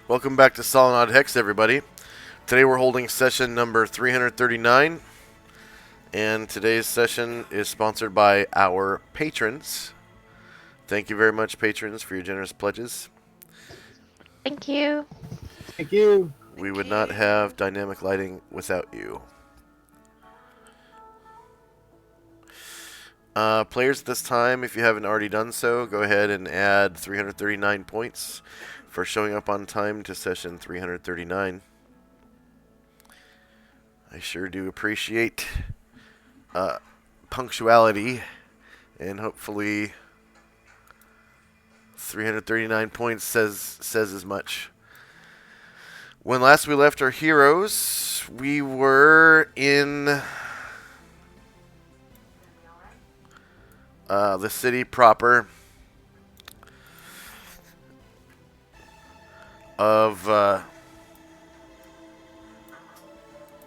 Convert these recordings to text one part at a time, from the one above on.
Welcome back to Solynod Hex, everybody. Today we're holding session number 339, and today's session is sponsored by our patrons. Thank you very much, patrons, for your generous pledges. Thank you. Thank you. We would not have dynamic lighting without you. Players at this time, if you haven't already done so, go ahead and add 339 points for showing up on time to session 339. I sure do appreciate punctuality, and hopefully 339 points says as much. When last we left our heroes, we were in the city proper of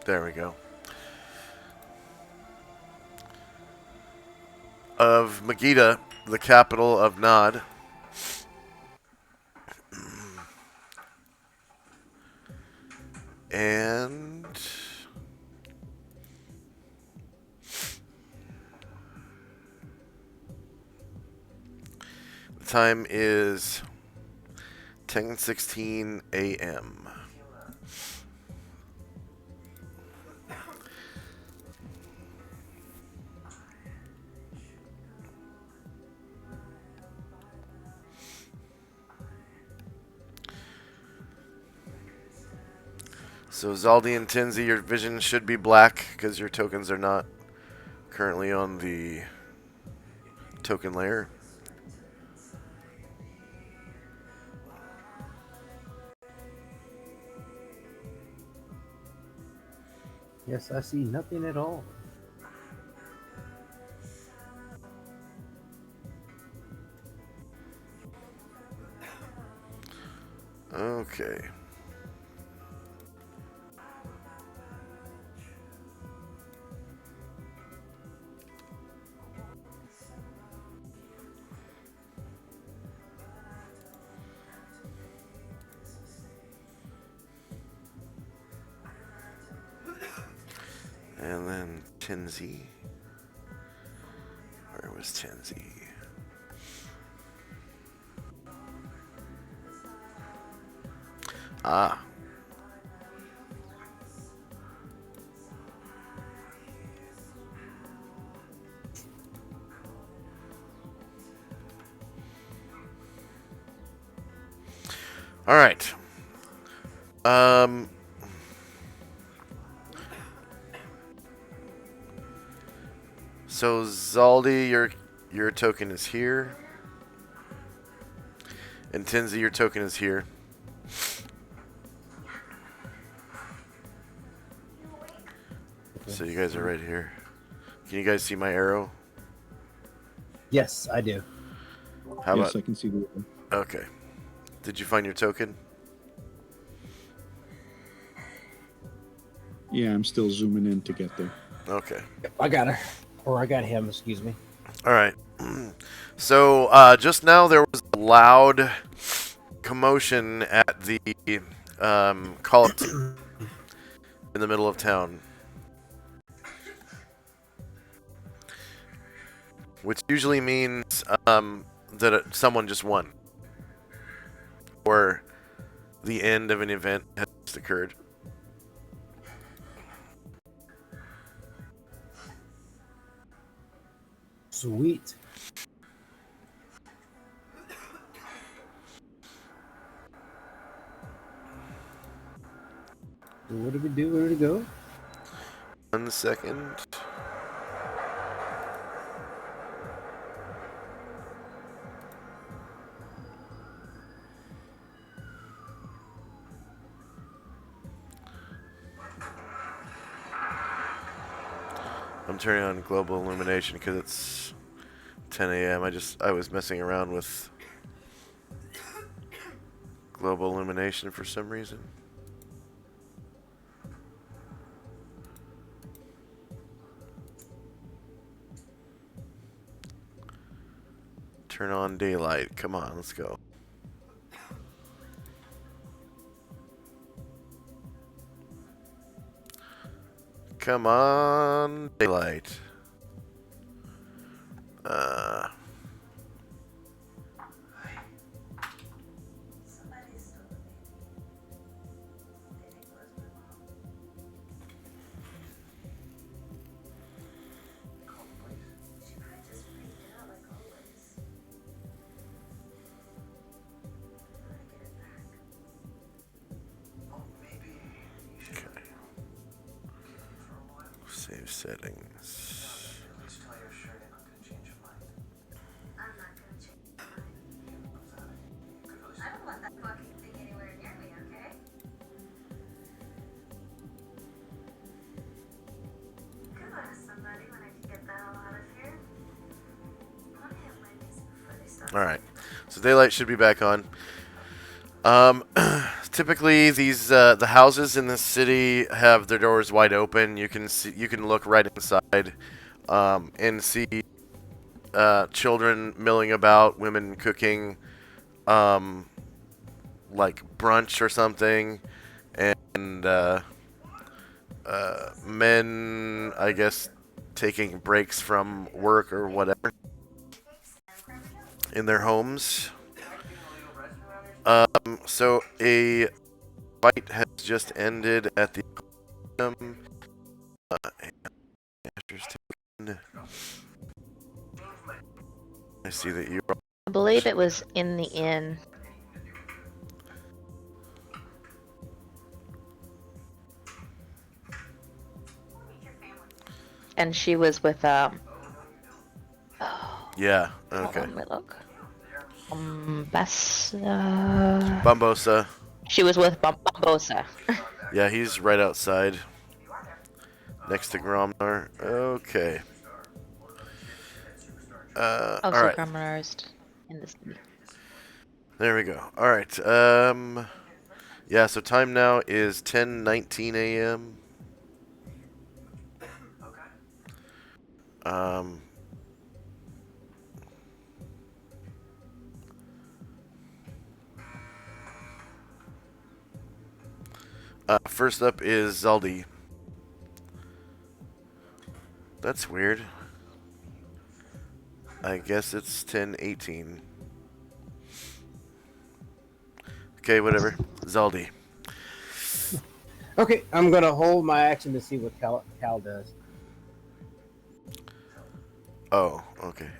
there we go, of Megiddo, the capital of Nod. And the time is 10:16 a.m. So Zaldi and Tinzi, your vision should be black because your tokens are not currently on the token layer. Yes, I see nothing at all. Okay. And then Tinzi. Where was Tinzi? Ah. All right. So Zaldi, your token is here, and Tinzi, your token is here. So you guys are right here. Can you guys see my arrow? Yes, I do. How Yes, about? I can see the. Okay. Did you find your token? Yeah, I'm still zooming in to get there. Okay. I got her. Or I got him, excuse me. All right. So just now there was a loud commotion at the Coliseum in the middle of town, which usually means that someone just won, or the end of an event has just occurred. Sweet. So what did we do? Where did it go? 1 second. I'm turning on global illumination because it's 10 a.m. I was messing around with global illumination for some reason. Turn on daylight. Come on, let's go. Come on, daylight. Save settings. Alright, so daylight should be back on. Typically, these the houses in the city have their doors wide open. You can see, you can look right inside, and see children milling about, women cooking, like brunch or something, and men, I guess, taking breaks from work or whatever in their homes. So a fight has just ended at the I see that you. I believe it was in the inn. And she was with Yeah. hold Okay. on, let me look. Bassa. Bambosa. She was with Bambosa. Yeah, he's right outside, next to Gromnar. Okay. Oh, all so right. Gromnar's in the city. There we go. All right. Yeah. So time now is 10:19 a.m. First up is Zaldi. That's weird. I guess it's 10:18. Okay, whatever. Zaldi. Okay, I'm gonna hold my action to see what Cal does. Oh, okay.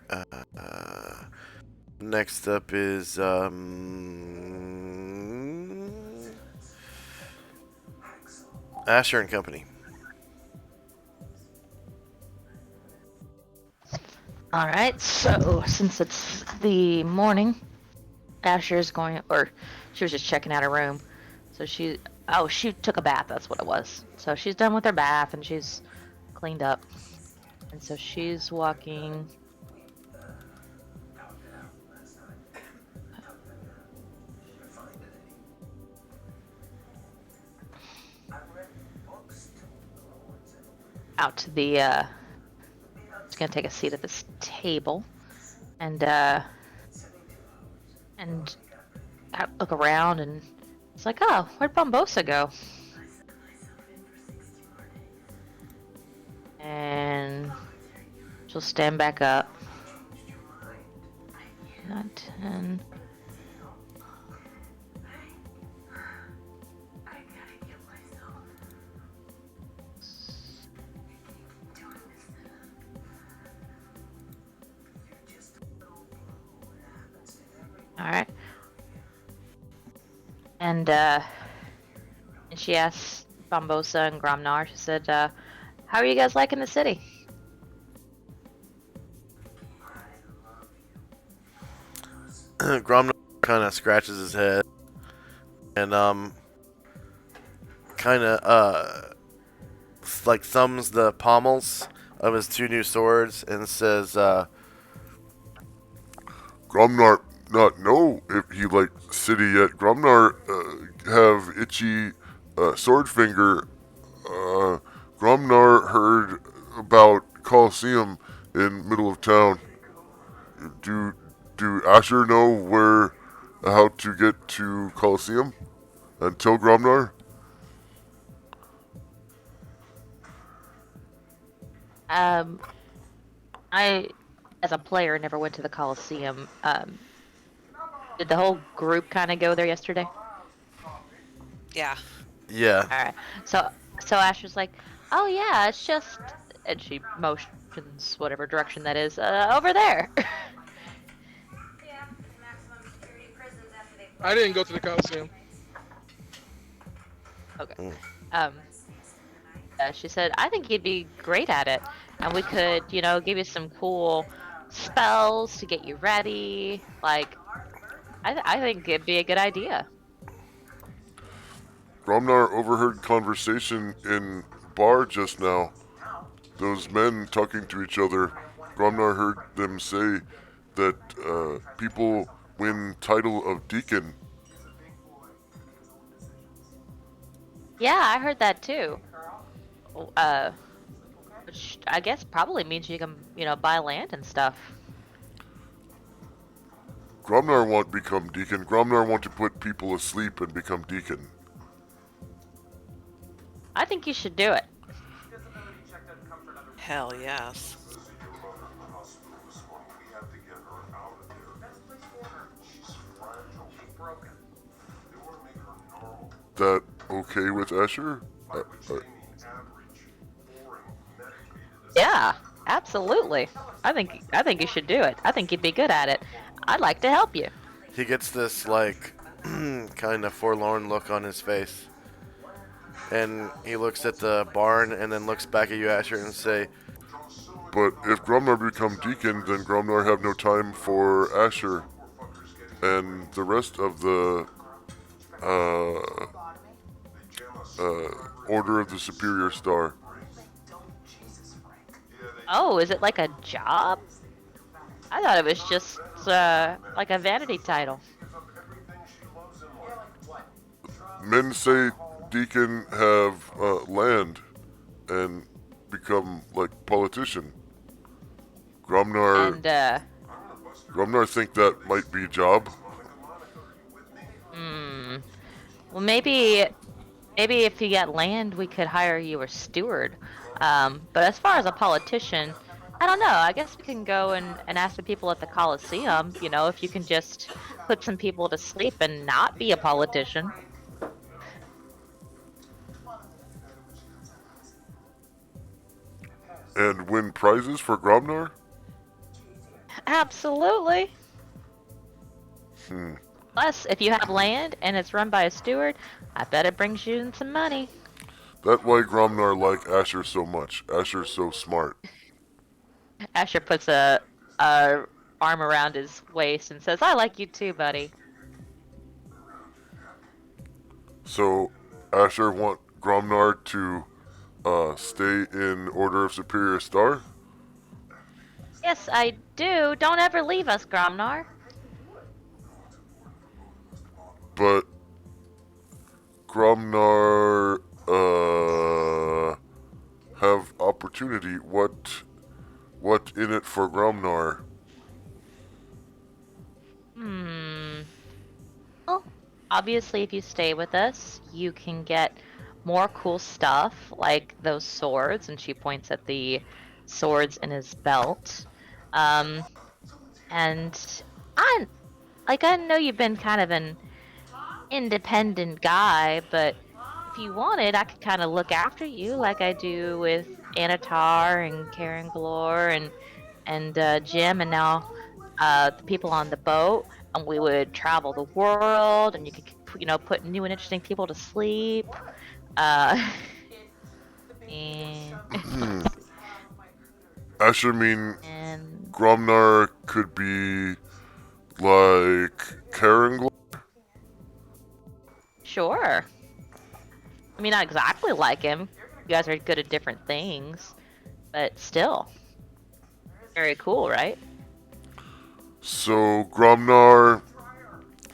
Next up is Asher and Company. Alright, so since it's the morning, Asher's going, or she was just checking out her room. So she took a bath, that's what it was. So she's done with her bath and she's cleaned up. And so she's walking out to the, she's gonna take a seat at this table and look around, and it's like, oh, where'd Bombosa go? And she'll stand back up. Not 10. Alright. And she asked Bombosa and Gromnar, she said, how are you guys liking the city? Gromnar kind of scratches his head and kind of like thumbs the pommels of his two new swords and says, Gromnar not know if he like city yet. Gromnar have itchy sword finger. Gromnar heard about Coliseum in middle of town. Do Asher know where how to get to Coliseum and tell Gromnar? I, as a player, never went to the Coliseum. Did the whole group kind of go there yesterday? Yeah. Yeah. All right. So Asher's like, oh yeah, it's just, and she motions whatever direction that is, over there. I didn't go to the Coliseum. Okay. Mm. She said, I think you'd be great at it, and we could, give you some cool spells to get you ready. Like, I think it'd be a good idea. Gromnar overheard conversation in bar just now. Those men talking to each other. Gromnar heard them say that people win title of deacon. Yeah, I heard that too. Uh, which I guess probably means you can, buy land and stuff. Gromnar won't become deacon. Gromnar want to put people asleep and become deacon. I think you should do it. Hell yes. That okay with Asher? Yeah, absolutely. I think you should do it. I think you'd be good at it. I'd like to help you. He gets this, like, kind of forlorn look on his face. And he looks at the barn and then looks back at you, Asher, and say, But if Gromnar become deacon, then Gromnar have no time for Asher and the rest of the Order of the Superior Star. Oh, is it like a job? I thought it was just like a vanity title. Men say deacon have land and become like politician. Gromnar And Gromnar think that might be job. well, maybe if you get land, we could hire you a steward. But as far as a politician, I don't know. I guess we can go and ask the people at the Coliseum, if you can just put some people to sleep and not be a politician. And win prizes for Gromnar? Absolutely. Plus, if you have land and it's run by a steward, I bet it brings you in some money. That why Gromnar like Asher so much. Asher's so smart. Asher puts a arm around his waist and says, I like you too, buddy. So Asher want Gromnar to stay in Order of Superior Star? Yes, I do. Don't ever leave us, Gromnar. But Gromnar have opportunity. What in it for Gromnar? Well, obviously, if you stay with us, you can get more cool stuff, like those swords, and she points at the swords in his belt. And I know you've been kind of an independent guy, but if you wanted, I could kind of look after you like I do with Anatar and Karen Glor and Jim, and now the people on the boat, and we would travel the world, and you could put new and interesting people to sleep. And Asher mean and Gromnar could be like Karengl? sure. I mean, not exactly like him. You guys are good at different things, but still, very cool, right? So Gromnar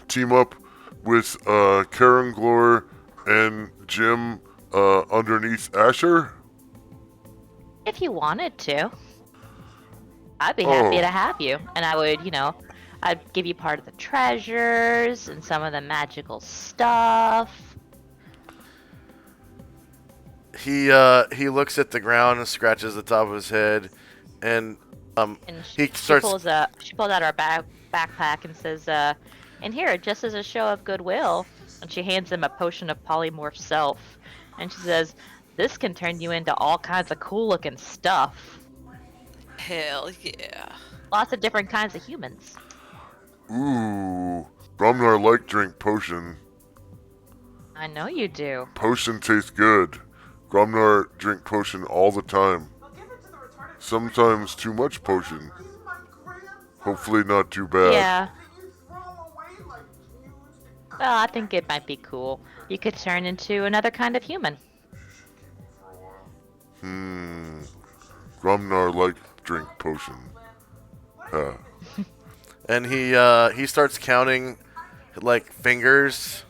team up with Karenglor and Jim underneath Asher? If you wanted to, I'd be happy Oh. to have you, and I would, I'd give you part of the treasures and some of the magical stuff. he looks at the ground and scratches the top of his head, and And he she starts. pulls out her backpack and says, "And here, just as a show of goodwill," and she hands him a potion of polymorph self, and she says, "This can turn you into all kinds of cool looking stuff. Hell yeah. Lots of different kinds of humans." Ooh, Gromnar like drink potion. I know you do. Potion tastes good. Gromnar drink potion all the time. Sometimes too much potion. Hopefully not too bad. Yeah. Well, I think it might be cool. You could turn into another kind of human. Gromnar like drink potion. And he starts counting like fingers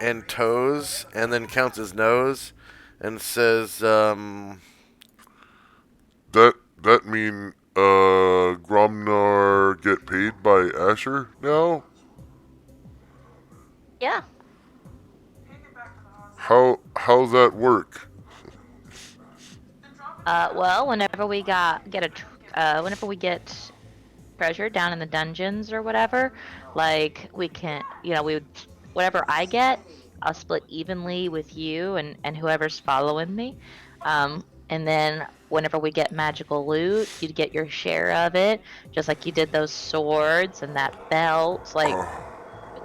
and toes, and then counts his nose, and says, That mean Gromnar get paid by Asher now? Yeah. How's that work? Well, whenever we whenever we get treasure down in the dungeons or whatever, like we can, whatever I get, I'll split evenly with you and whoever's following me. And then whenever we get magical loot, you'd get your share of it, just like you did those swords and that belt. Like,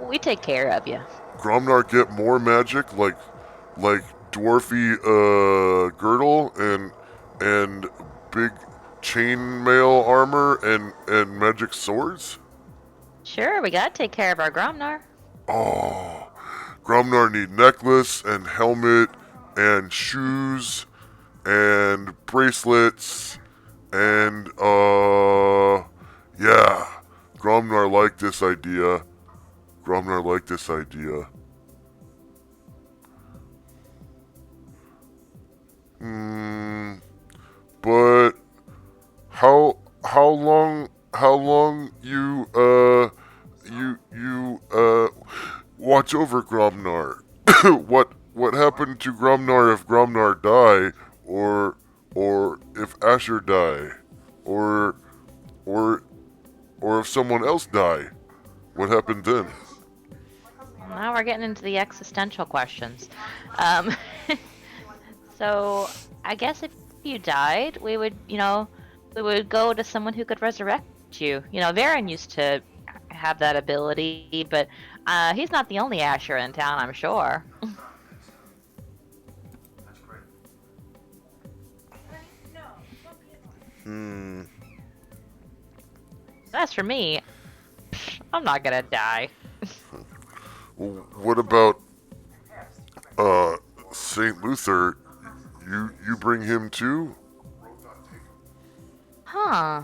we take care of you. Gromnar get more magic like dwarfy girdle and big chainmail armor and magic swords? Sure, we gotta take care of our Gromnar. Oh, Gromnar need necklace and helmet and shoes and bracelets and yeah. Gromnar like this idea. Gromnar like this idea. But how long you watch over Gromnar? what happened to Gromnar if Gromnar die, or if Asher die, or if someone else die? What happened then? Now we're getting into the existential questions. Um, so I guess if you died, we would go to someone who could resurrect you. Varen used to have that ability, but he's not the only Asher in town, I'm sure. As for me, I'm not gonna die. What about Saint Luther? You bring him too? Huh.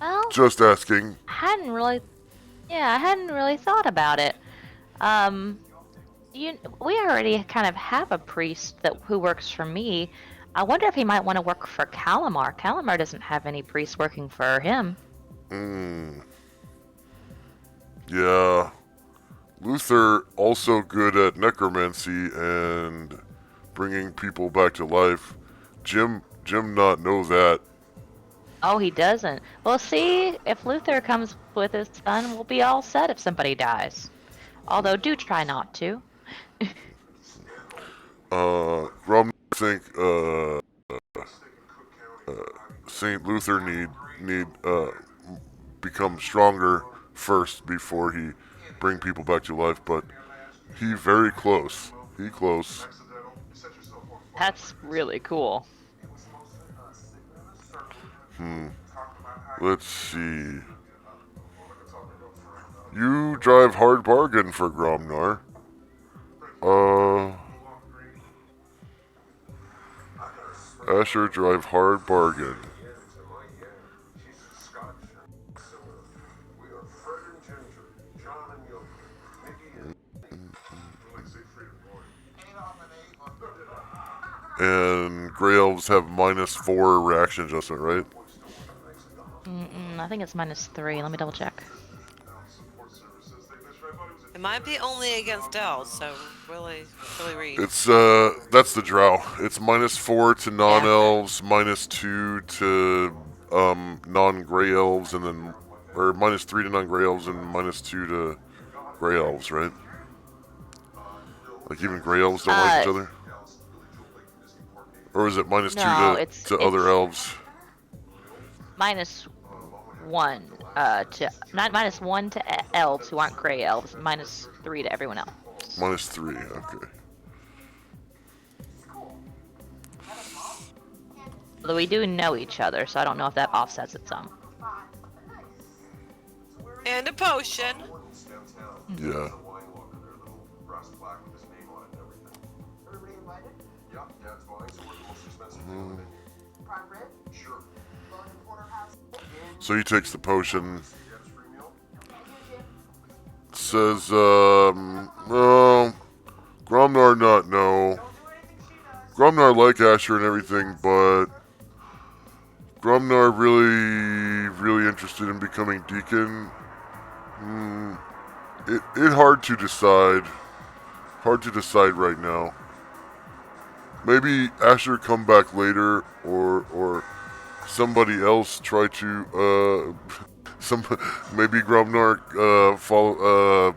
Well, Just asking. I hadn't really thought about it. We already kind of have a priest who works for me. I wonder if he might want to work for Calamar. Calamar doesn't have any priests working for him. Yeah. Luther also good at necromancy and bringing people back to life. Jim not know that. Oh, he doesn't. Well, see, if Luther comes with his son, we'll be all set if somebody dies. Although, do try not to. Rom think Saint Luther need become stronger first before he bring people back to life, but he very close. He close. That's really cool. Let's see. You drive hard bargain for Gromnar. Asher drive hard bargain. And Grey Elves have -4 reaction adjustment, right? I think it's -3. Let me double check. It might be only against elves, so really read. It's that's the drow. It's -4 to non-elves, -2 to non-gray elves, and then or -3 to non-gray elves and -2 to gray elves, right? Like even gray elves don't like each other. Or is it -2 No, to other it's elves? -1 to not -1 to elves who aren't gray elves, -3 to everyone else. -3. Okay. Although we do know each other, so I don't know if that offsets it some. And a potion. Yeah. So he takes the potion. Says, well, Gromnar not no. Gromnar like Asher and everything, but Gromnar really interested in becoming deacon. It hard to decide. Hard to decide right now. Maybe Asher come back later, or somebody else try to maybe Gromnar follow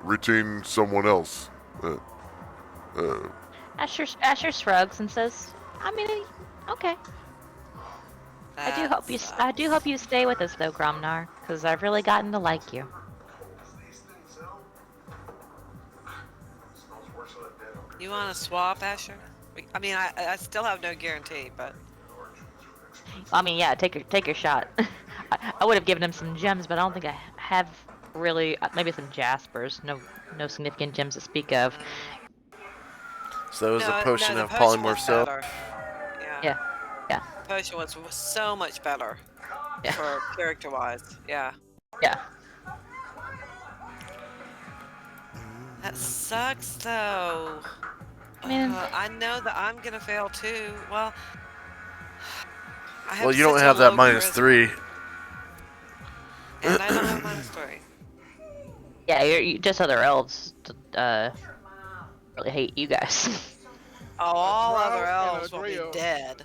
retain someone else. Asher shrugs and says, "I mean, okay. I do hope you stay with us though, Gromnar, because I've really gotten to like you." You want to swap, Asher? I mean, I still have no guarantee, but I mean, yeah, take your shot. I would have given him some gems, but I don't think I have really. Maybe some jaspers. No significant gems to speak of. So that was a potion the of potion polymorph was cell. better. Yeah. The potion was so much better Yeah. for character-wise. Yeah. Yeah. That sucks, though. I mean, I know that I'm gonna fail too. Well, I have Well, you don't such a have that low -3. charisma, and I don't have -3. yeah, you just other elves really hate you guys. All drow other and a elves will be Dreo. dead.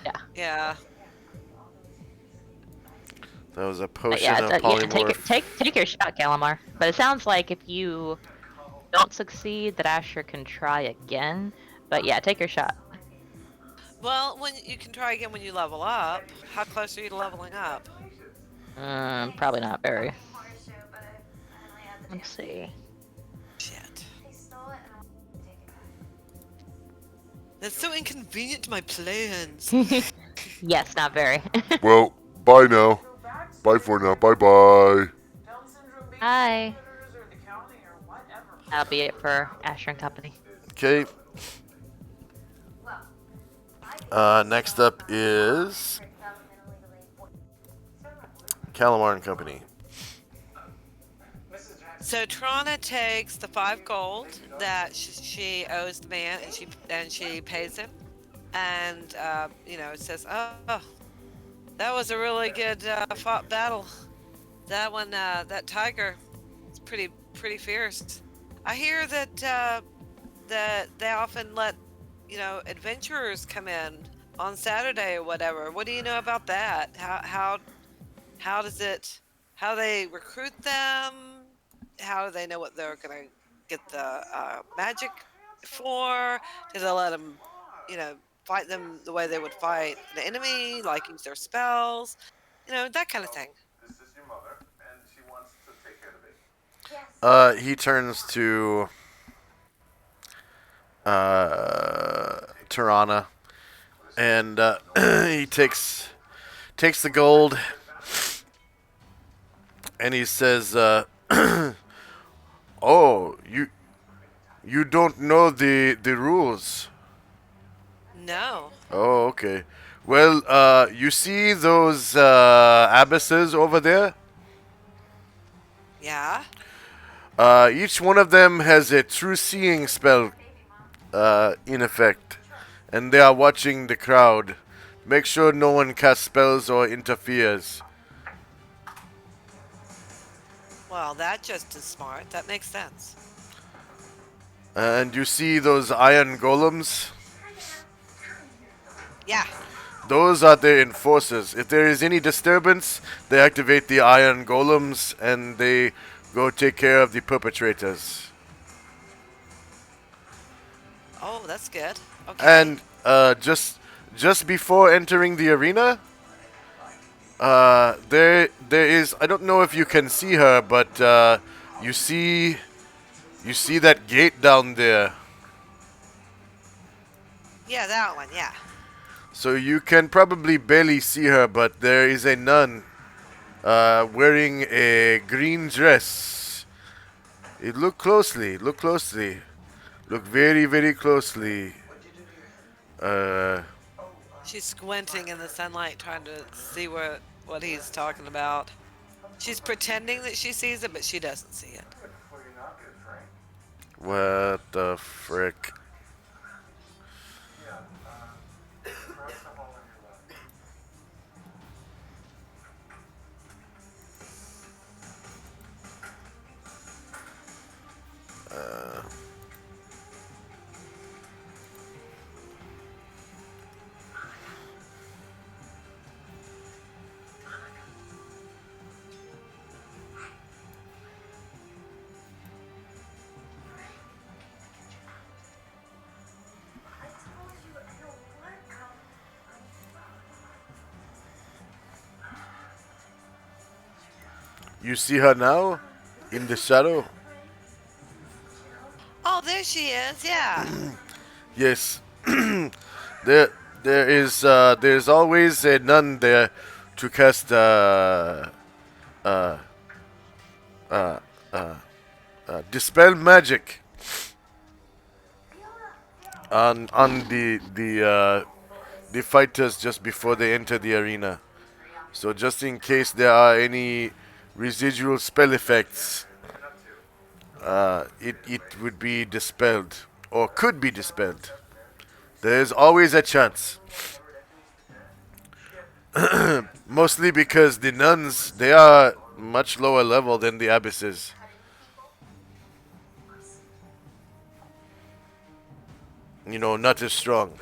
Yeah. Yeah. That was a But potion yeah, of yeah, polymorph. take your shot, Calamar. But it sounds like if you don't succeed, that Asher can try again. But yeah, take your shot. Well, when you can try again when you level up. How close are you to leveling up? Probably not very. Let's see. Shit. That's so inconvenient to my plans. Yes, not very. Well, bye now. Bye for now. Bye bye. Hi. That'll be it for Asher and Company. Okay. Next up is Calamar and Company. So Trana takes the 5 gold that she owes the man, and she pays him, and says, "Oh, that was a really good fought battle. That one, that tiger, is pretty fierce. I hear that they often let adventurers come in on Saturday or whatever. What do you know about that? How does it? How they recruit them? How do they know what they're gonna get the magic for? Do they let them, fight them the way they would fight the enemy, like use their spells, that kind of thing?" He turns to Tirana, and he takes the gold, and he says, "Oh, you don't know the rules." No. Oh, okay. Well, you see those abysses over there? Yeah. Each one of them has a true seeing spell in effect, and they are watching the crowd. Make sure no one casts spells or interferes. Well, that just is smart. That makes sense. And you see those iron golems? Yeah. Those are the enforcers. If there is any disturbance, they activate the iron golems and they go take care of the perpetrators. Oh, that's good. Okay. And just before entering the arena, there is, I don't know if you can see her, but you see you see that gate down there. Yeah, that one. Yeah. So you can probably barely see her, but there is a nun wearing a green dress. Look closely. Look closely. Look very, very closely. Uh, She's squinting in the sunlight, trying to see what he's talking about. She's pretending that she sees it, but she doesn't see it. what the frick? You see her now? In the shadow? Oh, there she is. Yeah. Yes. There's always a nun there to cast uh, uh, dispel magic on the fighters just before they enter the arena. So just in case there are any residual spell effects, it would be dispelled or could be dispelled. There is always a chance. Mostly because the nuns, they are much lower level than the abysses. You know, not as strong.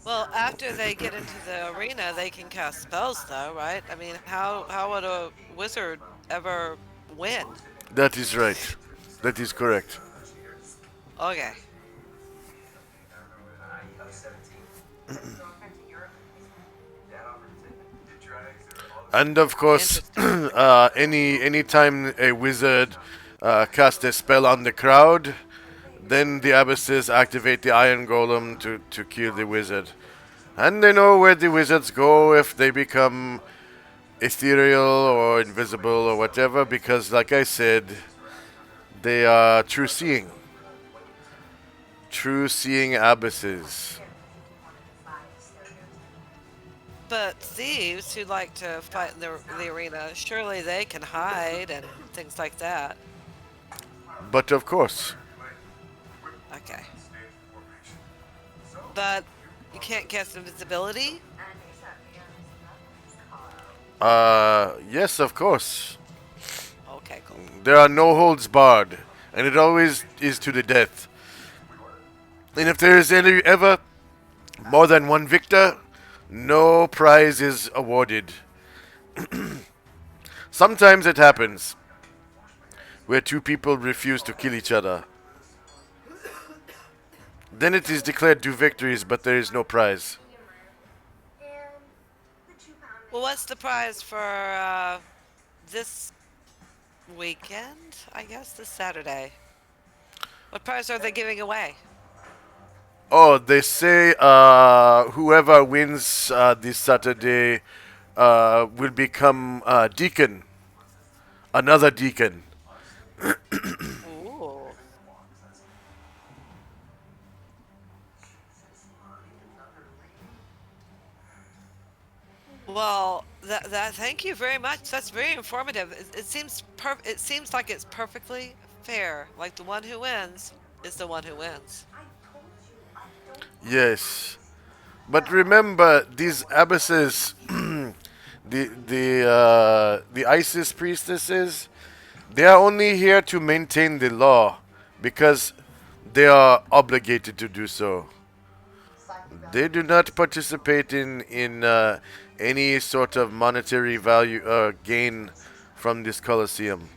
Well, after they get into the arena, they can cast spells, though, right? I mean, how would a wizard ever win? That is right. That is correct. Okay. And of course, Interesting. any time a wizard casts a spell on the crowd, then the abysses activate the iron golem to kill the wizard. And they know where the wizards go if they become ethereal or invisible or whatever, because like I said, they are true seeing. True seeing abysses. But thieves who like to fight in the arena, surely they can hide and things like that. But of course, Okay. But you can't cast invisibility? yes, of course. Okay, cool. There are no holds barred, and it always is to the death. And if there is any ever more than one victor, no prize is awarded. Sometimes it happens where two people refuse to kill each other. Then it is declared two victories, but there is no prize. Well, what's the prize for this weekend? I guess this Saturday. What prize are they giving away? Oh, they say whoever wins this Saturday will become deacon. Another deacon. Ooh. Well, that thank you very much. That's very informative. It seems like it's perfectly fair. Like the one who wins is the one who wins. Yes. But remember, these abysses, The ISIS priestesses, they are only here to maintain the law because they are obligated to do so. They do not participate in any sort of monetary value gain from this Colosseum.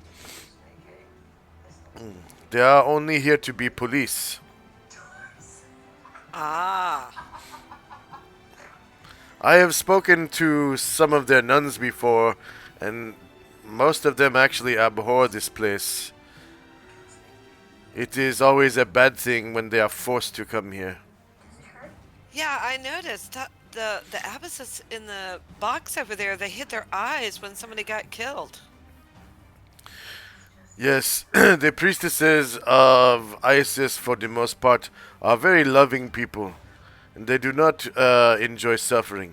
They are only here to be police. Ah. I have spoken to some of their nuns before, and most of them actually abhor this place. It is always a bad thing when they are forced to come here. Yeah, I noticed that the abbesses in the box over there, they hid their eyes when somebody got killed. Yes, the priestesses of Isis, for the most part, are very loving people, and they do not enjoy suffering.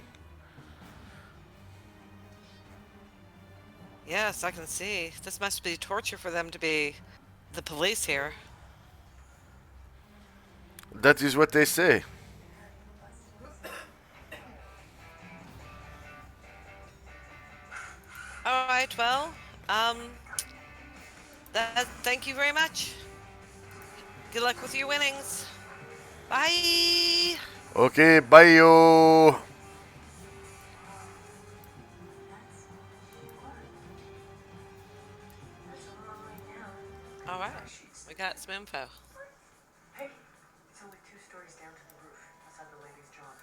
Yes, I can see. This must be torture for them to be the police here. That is what they say. All right, well, thank you very much. Good luck with your winnings. Bye. Okay, bye yo. All right, we got some info. Hey, it's only 2 stories down to the roof, outside the lady's job.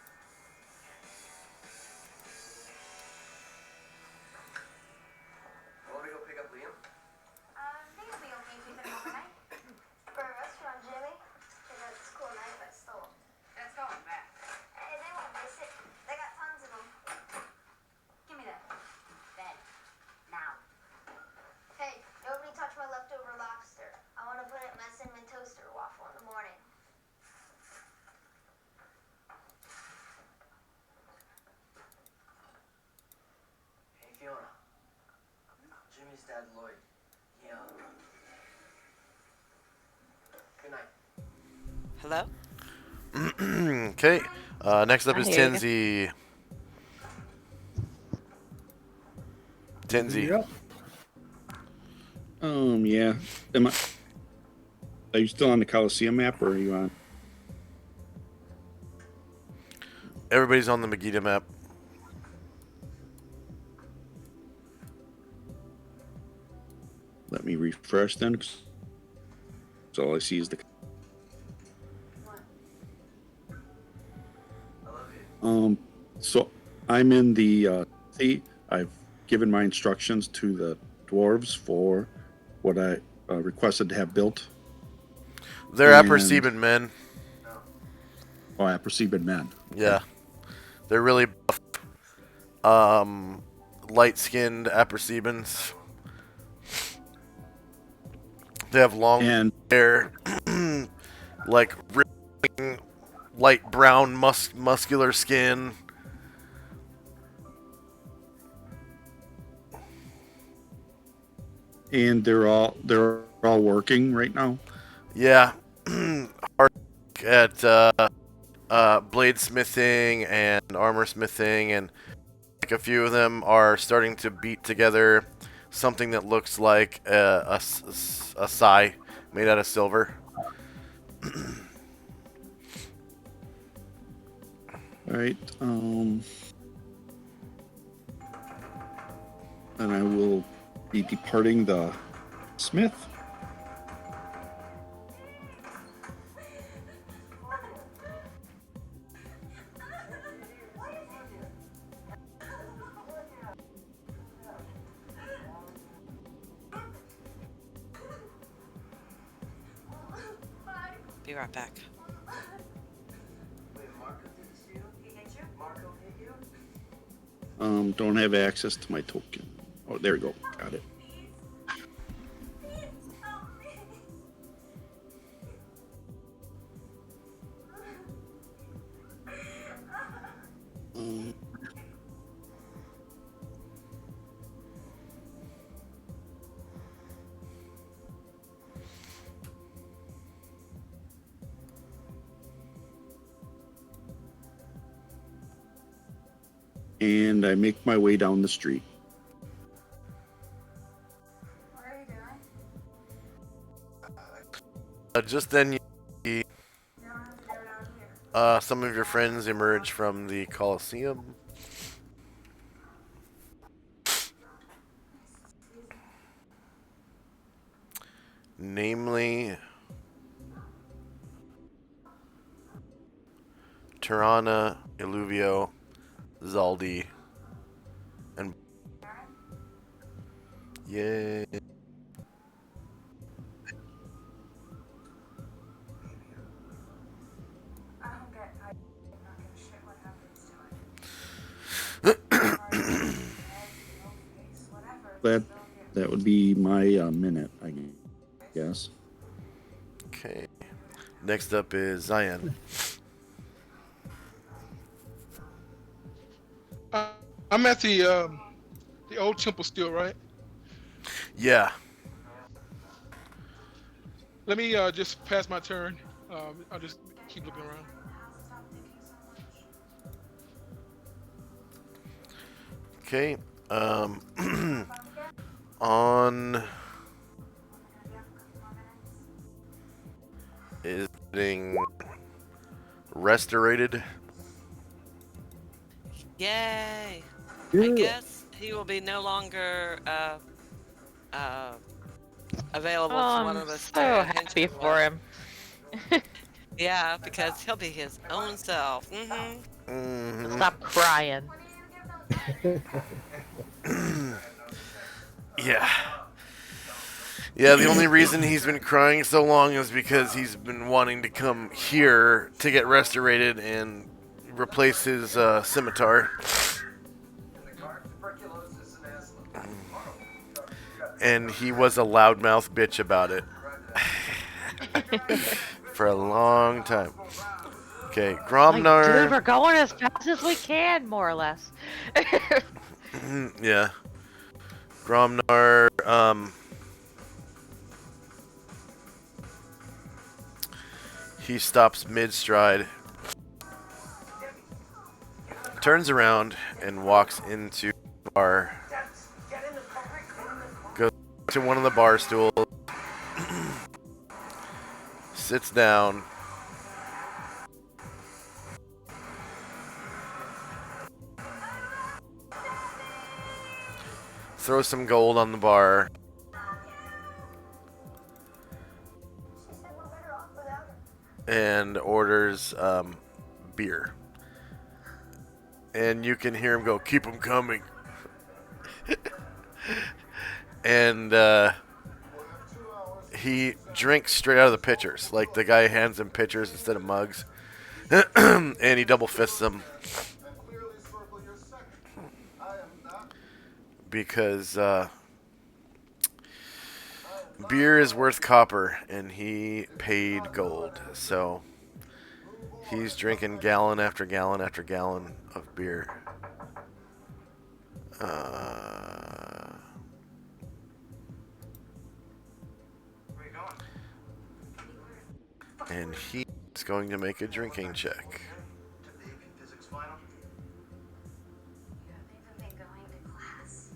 Want me to go pick up Liam? Think it'll be okay keeping him overnight. For a restaurant, Jimmy. That's a cool knife I stole. That's going back. Hey, they won't miss it. They got tons of them. Give me that. Then. Now. Hey, nobody touch my leftover lobster. I want to put it in my cinnamon toaster waffle in the morning. Hey, Fiona. Jimmy's dad, Lloyd. Yeah. Good night. Hello? Okay, next up I is hear you. Tenzi. Tenzi. Yep. Yeah. Are you still on the Coliseum map, or are you on? Everybody's on the Megiddo map. Let me refresh then. 'Cause all I see is the. I love you. So I'm in the. I've given my instructions to the dwarves for what I requested to have built. They're And- Aperceban men. Oh, I perceive men. Yeah. They're really buff. Light-skinned Apercebans. They have long And hair, like rippling, light brown, muscular skin. they're all working right now. Yeah, hard at bladesmithing and armor smithing, and like a few of them are starting to beat together something that looks like a sai made out of silver. All right. And I will be departing the smith. Be right back. Wait, Marco did this to you? He hit you? Marco hit you? Don't have access to my token. Oh, there we go. Got it. and I make my way down the street. What are you doing? Just then, you You don't have to do it out here. some of your friends emerge from the Colosseum. Namely, Tirana, Illuvio, Zaldi, and yay. I don't get. I'm not gonna shit what happens to it. Head, no face, whatever. That would be my minute, I guess. Okay. Next up is Zion. I'm at the old temple still, right? Yeah. Let me just pass my turn. I'll just keep looking around. Okay. On is getting restorated. Yay! I Yeah. guess he will be no longer available Oh, for one I'm of us. so to happy henchman for with. him. Yeah, because he'll be his own self. Mm-hmm. Mhm. Stop crying. When are you gonna give those back? Yeah. Yeah, the only reason he's been crying so long is because he's been wanting to come here to get restorated and replace his scimitar. And he was a loudmouth bitch about it. For a long time. Okay, Like, Gromnar. dude, we're going as fast as we can, more or less. Yeah. Gromnar, he stops mid-stride, turns around, and walks into the bar. Goes to one of the bar stools, sits down, throws some gold on the bar, and orders beer. And you can hear him go, "Keep them coming." And he drinks straight out of the pitchers. Like, the guy hands him pitchers instead of mugs. And he double fists them. Because beer is worth copper, and he paid gold. So he's drinking gallon after gallon after gallon of beer. And he's going to make a drinking check. You haven't even been going to class.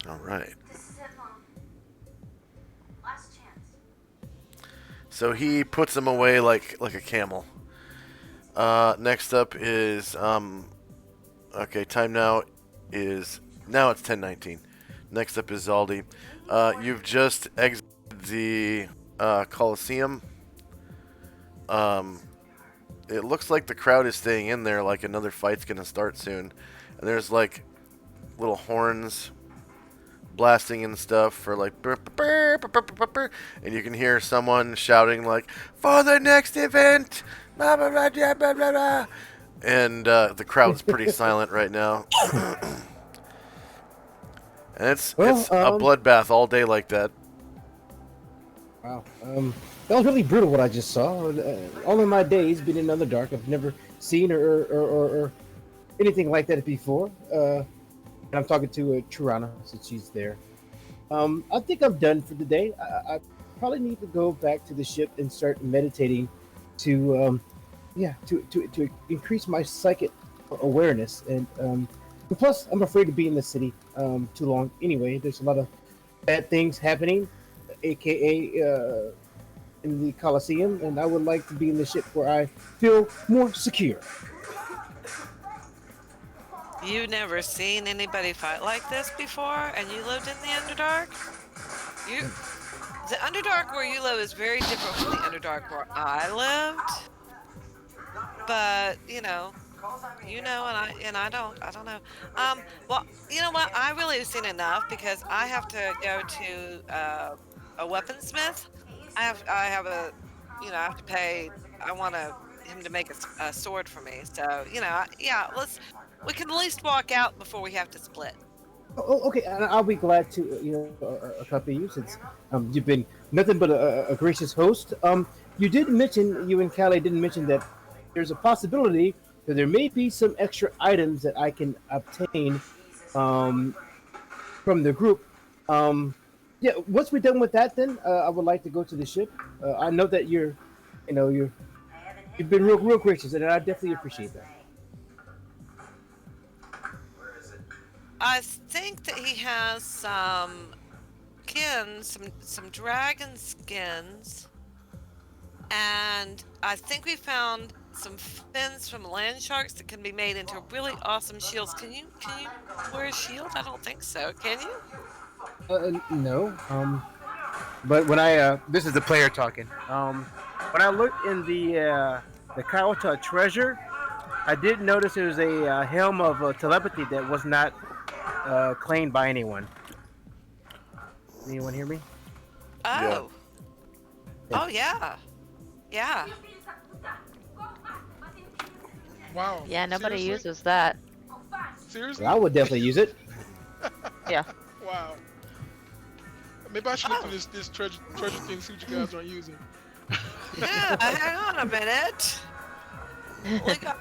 All right. This is it, Mom. Last chance. So he puts them away like a camel. Next up is okay. Time now it's 10:19. Next up is Zaldi. You've just exited the Colosseum. It looks like the crowd is staying in there. Like, another fight's gonna start soon, and there's like little horns blasting and stuff for like burr, burr, burr, burr, burr, burr, and you can hear someone shouting like, "For the next event!" Blah, blah, blah, blah, blah, blah, blah. And the crowd's pretty silent right now. And it's a bloodbath all day like that. Wow. That was really brutal what I just saw. All in my days being in Underdark, I've never seen or anything like that before. And I'm talking to Trurana since she's there. I think I'm done for the day. I probably need to go back to the ship and start meditating to to increase my psychic awareness. And plus, I'm afraid to be in the city too long. Anyway, there's a lot of bad things happening, aka in the Coliseum, and I would like to be in the ship where I feel more secure. You never seen anybody fight like this before, and you lived in the Underdark? The Underdark where you live is very different from the Underdark where I lived. But and I don't know. Well, you know what? I really have seen enough because I have to go to a weaponsmith. I have a, I have to pay. I want him to make a sword for me. So yeah. We can at least walk out before we have to split. Oh, okay. And I'll be glad to, accompany you since you've been nothing but a gracious host. You did mention, you and Callie didn't mention that there's a possibility that there may be some extra items that I can obtain from the group. Yeah, once we're done with that, then I would like to go to the ship. I know that you've been real gracious, and I definitely appreciate that. I think that he has some skins, some dragon skins, and I think we found some fins from land sharks that can be made into really awesome shields. Can you wear a shield? I don't think so. Can you? No. But when this is the player talking. When I looked in the Kaiota treasure, I did notice there was a helm of telepathy that was not claimed by anyone. Anyone hear me? Oh. Yeah. Oh yeah. Yeah. Wow. Yeah, nobody Seriously? uses that. Seriously? I would definitely use it. Yeah. Wow. Maybe I should look through this treasure thing, see what you guys aren't using. Yeah, hang on a minute.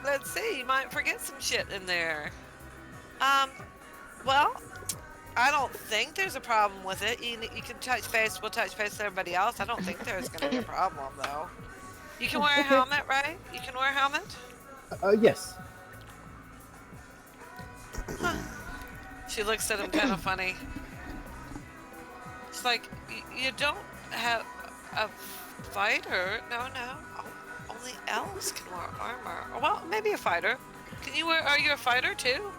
Let's see, you might forget some shit in there. Well, I don't think there's a problem with it. You can touch base, we'll touch base with everybody else. I don't think there's going to be a problem, though. You can wear a helmet, right? You can wear a helmet? Yes. Huh. She looks at him kind of funny. It's like, you don't have a fighter. No. Only elves can wear armor. Well, maybe a fighter. Are you a fighter, too?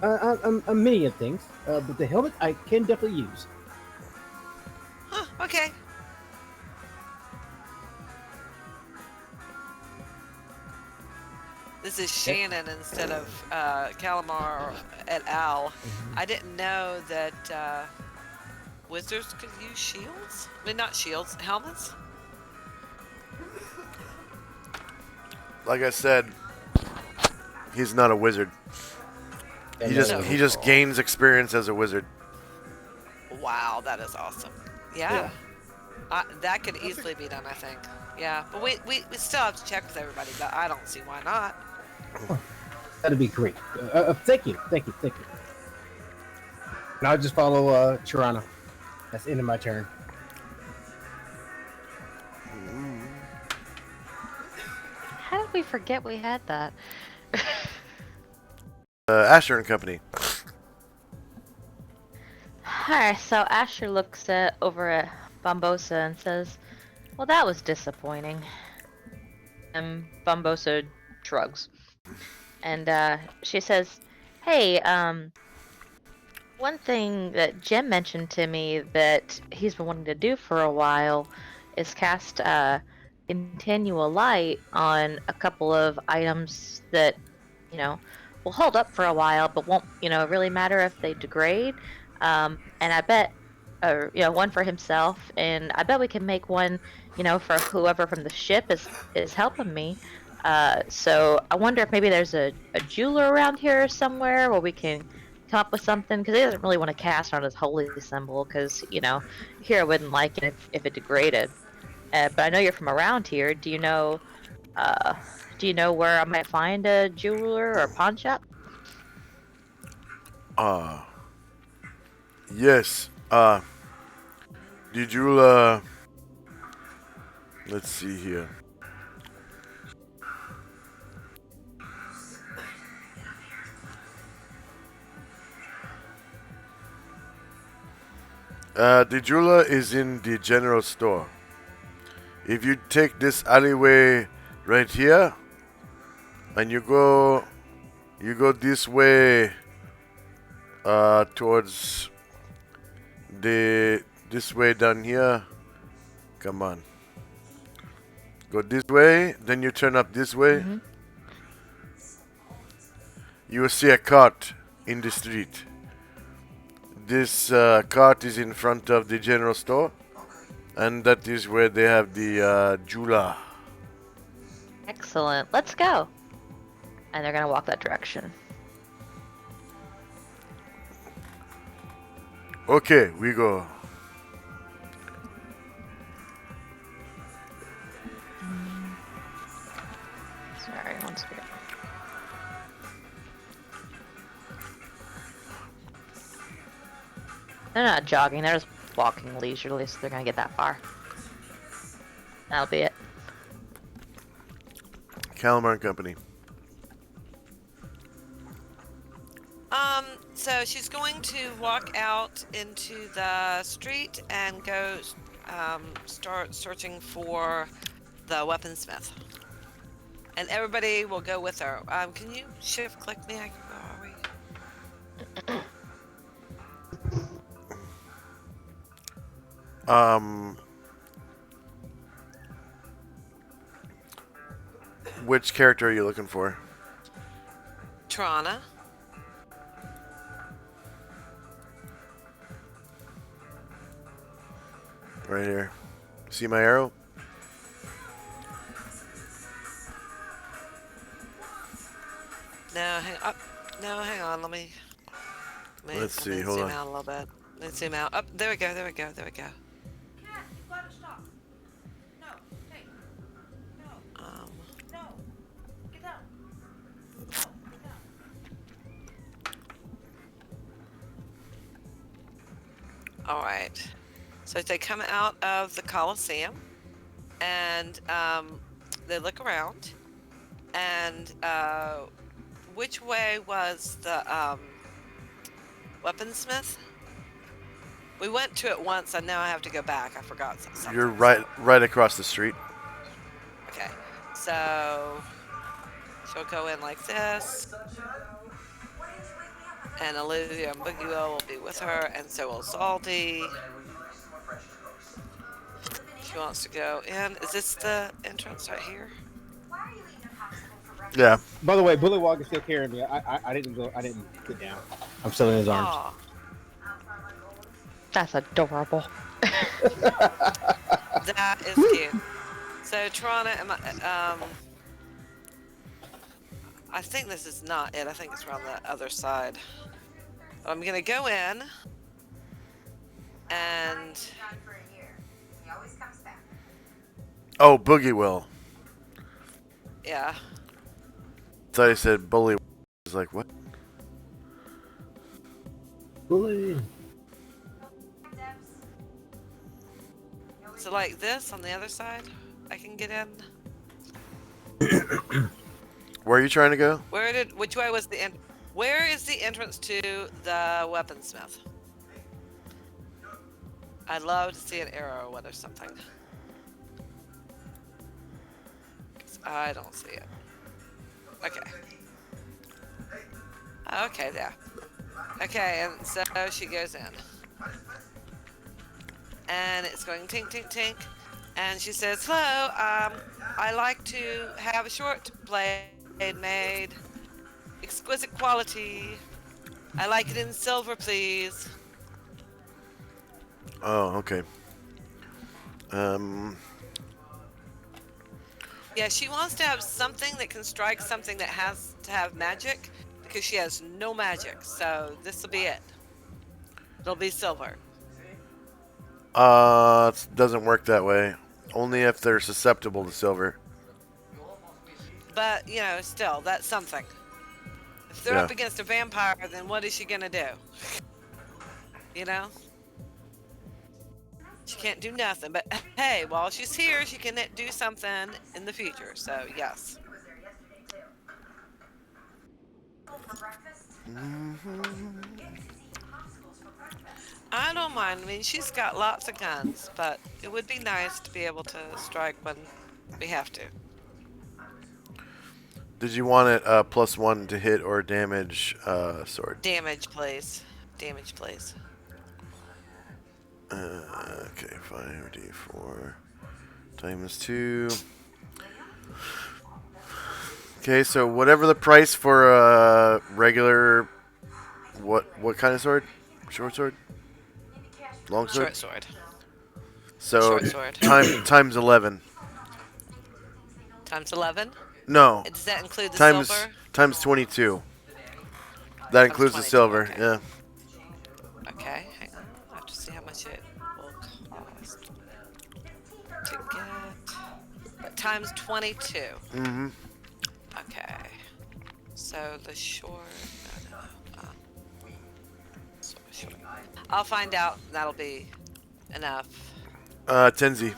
I'm many of things, but the helmet I can definitely use. Huh, okay. This is Shannon instead of Calamar et al. I didn't know that wizards could use shields. I mean, not shields, helmets. Like I said, he's not a wizard. He just gains experience as a wizard. Wow, that is awesome. Yeah. That could easily be done, I think. Yeah, but we still have to check with everybody, but I don't see why not. Oh, that'd be great. Thank you. And I'll just follow Tirana. That's the end of my turn. How did we forget we had that? Asher and Company. Alright, so Asher looks over at Bombosa and says, well, that was disappointing. And Bombosa shrugs. And she says, hey, one thing that Jim mentioned to me that he's been wanting to do for a while is cast continual light on a couple of items that, will hold up for a while, but won't, really matter if they degrade. And I bet, one for himself, and I bet we can make one, for whoever from the ship is helping me. So I wonder if maybe there's a jeweler around here somewhere where we can come up with something, because he doesn't really want to cast on his holy symbol, because, here wouldn't like it if it degraded. But I know you're from around here. Do you know Do you know where I might find a jeweler or pawn shop? Yes. Did you, let's see here. The jeweler is in the general store. If you take this alleyway right here, and you go this way, towards this way down here. Come on. Go this way, then you turn up this way. Mm-hmm. You will see a cart in the street. This cart is in front of the general store, and that is where they have the jeweler. Excellent. Let's go. And they're gonna walk that direction. Okay, we go. Sorry, one second. They're not jogging, they're just walking leisurely, so they're gonna get that far. That'll be it. Calamar and Company. So she's going to walk out into the street and go start searching for the weaponsmith. And everybody will go with her. Can you shift click me? Where are we? Which character are you looking for? Trana. Right here. See my arrow? No, hang up. No, hang on. Let me Let's see, hold zoom on. out a little bit. Let's zoom out. Up. There we go. There we go. There we go. Cat, you've got to stop. No. Hey. No. No. Get down. No. Get down. All right. So they come out of the Coliseum, and they look around, and which way was the weaponsmith? We went to it once, and now I have to go back. I forgot something. You're right across the street. Okay, so she'll go in like this, and Olivia and Boogie will be with her, and so will Zaldi. She wants to go in. Is this the entrance right here? Yeah. By the way, Bullywog is still carrying me. I didn't go. I didn't sit down. I'm still in his arms. Aw. That's adorable. That is cute. So Trana, I think this is not it. I think it's around the other side. I'm gonna go in, and Oh, Boogie will. yeah, Thought he said bully. I was like, what? Bully. so like this on the other side, I can get in. Where are you trying to go? Which way was the end? Where is the entrance to the weaponsmith? I'd love to see an arrow or what or something. 'Cause I don't see it. Okay. Okay, there. Okay, and so she goes in. And it's going tink, tink, tink. And she says, hello, I like to have a short blade made. Exquisite quality. I like it in silver, please. Oh, okay. Yeah, she wants to have something that can strike something that has to have magic because she has no magic. So this will be it. It'll be silver. It doesn't work that way. Only if they're susceptible to silver. But, you know, still, that's something. If they're Yeah. up against a vampire, then what is she gonna do? You know? She can't do nothing. But hey, while she's here, she can do something in the future. So, yes. I don't mind. I mean, she's got lots of guns, but it would be nice to be able to strike when we have to. Did you want it +1 to hit or damage sword? Damage, please. Damage, please. Okay, 5d4 times 2. Okay, so whatever the price for a regular, what kind of sword? Short sword? Long sword? Short sword. So Short sword. times 11. Times 11? No, Does that include the times silver? times 22. That includes the 22, silver. okay. Yeah. Okay, hang on. I have to see how much it will cost to get. But times 22. Mm-hmm. Okay. So the short. No. Short. I'll find out. That'll be enough. Tenzi.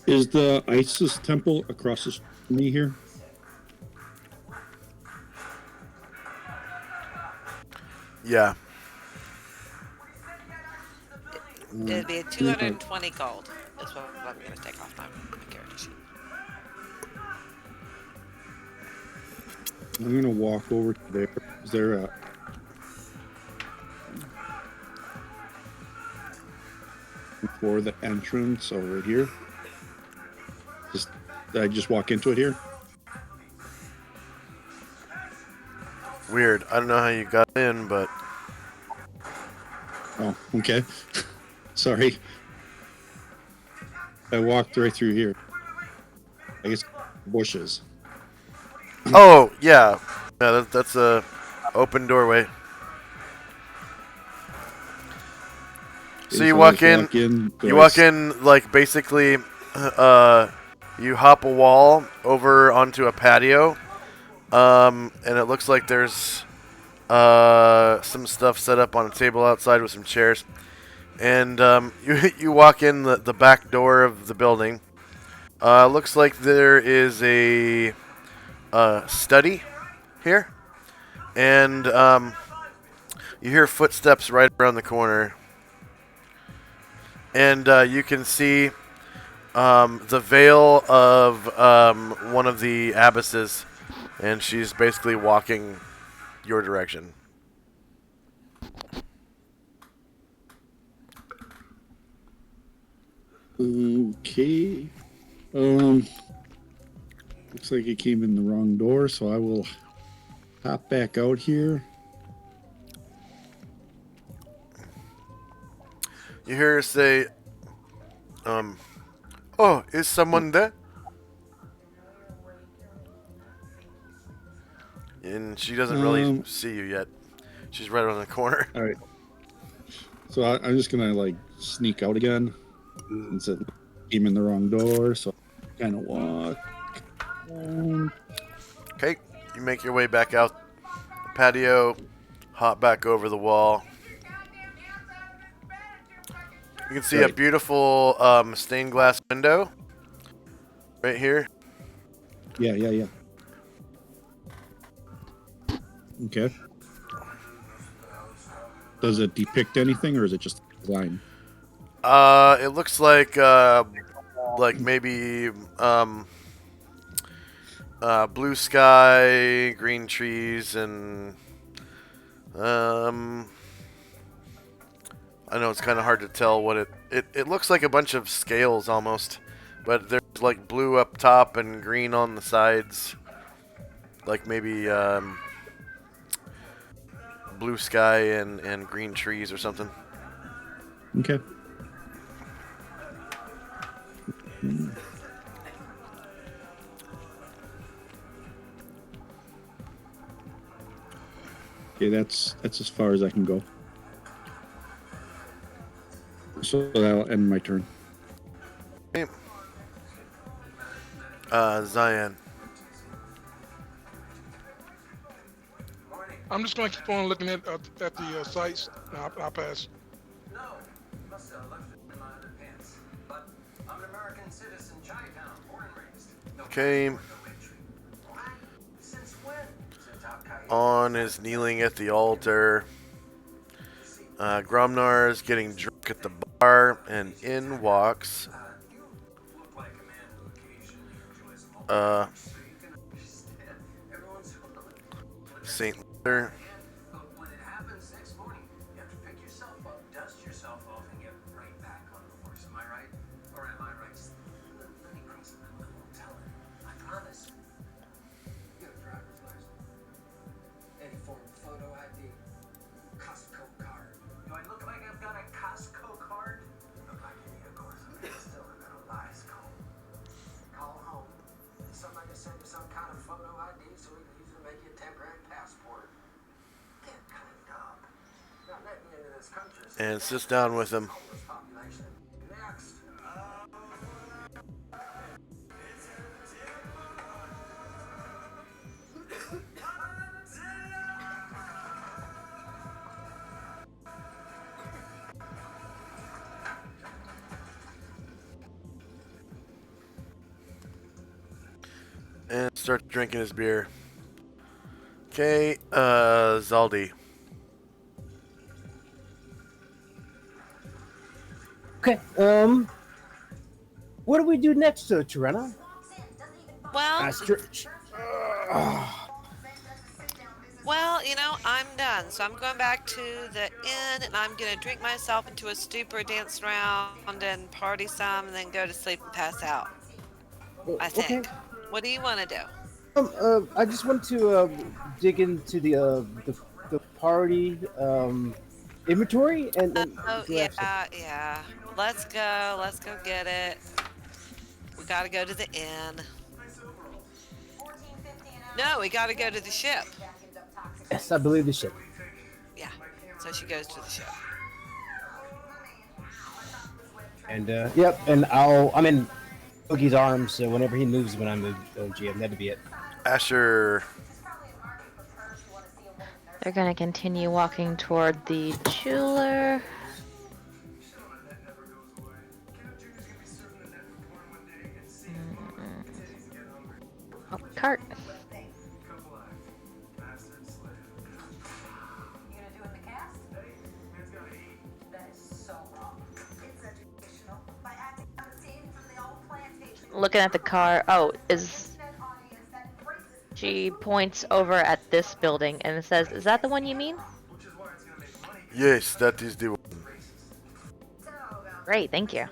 Is the Isis temple across the street from me here? Yeah. It'd be 220 gold. Is what I'm going to take off my character sheet. I'm gonna walk over to there. Is there a for the entrance over here? Did I just walk into it here? Weird. I don't know how you got in, but Oh, okay. Sorry. I walked right through here. I guess bushes. oh yeah, that's a open doorway. So you walk in. You walk in like basically, you hop a wall over onto a patio, and it looks like there's some stuff set up on a table outside with some chairs, and you walk in the back door of the building. Looks like there is a study here, and you hear footsteps right around the corner. And you can see the veil of one of the abbesses, and she's basically walking your direction. Okay. Looks like it came in the wrong door, so I will hop back out here. You hear her say, oh, is someone there? And she doesn't really see you yet. She's right around the corner. All right. So I'm just gonna like sneak out again. And said came in the wrong door, so I kind of walk. Okay, you make your way back out the patio, hop back over the wall. You can see a beautiful stained glass window right here. Yeah. Okay. Does it depict anything, or is it just a line? It looks like maybe blue sky, green trees, and I know it's kind of hard to tell what it looks like a bunch of scales almost, but there's like blue up top and green on the sides, like maybe blue sky and green trees or something. Okay. Okay, that's as far as I can go. So that'll end my turn. Okay. Zion. I'm just gonna keep on looking at the sites. I'll pass. No, must have left it in my underpants. But I'm an American citizen, Chinatown, born and raised. No Okay. passport, no entry. What? Since when? Since Al-Qaeda. On is kneeling at the altar. Gromnar is getting drunk at the bar, and in walks You look like a man who occasionally enjoys a moment. uh, So you can understand everyone's willing. Saint Luther. But when it happens next morning, you have to pick yourself up, dust yourself off, and get right back on the horse. Am I right? Or am I right? Just let me cross it. I won't tell him. I promise. You have a driver's license. Any form of photo ID. Costco card. Do I look like I've got a Costco card? Look like you need a course. Still a little lies, Cole. Call home. Somebody send you some kind of photo ID so we can use it to make you a temporary passport. Get cleaned up. Not letting you into this country. And sits down with him. Homeless population. Next. And starts drinking his beer. Okay, Zaldi. Okay. What do we do next, Tirana? Well, Stretch. well, you know, I'm done. So I'm going back to the inn and I'm going to drink myself into a stupor, dance around and party some and then go to sleep and pass out. I think. Okay. What do you want to do? I just want to dig into the party inventory and Oh, grab some. yeah. Let's go get it. We gotta go to the inn. No, we gotta go to the ship. Yes, I believe the ship. Yeah, so she goes to the ship. And yep, and I'm in Oogie's arms, so whenever he moves, when I move, GM, that'd be it. Asher. They're gonna continue walking toward the jeweler. Oh, cart. You gonna do in the cast? That is so wrong. It's educational. By acting on the scene from the old plantation. Looking at the car. Oh, she points over at this building and says, "Is that the one you mean?" Yes, that is the one. Great, thank you.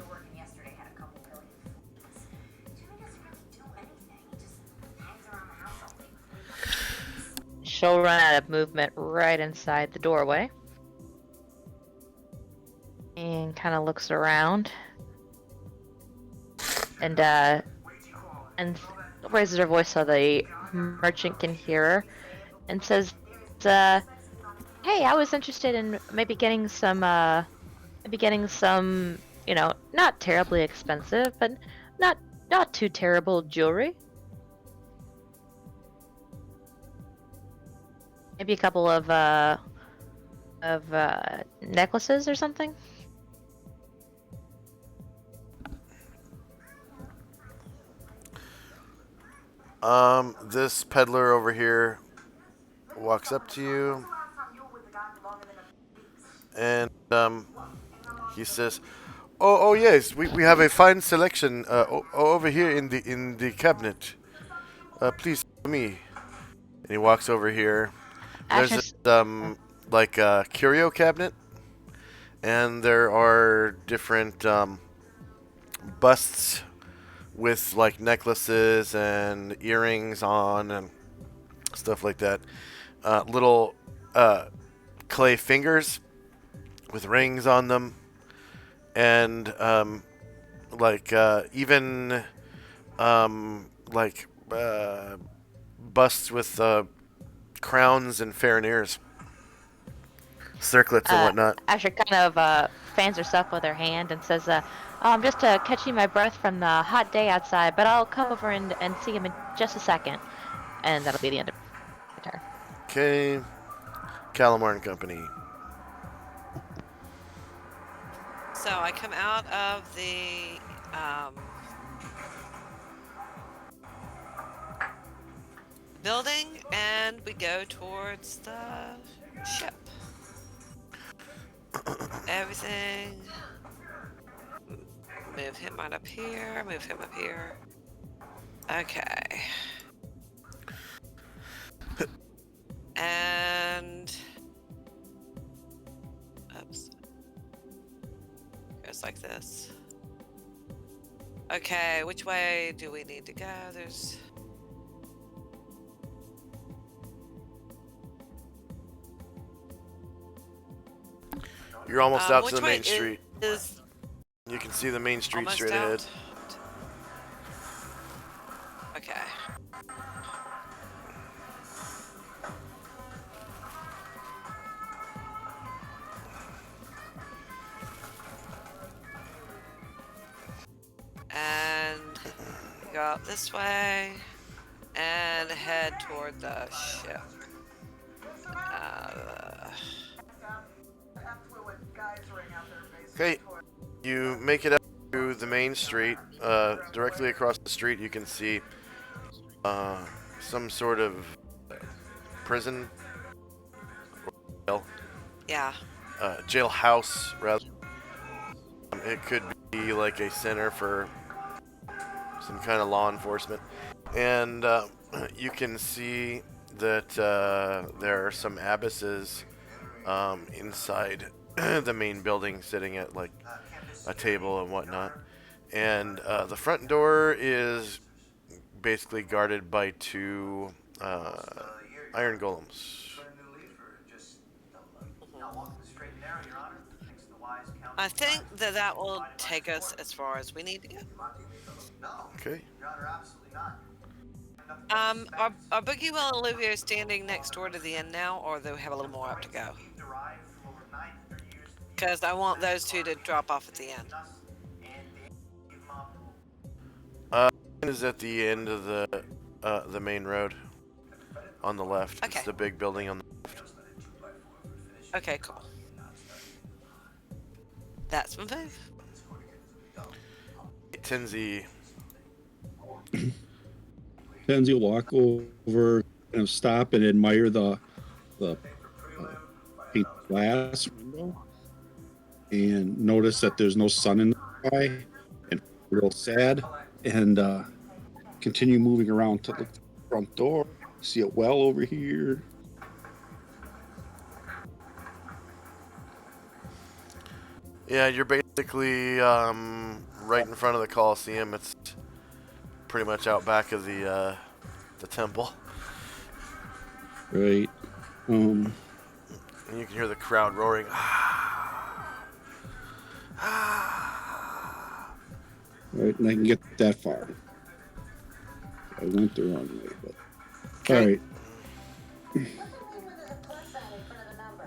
She'll run out of movement right inside the doorway. And kind of looks around. And raises her voice so the merchant can hear her. And says, "Hey, I was interested in maybe getting some, not terribly expensive, but not too terrible jewelry. Maybe a couple of necklaces or something." This peddler over here walks up to you, and he says, "Oh yes, we have a fine selection over here in the cabinet. Please follow me." And he walks over here. There's Asher's- like a curio cabinet, and there are different busts with like necklaces and earrings on and stuff like that. Little clay fingers with rings on them, and even busts with crowns and fair ears, circlets and whatnot. Asher kind of fans herself with her hand and says, I'm just catching my breath from the hot day outside, but I'll come over and see him in just a second. And that'll be the end of my turn. Okay. Calamar and Company. So I come out of the building and we go towards the ship. Everything. Move him right up here. Move him up here. Okay. And oops. Goes like this. Okay, which way do we need to go? There's You're almost out to which the way main street. is You can see the main street almost straight out? ahead. Okay. And go out this way and head toward the ship. Okay, you make it up to the main street. Directly across the street, you can see some sort of prison, Yeah. jailhouse, rather. It could be like a center for some kind of law enforcement. And you can see that there are some abysses inside the main building, sitting at like a table and whatnot. And the front door is basically guarded by two iron golems. I think that will take us as far as we need to go. Okay. Are Boogie Will and Olivia standing next door to the inn now, or do we have a little more up to go? Because I want those two to drop off at the end. Is at the end of the main road on the left. Okay. It's the big building on the left. Okay, cool. That's my move. Tenzi. Tenzi will walk over and stop and admire the paint glass window and notice that there's no sun in the sky and real sad and continue moving around to the front door. See a well over here. Yeah, you're basically right in front of the Coliseum. It's pretty much out back of the temple. Right. And you can hear the crowd roaring. Right, and I can get that far. I went the wrong way, but Okay.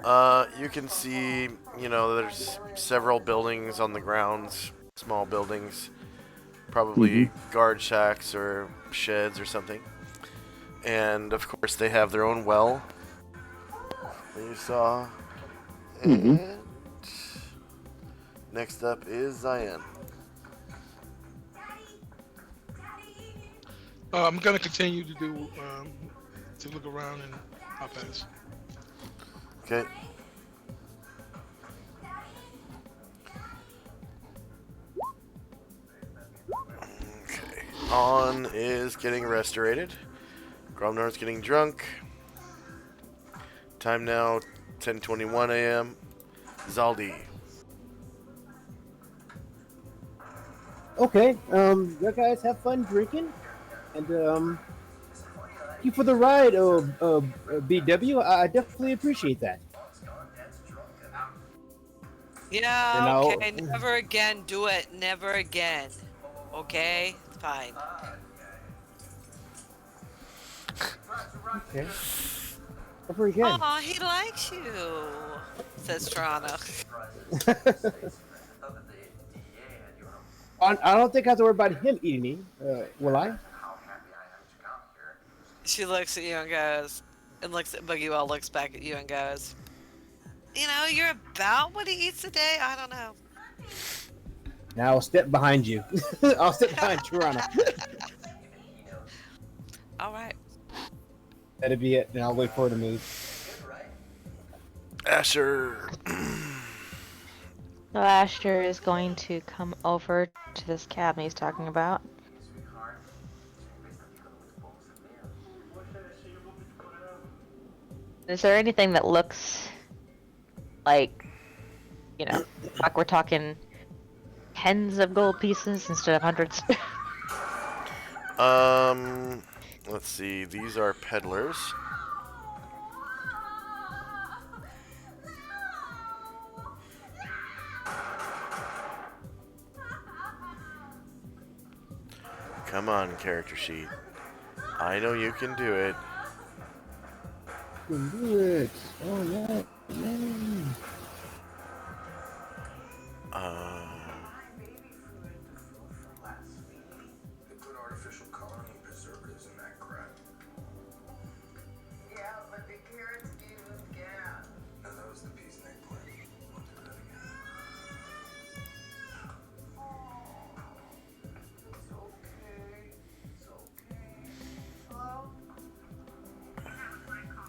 all right. You can see, there's several buildings on the grounds, small buildings, probably guard shacks or sheds or something. And of course, they have their own well that you saw. And next up is Zion. I'm gonna continue to do to look around and I'll pass. Okay. Okay. On is getting restorated. Gromnar's getting drunk. Time now, 10:21 a.m. Zaldi. Okay, you guys have fun drinking, and thank you for the ride, BW. I definitely appreciate that. Yeah, okay, never again do it. Never again. Okay? Fine. Okay. Oh, very good. Aw, he likes you, says Trana. I don't think I have to worry about him eating me. Will I? She looks at you and goes, and looks at Boogie Wall, looks back at you and goes, you know, you're about what he eats a day? I don't know. Now I'll step behind you. I'll step behind Tirana. All right. That'll be it. And I'll wait for her to move. Asher. So Asher is going to come over to this cabin he's talking about. Is there anything that looks like, you know, like we're talking tens of gold pieces instead of hundreds? Let's see. These are peddlers. Come on, character sheet. I know you can do it. You can do it. Oh, yeah. Yay. They put artificial coloring and preservatives in that crap. Yeah, but the carrots gave them gas. No, that was the peas and eggplant. We'll do that again. It's okay. It's okay. Hello?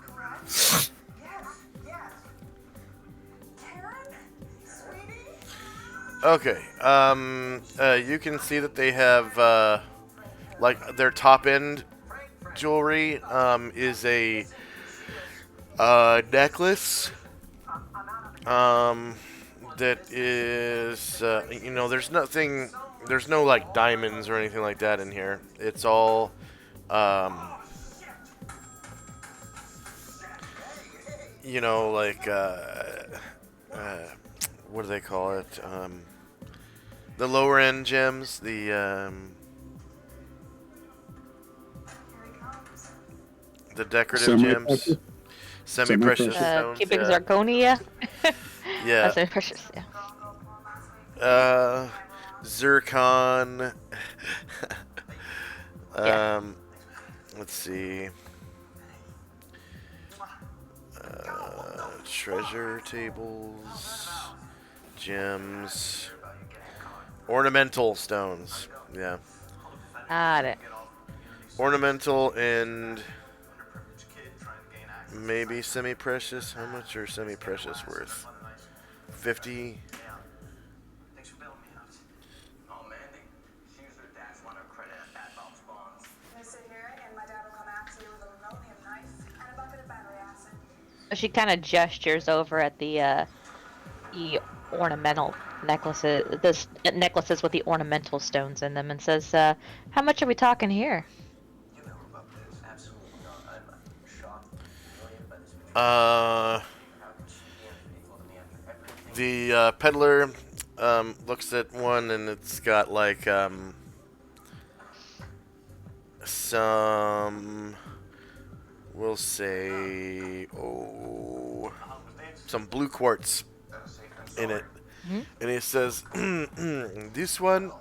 Correct? Yes, yes. Karen? Sweetie? Okay. You can see that they have like their top end jewelry is a necklace that is you know, there's no like diamonds or anything like that in here. It's all you know, like what do they call it? The lower end gems, the decorative gems, Semi-precious? semi-precious Semi-precious. stones. Cubic Yeah. zirconia? Yeah. That's very precious, yeah. Zircon. Yeah. Let's see. Treasure tables, gems, ornamental stones. Yeah. Got it. Ornamental and maybe semi-precious. How much are semi-precious worth? 50. Thanks for bailing me out. Oh, Mandy. She used her dad's line of credit at Bob's Bonds. You sit here and my dad will come after you with a linoleum knife and a bucket of battery acid. She kind of gestures over at the ornamental necklaces, necklaces with the ornamental stones in them, and says, "How much are we talking here?" You know about this? Absolutely not. I'm shocked, humiliated by this betrayal. Uh, How could she be unfaithful to me after everything? the peddler looks at one and it's got like some, we'll say, some blue quartz in it. And he says, this one,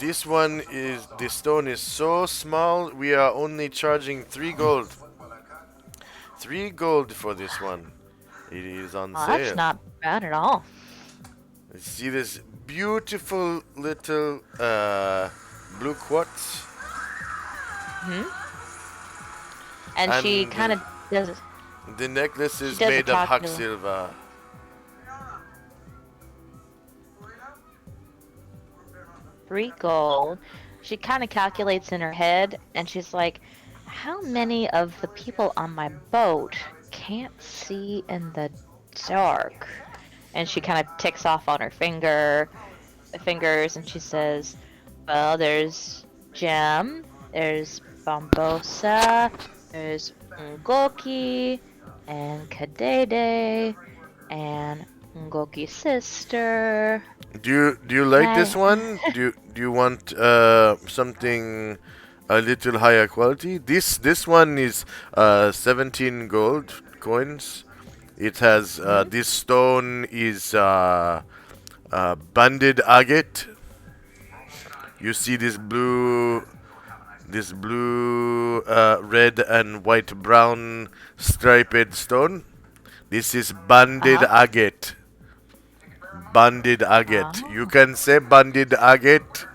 the stone is so small, we are only charging 3 gold. 3 gold for this one. It is on Oh, sale. that's not bad at all. See this beautiful little blue quartz? And she And, kind of does. The necklace is does a made of calcul- Hacksilver. $3 gold. She kind of calculates in her head, and she's like, "How many of the people on my boat can't see in the dark?" And she kind of ticks off on her fingers, and she says, "Well, there's Gem, there's Bombosa, there's Ngoki, and Kadede, and Ngoki's sister." Do you like this I- one? Do you want something a little higher quality. This one is 17 gold coins. It has this stone is banded agate. You see this blue, red and white brown striped stone. This is banded Uh-huh. agate. Banded agate. Uh-huh. You can say banded agate.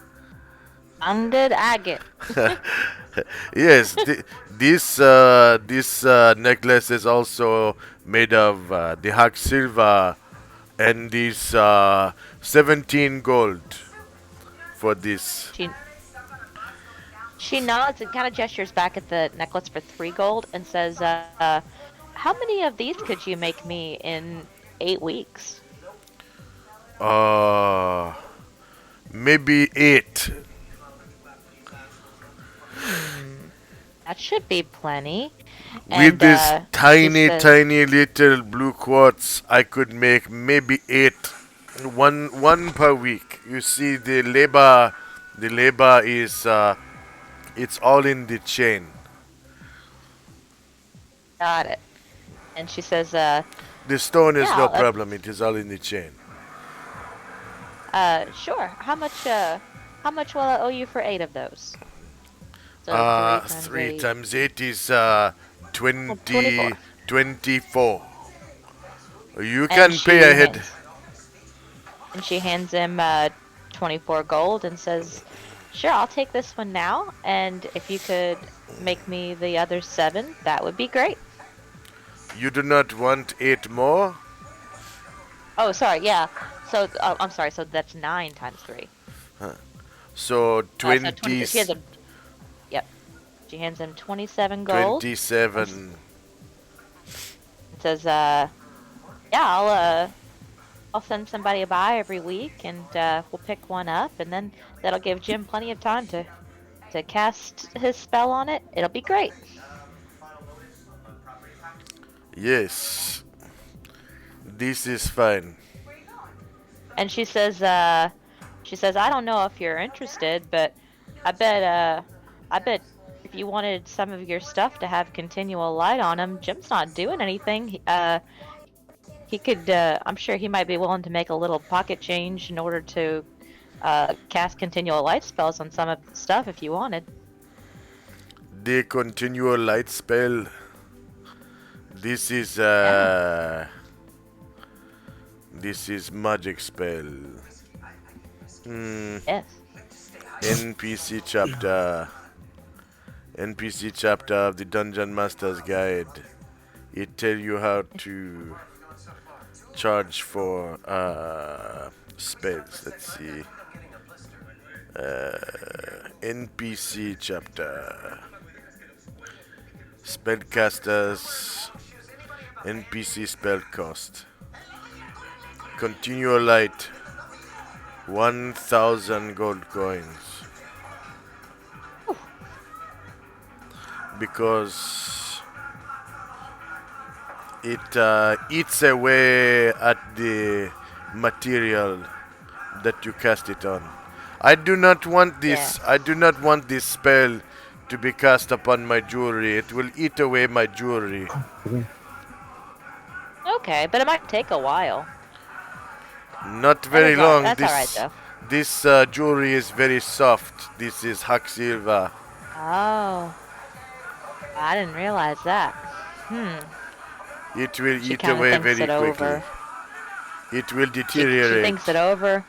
Banded agate. Yes, this necklace is also made of the Hak silver and this 17 gold for this. She nods and kind of gestures back at the necklace for 3 gold and says, "How many of these could you make me in 8 weeks?" Uh, maybe 8. That should be plenty. With And this she tiny, says, tiny little blue quartz, I could make maybe 8. One per week. You see, the labor is it's all in the chain. "Got it." And she says, The stone is no "Yeah, problem. It is all in the chain. sure. How much will I owe you for 8 of those?" So 3 times 3 8, times 8 is 24. 24. You And can she pay ahead. she hands him 24 gold and says, "Sure, I'll take this one now. And if you could make me the other 7, that would be great." You do not want 8 more? Oh, sorry. Yeah. So I'm sorry. So that's 9 times 3. So So 20, 23. She has a. Yep. She hands him 27 gold. 27. And says, "Yeah, I'll send somebody by every week, and we'll pick one up, and then that'll give Jim plenty of time to cast his spell on it. It'll be great." Yes. This is fine. And she says, "I don't know if you're interested, but I bet if you wanted some of your stuff to have continual light on him, Jim's not doing anything. He could, I'm sure he might be willing to make a little pocket change in order to cast continual light spells on some of the stuff if you wanted." The continual light spell. This is this is magic spell. Yes. NPC chapter. NPC chapter of the Dungeon Master's Guide. It tell you how to charge for spells. Let's see. NPC chapter. Spellcasters. NPC spell cost. Continual light. 1,000 gold coins. Because it eats away at the material that you cast it on. I do not want this. Yeah. I do not want this spell to be cast upon my jewelry. It will eat away my jewelry. Okay, but it might take a while. Not very long. That's all right though. This jewelry is very soft. This is Hak silver. Oh, I didn't realize that. It will She eat kind of away thinks very it quickly. over. It will She deteriorate. thinks it over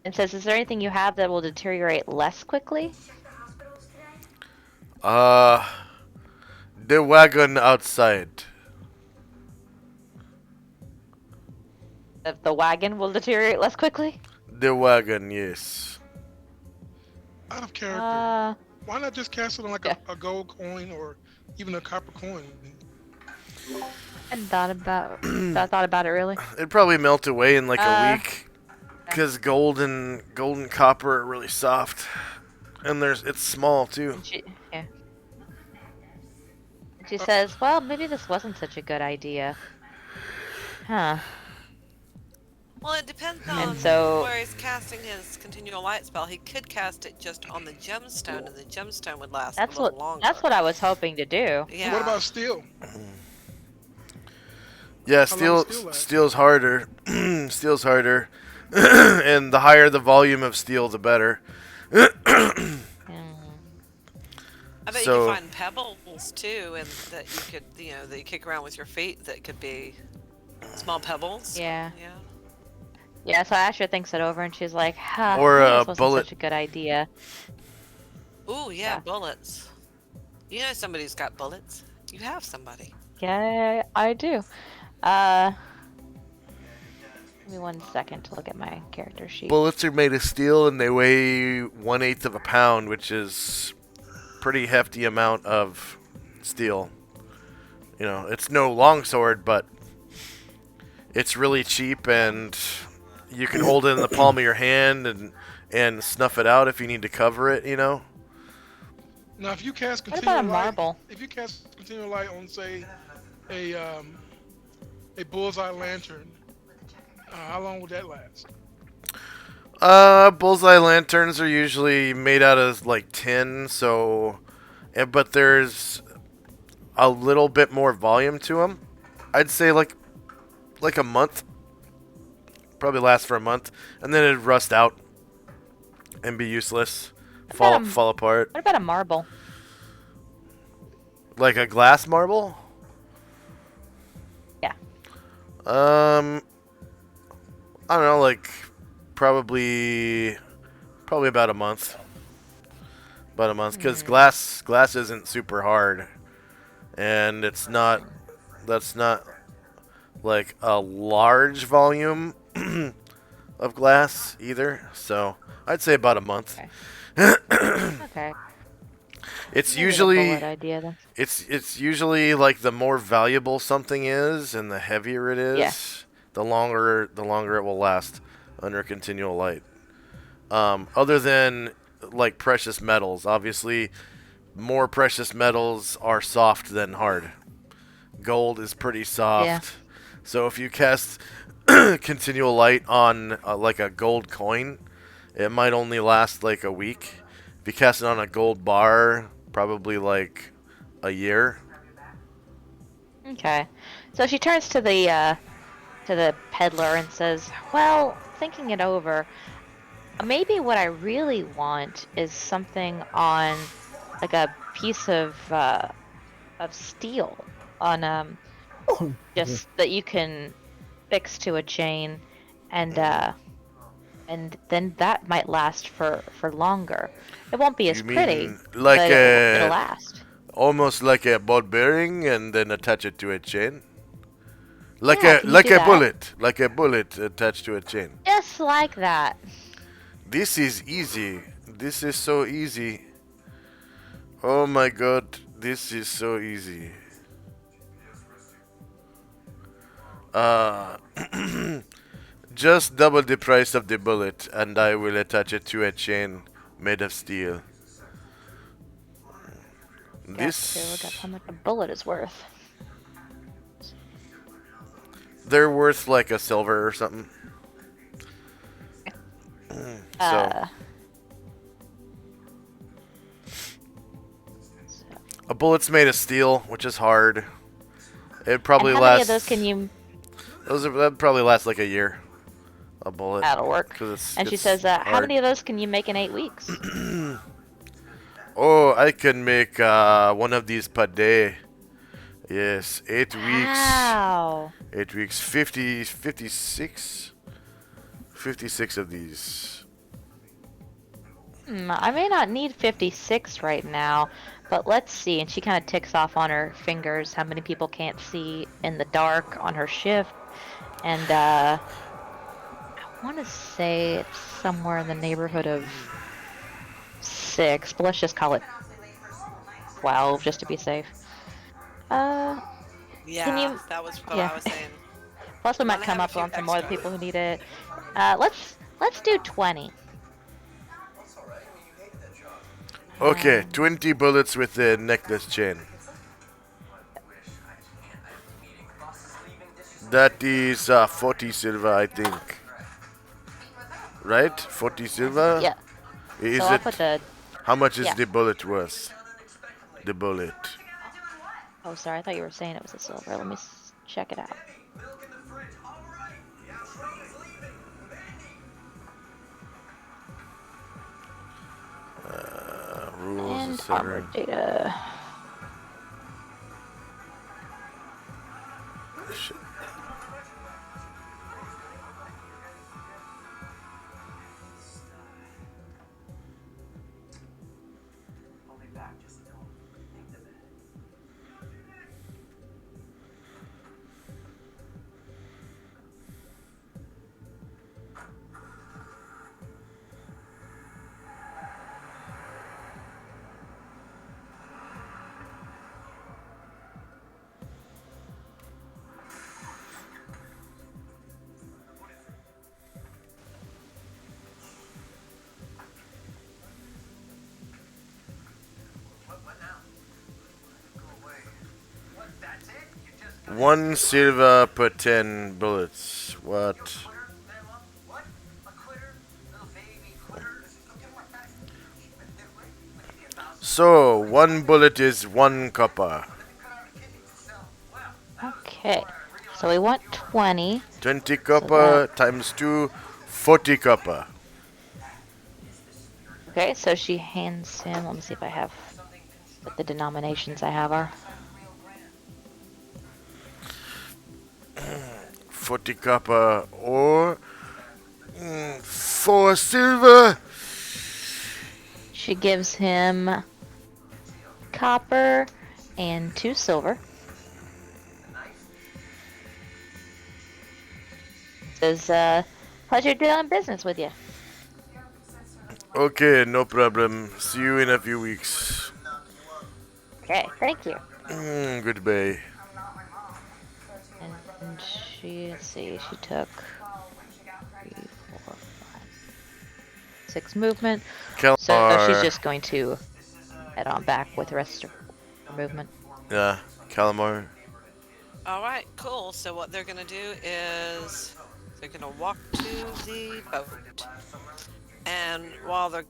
and says, "Is there anything you have that will deteriorate less quickly?" The wagon outside. If the wagon will deteriorate less quickly? The wagon, yes. Out of character. Why not just cast it on like a gold coin or even a copper coin? I hadn't thought about it really. It'd probably melt away in like a Uh, week. Because gold and copper are really soft. And it's small too. Yeah. She says, "Well, maybe this wasn't such a good idea." Huh. Well, it depends And on so where he's casting his continual light spell. He could cast it just on the gemstone, and the gemstone would last a little longer. that's what I was hoping to do. Yeah. What about steel? Yeah, How long steel does steel last? steel's harder. Steel's harder. And the higher the volume of steel, the better. Mm. I bet you So- can find pebbles too, and that you could, that you kick around with your feet. That could be small pebbles. Yeah. Yeah. Yeah, so Asher thinks it over and she's like, huh, Or maybe a this wasn't bullet. such a good idea. Ooh, yeah, Yeah. bullets. You know somebody's got bullets. You have somebody. Yeah, I do. Give me 1 second to look at my character sheet. Bullets are made of steel and they weigh 1/8 of a pound, which is pretty hefty amount of steel. It's no longsword, but it's really cheap, and you can hold it in the palm of your hand and snuff it out if you need to cover it. Now, if you cast What about continual a light, marble? if you cast continual light on, say, a bullseye lantern, how long would that last? Bullseye lanterns are usually made out of like tin, but there's a little bit more volume to them. I'd say like a month. Probably last for a month, and then it'd rust out and be useless, fall apart. What about a marble? Like a glass marble? Yeah. I don't know, like probably about a month. About a month, because glass isn't super hard, and that's not like a large volume of glass either. So I'd say about a month. Okay. It's Maybe the usually bullet idea then. it's usually like the more valuable something is and the heavier it is, Yeah. the longer it will last under continual light. Other than like precious metals, obviously more precious metals are soft than hard. Gold is pretty soft. Yeah. So if you cast continual light on like a gold coin, it might only last like a week. If you cast it on a gold bar, probably like a year. Okay. So she turns to the peddler and says, "Well, thinking it over, maybe what I really want is something on like a piece of steel on just that you can fix to a chain, and then that might last for longer. It won't be as You mean pretty, like but it'll last. almost like a ball bearing, and then attach it to a chain? Like Yeah, can you do a that? like a bullet attached to a chain. Just like that. This is easy. This is so easy. Oh my god, this is so easy. Just double the price of the bullet, and I will attach it to a chain made of steel. To look This up how much a bullet is worth. they're worth like a silver or something. So a bullet's made of steel, which is hard. It probably and how many lasts. of those can you? That'd probably last like a year. A bullet. That'll work. 'Cause And she it's says, "How hard. many of those can you make in 8 weeks?" Oh, I can make one of these per day. Yes, 8 weeks. Wow. 8 weeks. 56 of these. I may not need 56 right now, but let's see. And she kind of ticks off on her fingers how many people can't see in the dark on her shift. And I want to say it's somewhere in the neighborhood of 6, but let's just call it 12 just to be safe. Yeah, you- that was what yeah. I was saying. Plus we might Wanna come have a up few on some more extras. people who need it. Let's do 20. Okay, 20 bullets with the necklace chain. That is 40 silver, I think. right? 40 silver. Yeah. Is So I'll it? put the. How much is Yeah. the bullet worth? The bullet. Oh, sorry. I thought you were saying it was a silver. Let me check it out. Milk in the fridge. All right. Yeah, train's leaving. Bandy. Rules, And armor etc. data. Shit. I'll be back. Just don't think of it. What now? Go away. What? That's it? You just got 1 silver per 10 bullets. What? quitter, Bella? What? A quitter? Little baby quitter? Okay, what? Let me get 1,000. So, 1 bullet is 1 copper. Let me cut out a kidney to sell. Well, Okay. So we want 20. 20 copper times 2, 40 copper. Okay, so she hands him. Let me see if I have what the denominations I have are. 40 copper or 4 silver. She gives him copper and 2 silver. Says, pleasure doing business with you. Okay, no problem. See you in a few weeks. Okay, thank you. Goodbye. And she, let's see, she took 3, 4, 5, 6 movement. So she's Calamar. just going to head on back with the rest of her movement. Yeah, Calamar. All right, cool. So what they're gonna do is they're gonna walk to the boat, and while they're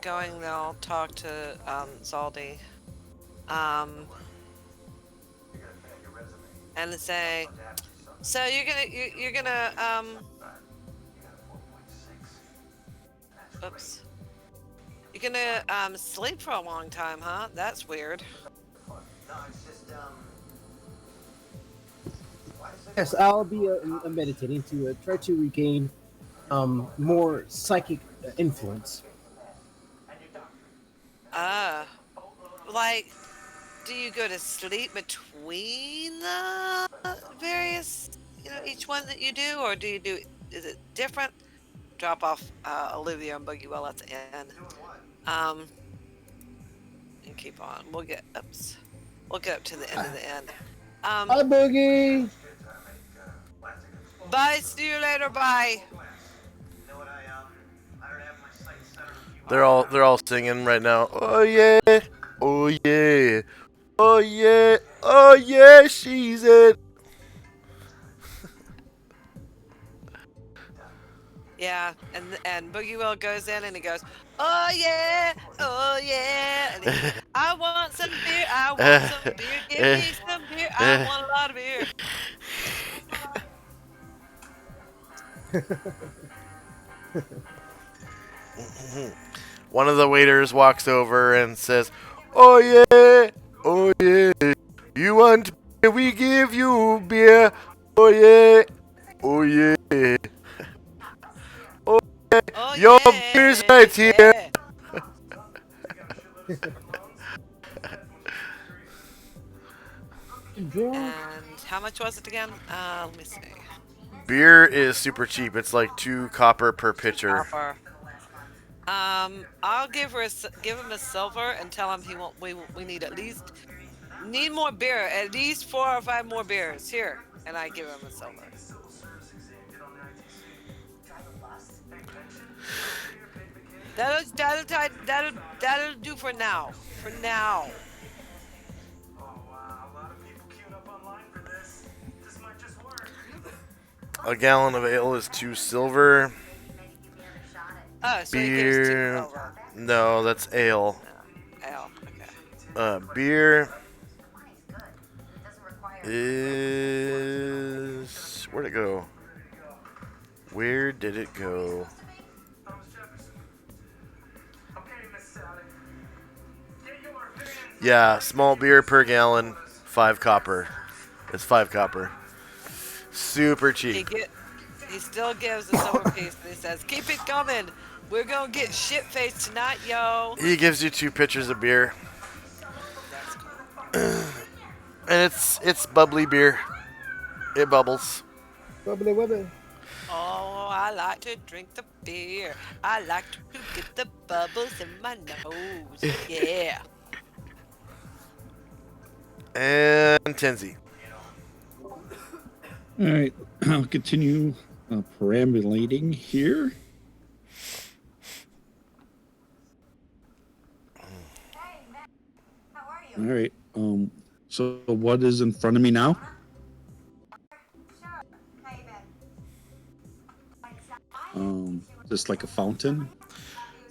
going, they'll talk to Zaldi, and say, "So you're gonna oops, you're gonna sleep for a long time, huh? That's weird." no, it's just, Yes, I'll be meditating to try to regain more psychic influence. Like, do you go to sleep between the various, each one that you do, or is it different? Drop off Olivia and Boogie Well at the end. And keep on. We'll get up to the end of the end. Hi, Boogie. Bye. See you later. Bye. you know what, I already have my sights set on a few They're all singing right now. Oh yeah, oh yeah, oh yeah, oh yeah, she's it. Yeah, and Boogie Will goes in and he goes, oh yeah, and he, I want some beer, I want some beer, give me some beer, I want a lot of beer. One of the waiters walks over and says, oh yeah, you want beer, we give you beer. Oh yeah, oh yeah, oh yeah, Oh your yeah, beer's right here. yeah. And how much was it again? Let me see. Beer is super cheap. It's like 2 copper per pitcher. Copper. I'll give him a silver and tell him we need more beer, at least 4 or 5 more beers here, and I give him a silver. That'll do for now. For now. A gallon of ale is 2 silver. Oh, so he gives 2 Beer. over. No, that's ale. Ale. Okay. Beer is. Where'd it go? Where did it go? Thomas Jefferson. Okay, Miss Sally. Get your opinions. Yeah, small beer per gallon, 5 copper. It's 5 copper. Super cheap. He still gives a silver piece, and he says, "Keep it coming. We're gonna get shit faced tonight, yo." He gives you 2 pitchers of beer, That's cool. and it's bubbly beer. It bubbles. Wubbly wubbly. Oh, I like to drink the beer. I like to get the bubbles in my nose. Yeah. And Tenzi. All right, I'll continue perambulating here. Hey, Matt. How are All you? right. So what is in front of me now? Sure. How you been? Just like a fountain.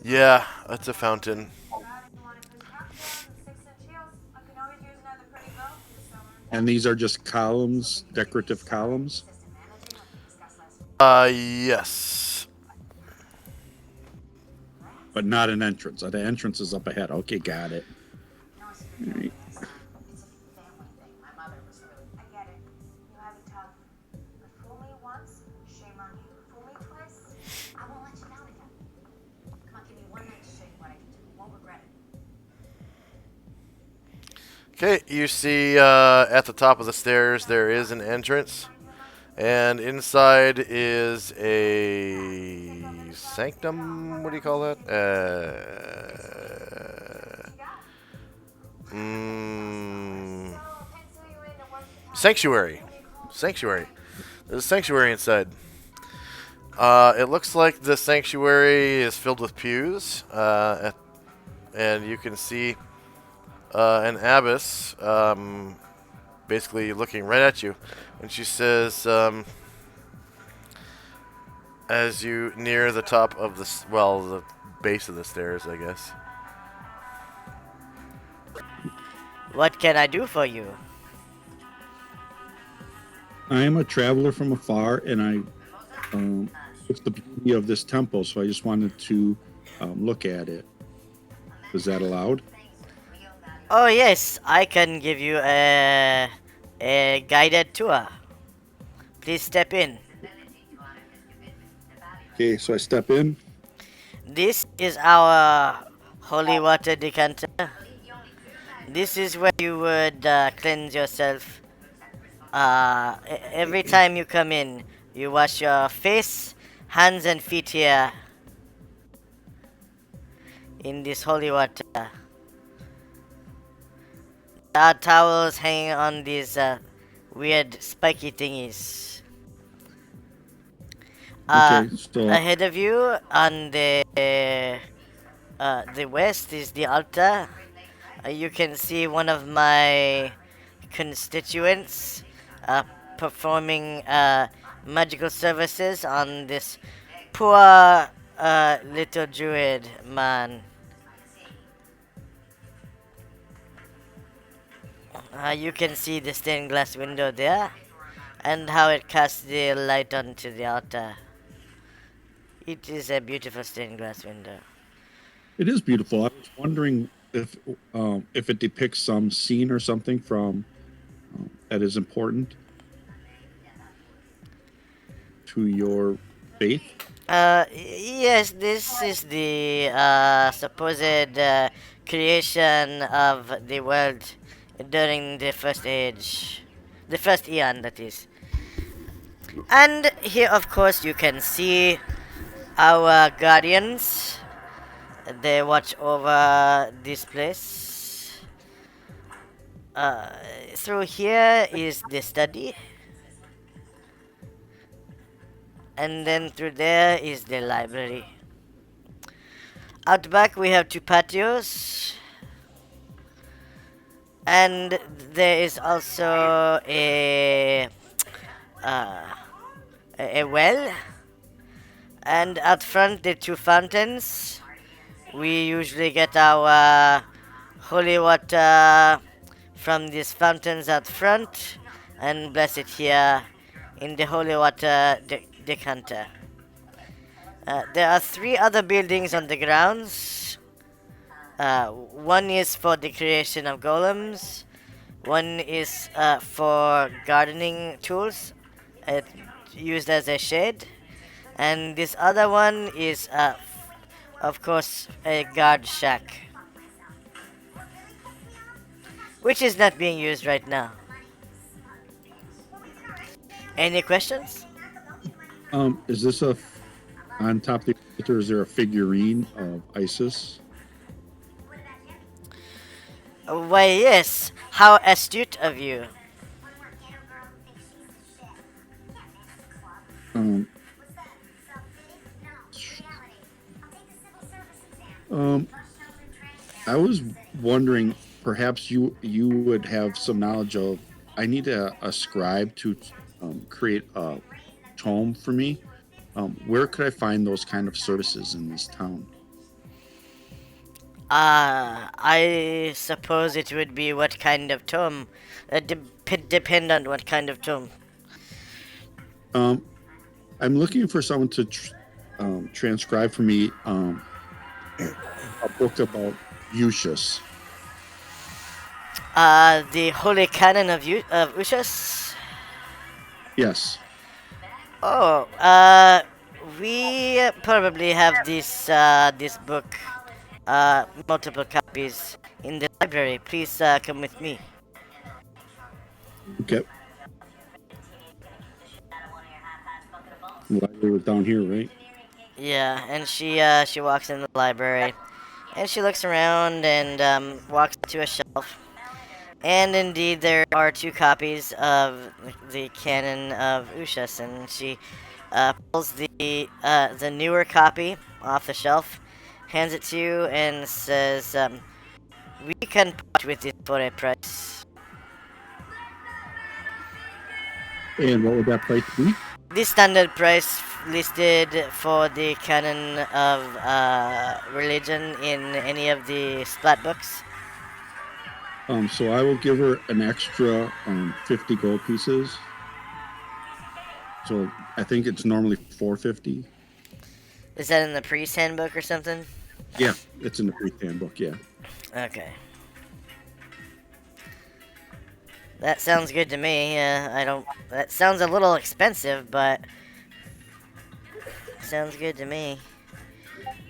Yeah, that's a fountain. You want to push cocktails and 6-inch heels? I can always use another pretty girl for the summer. And these are just columns, decorative columns. Yes. But not an entrance. The entrance is up ahead. Okay, got it. All right. It's a family thing. My mother was really. I get it. You have a tug. But fool me once, shame on you. Fool me twice, I won't let you down again. Come on, give me one night to show you what I can do. You won't regret it. Okay, you see at the top of the stairs there is an entrance, and inside is a sanctum. What do you call that? Sanctuary. Sanctuary. There's a sanctuary inside. It looks like the sanctuary is filled with pews, and you can see an abbess basically looking right at you. And she says, as you near the top of the base of the stairs, I guess. What can I do for you? I am a traveler from afar, and I it's the beauty of this temple, so I just wanted to look at it. Is that allowed? Oh yes, I can give you a guided tour. Please step in. Okay, so I step in. This is our holy water decanter. This is where you would cleanse yourself. Every time you come in, you wash your face, hands, and feet here in this holy water. There are towels hanging on these weird spiky thingies. Okay, so Ahead of you on the west is the altar. You can see one of my constituents performing magical services on this poor little druid man. You can see the stained glass window there and how it casts the light onto the altar. It is a beautiful stained glass window. it is beautiful. I was wondering if it depicts some scene or something from that is important to your faith. Yes, this is the supposed creation of the world during the first age. The first eon, that is. And here, of course, you can see our guardians. They watch over this place. Through here is the study. And then through there is the library. Out back we have 2 patios. And there is also a well. And out front, the two fountains. We usually get our holy water from these fountains out front and bless it here in the holy water decanter. There are three other buildings on the grounds. One is for the creation of golems. One is for gardening tools, uh, used as a shade. And this other one is, of course, a guard shack, which is not being used right now. Any questions? Is this on top of the altar? Is there a figurine of Isis? Why, yes. How astute of you. Um, um, I was wondering, perhaps you would have some knowledge of. I need a scribe to create a tome for me. Where could I find those kind of services in this town? I suppose it would be what kind of tome. Depend on what kind of tome. Um, I'm looking for someone to transcribe for me a book about Ushus. The Holy Canon of Ushas? Yes. Oh, we probably have this book, multiple copies in the library. Please come with me. Okay. The library was down here, right? Yeah, and she walks in the library, and she looks around and walks to a shelf. And indeed, there are two copies of the Canon of Ushas, and she pulls the newer copy off the shelf, hands it to you, and says, "We can part with it for a price." And what would that price be? The standard price listed for the canon of religion in any of the splat books. So I will give her an extra 50 gold pieces. So I think it's normally 450. Is that in the priest handbook or something? Yeah, it's in the priest handbook. Yeah. Okay. That sounds good to me. I don't. That sounds a little expensive, but sounds good to me.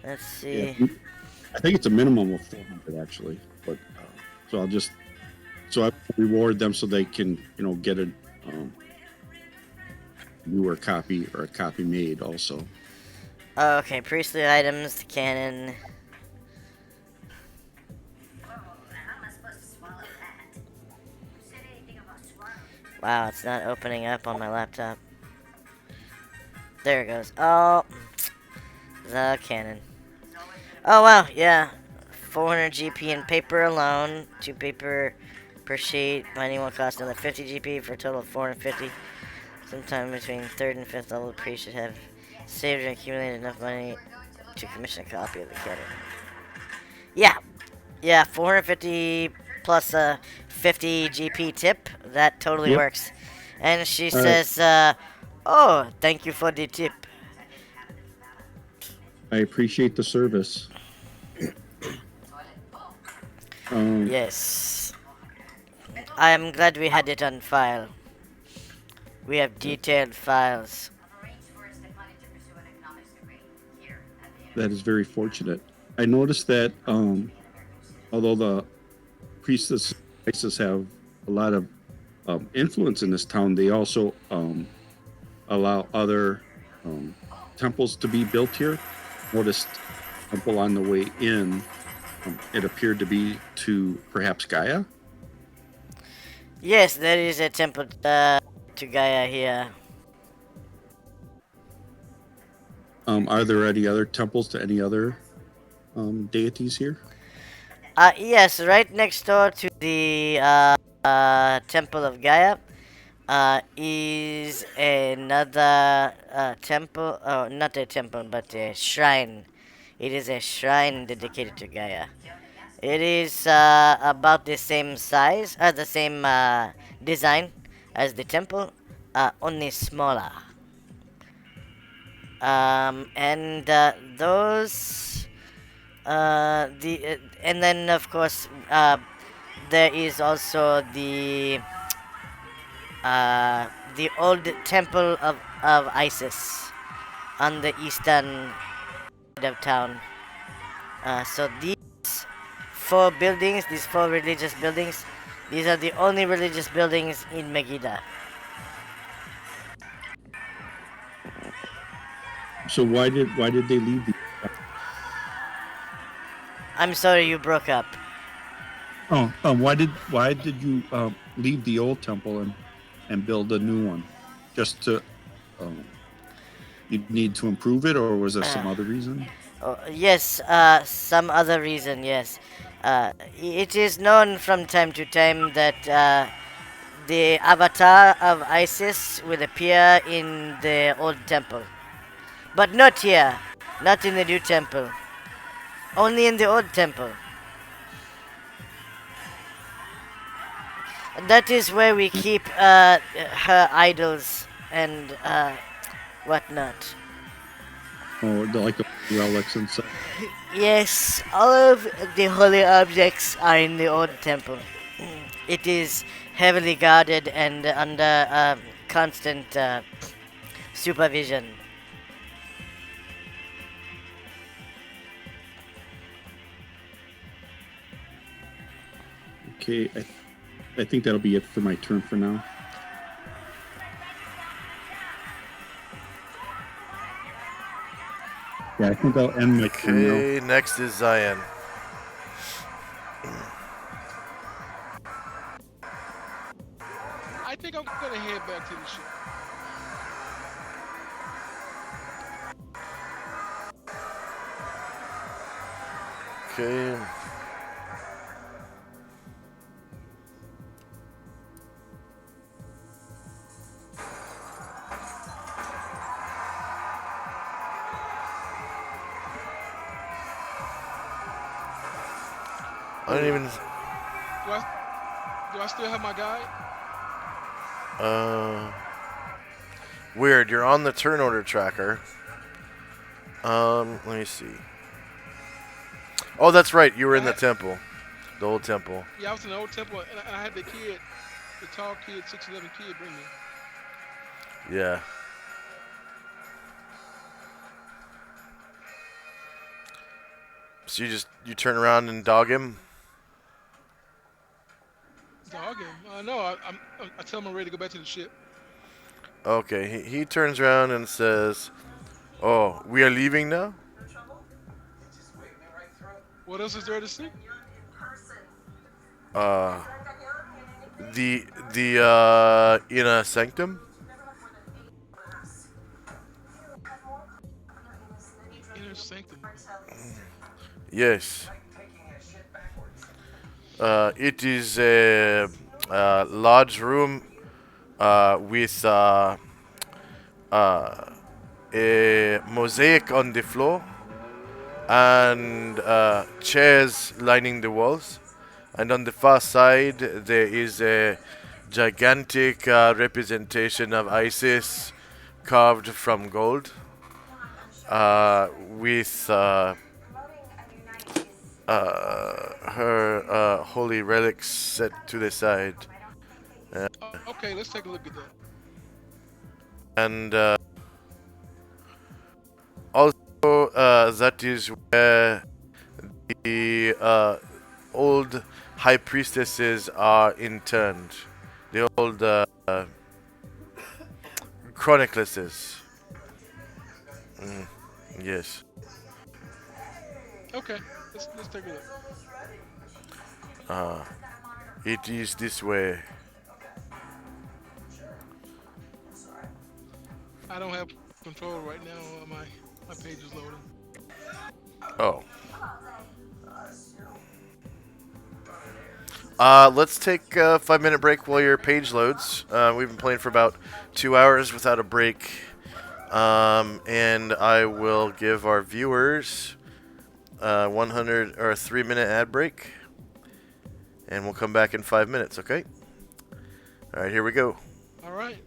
Let's see. Yeah. I think it's a minimum of 400 actually, but so I reward them so they can get a newer copy or a copy made also. Okay, priestly items, the canon. Wow, it's not opening up on my laptop. There it goes. Oh, the cannon. Oh wow, yeah. 400 GP in paper alone. 2 paper per sheet. Binding will cost another 50 GP for a total of 450. Sometime between 3rd and 5th level, the priest should have saved and accumulated enough money to commission a copy of the canon. Yeah, 450 plus a 50 GP tip. That totally Yep. works. And she All right. says, "Oh, thank you for the tip." I appreciate the service. Yes. I am glad we had it on file. We have detailed files. That is very fortunate. I noticed that although the priestesses have a lot of influence in this town, they also allow other temples to be built here. Noticed a temple on the way in. It appeared to be to perhaps Gaia. Yes, there is a temple to Gaia here. Are there any other temples to any other deities here? Yes, right next door to the Temple of Gaia, is another temple, not a temple, but a shrine. It is a shrine dedicated to Gaia. It is about the same size, the same design as the temple, only smaller. And those, and then of course, there is also uh, the old temple of Isis on the eastern side of town. So these four buildings, these four religious buildings, these are the only religious buildings in Megiddo. So why did they leave the? I'm sorry you broke up. Why did you leave the old temple and build a new one? Just to um, you need to improve it, or was there some other reason? Oh, yes, some other reason, yes. It is known from time to time that the avatar of Isis will appear in the old temple. But not here, not in the new temple. Only in the old temple. That is where we keep her idols and whatnot. Or like the relics and stuff? Yes, all of the holy objects are in the old temple. It is heavily guarded and under constant supervision. Okay, I think that'll be it for my turn for now. Yeah, I think I'll end my turn now. Okay, next is Zion. I think I'm gonna head back to the ship. Okay. I don't even. Do I still have my guide? Uh, weird. You're on the turn order tracker. Let me see. Oh, that's right. You were in the temple, the old temple. Yeah, I was in the old temple, and I had the kid, the tall kid, 6'11" kid, bring me. Yeah. So you turn around and dog him. Dog him. No, I tell him I'm ready to go back to the ship. Okay. He turns around and says, "Oh, we are leaving now." What else is there to see? Uh, the inner sanctum. Inner sanctum. Yes. It is a large room with a mosaic on the floor and chairs lining the walls. And on the far side, there is a gigantic representation of Isis carved from gold with her holy relics set to the side. Okay, let's take a look at that. And also, that is where the old high priestesses are interned. The old chroniclesses. Yes. Okay, let's take a look. It is this way. I don't have control right now. My page is loading. Oh. Let's take a 5-minute break while your page loads. We've been playing for about 2 hours without a break. And I will give our viewers 100 or a 3-minute ad break. And we'll come back in 5 minutes, okay? All right, here we go. All right.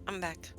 I'm back.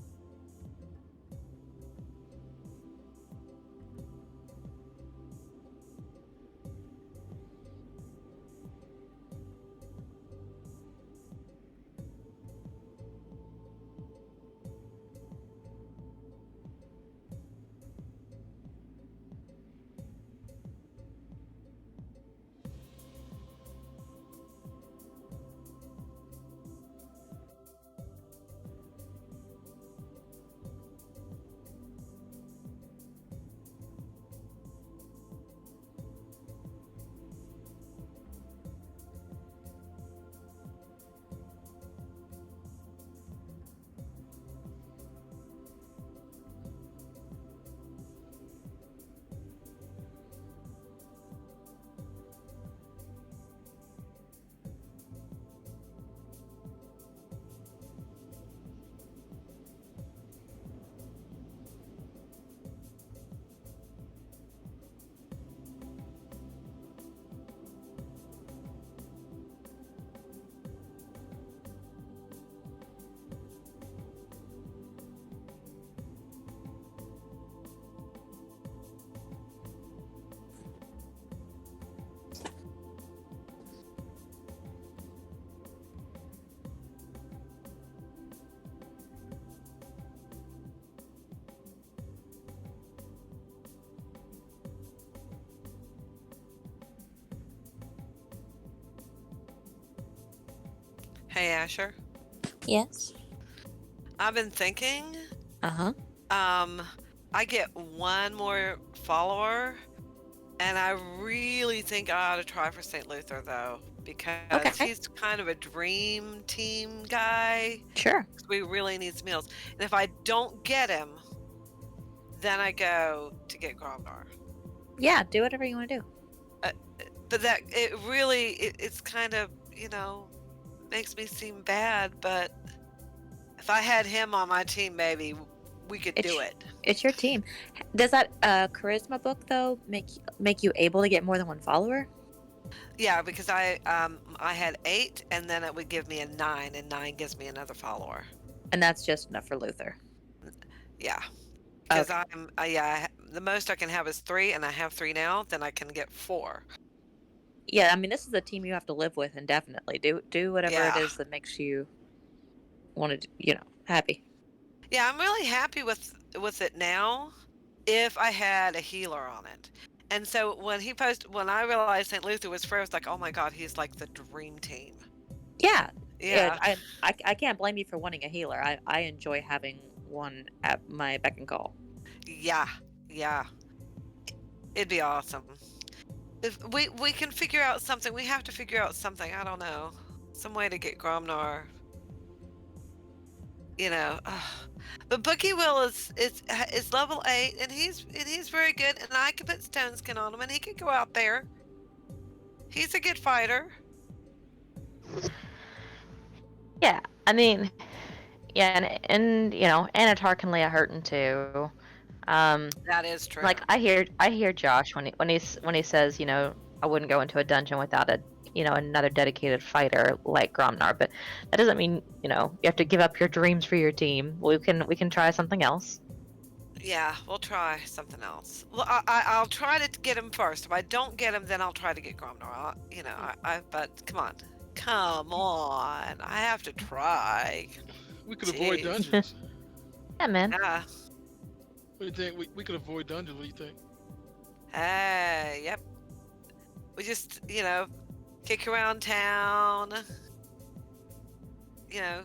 Hey, Asher. Yes. I've been thinking. Uh-huh. I get one more follower, and I really think I ought to try for St. Luther, though, because Okay. he's kind of a dream team guy. Sure. We really need some meals. And if I don't get him, then I go to get Gromgar. Yeah, do whatever you want to do. But that, it really, it's kind of, makes me seem bad, but if I had him on my team, maybe we could do it. It's your team. Does that charisma book though make you able to get more than one follower? Yeah, because I had 8, and then it would give me a 9, and 9 gives me another follower. And that's just enough for Luther. Yeah, because Okay. the most I can have is 3, and I have 3 now. Then I can get 4. Yeah, I mean this is a team you have to live with indefinitely. Do whatever it Yeah. is that makes you want to, happy. Yeah, I'm really happy with it now. If I had a healer on it, and so when I realized St. Luther was free, I was like, oh my god, he's like the dream team. Yeah. Yeah. I can't blame you for wanting a healer. I enjoy having one at my beck and call. Yeah. Yeah. It'd be awesome. If we can figure out something. We have to figure out something. I don't know. Some way to get Gromnar. you know. But Bookie Will is level 8, and he's very good, and I can put stone skin on him, and he can go out there. He's a good fighter. Yeah, I mean, yeah, and you know, Anatar can lay a hurting too. That is true. Like I hear Josh when he says, you know, I wouldn't go into a dungeon without a another dedicated fighter like Gromnar, but that doesn't mean you have to give up your dreams for your team. We can try something else. Yeah, we'll try something else. Well, I'll try to get him first. If I don't get him, then I'll try to get Gromnar. But come on, I have to try. We could avoid Jeez. dungeons. Yeah, man. Yeah. What do you think? We could avoid dungeons. What do you think? Hey, yep. We just, kick around town. Get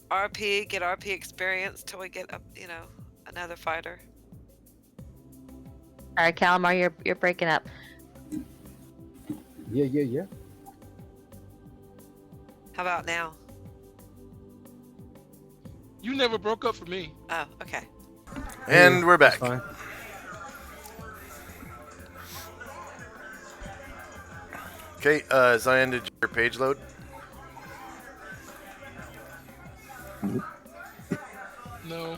RP experience till we get another fighter. All right, Calamar, you're breaking up. Yeah. How about now? You never broke up for me. Oh, okay. And we're back. Fine. Okay, Zion, did your page load? No.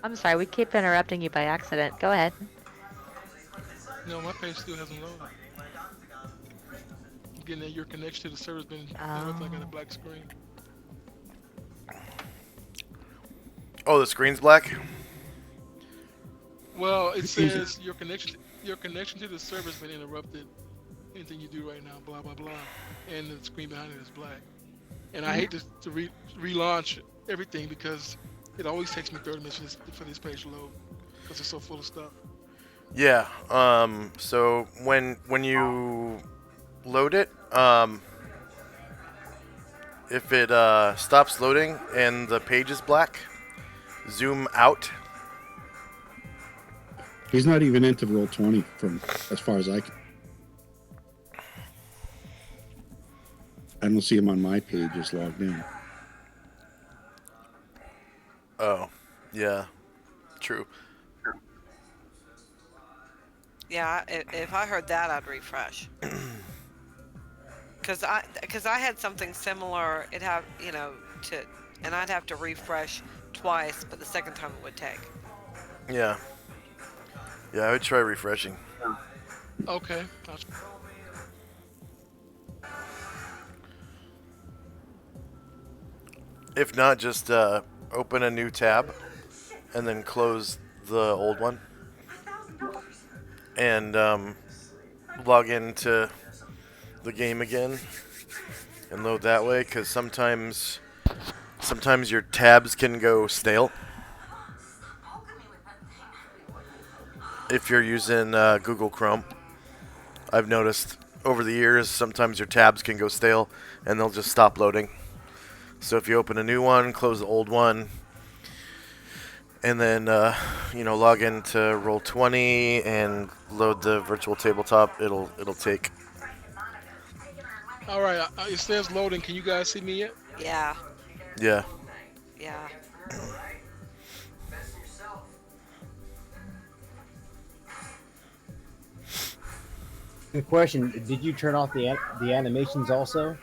I'm sorry, we keep interrupting you by accident. Go ahead. No, my page still hasn't loaded. I'm getting that your connection to the server's been interrupted. I got a black screen. Oh, the screen's black? Well, it says your connection to the server's been interrupted. Anything you do right now, blah blah blah, and the screen behind it is black. And I hate to relaunch everything because it always takes me 30 minutes for this page to load because it's so full of stuff. Yeah. So when you load it, if it stops loading and the page is black, zoom out. He's not even into Roll20 from as far as I can. I don't see him on my page just logged in. Oh, yeah. True. Yeah, if I heard that, I'd refresh. Because I had something similar. It have and I'd have to refresh twice, but the second time it would take. Yeah. Yeah, I would try refreshing. Okay. If not, just open a new tab and then close the old one. And log into the game again and load that way, because sometimes your tabs can go stale if you're using Google Chrome. I've noticed over the years sometimes your tabs can go stale and they'll just stop loading. So if you open a new one, close the old one, and then log into Roll20 and load the virtual tabletop, it'll take. All right. It says loading. Can you guys see me yet? Yeah. Yeah. Yeah. Good question. Did you turn off the animations also?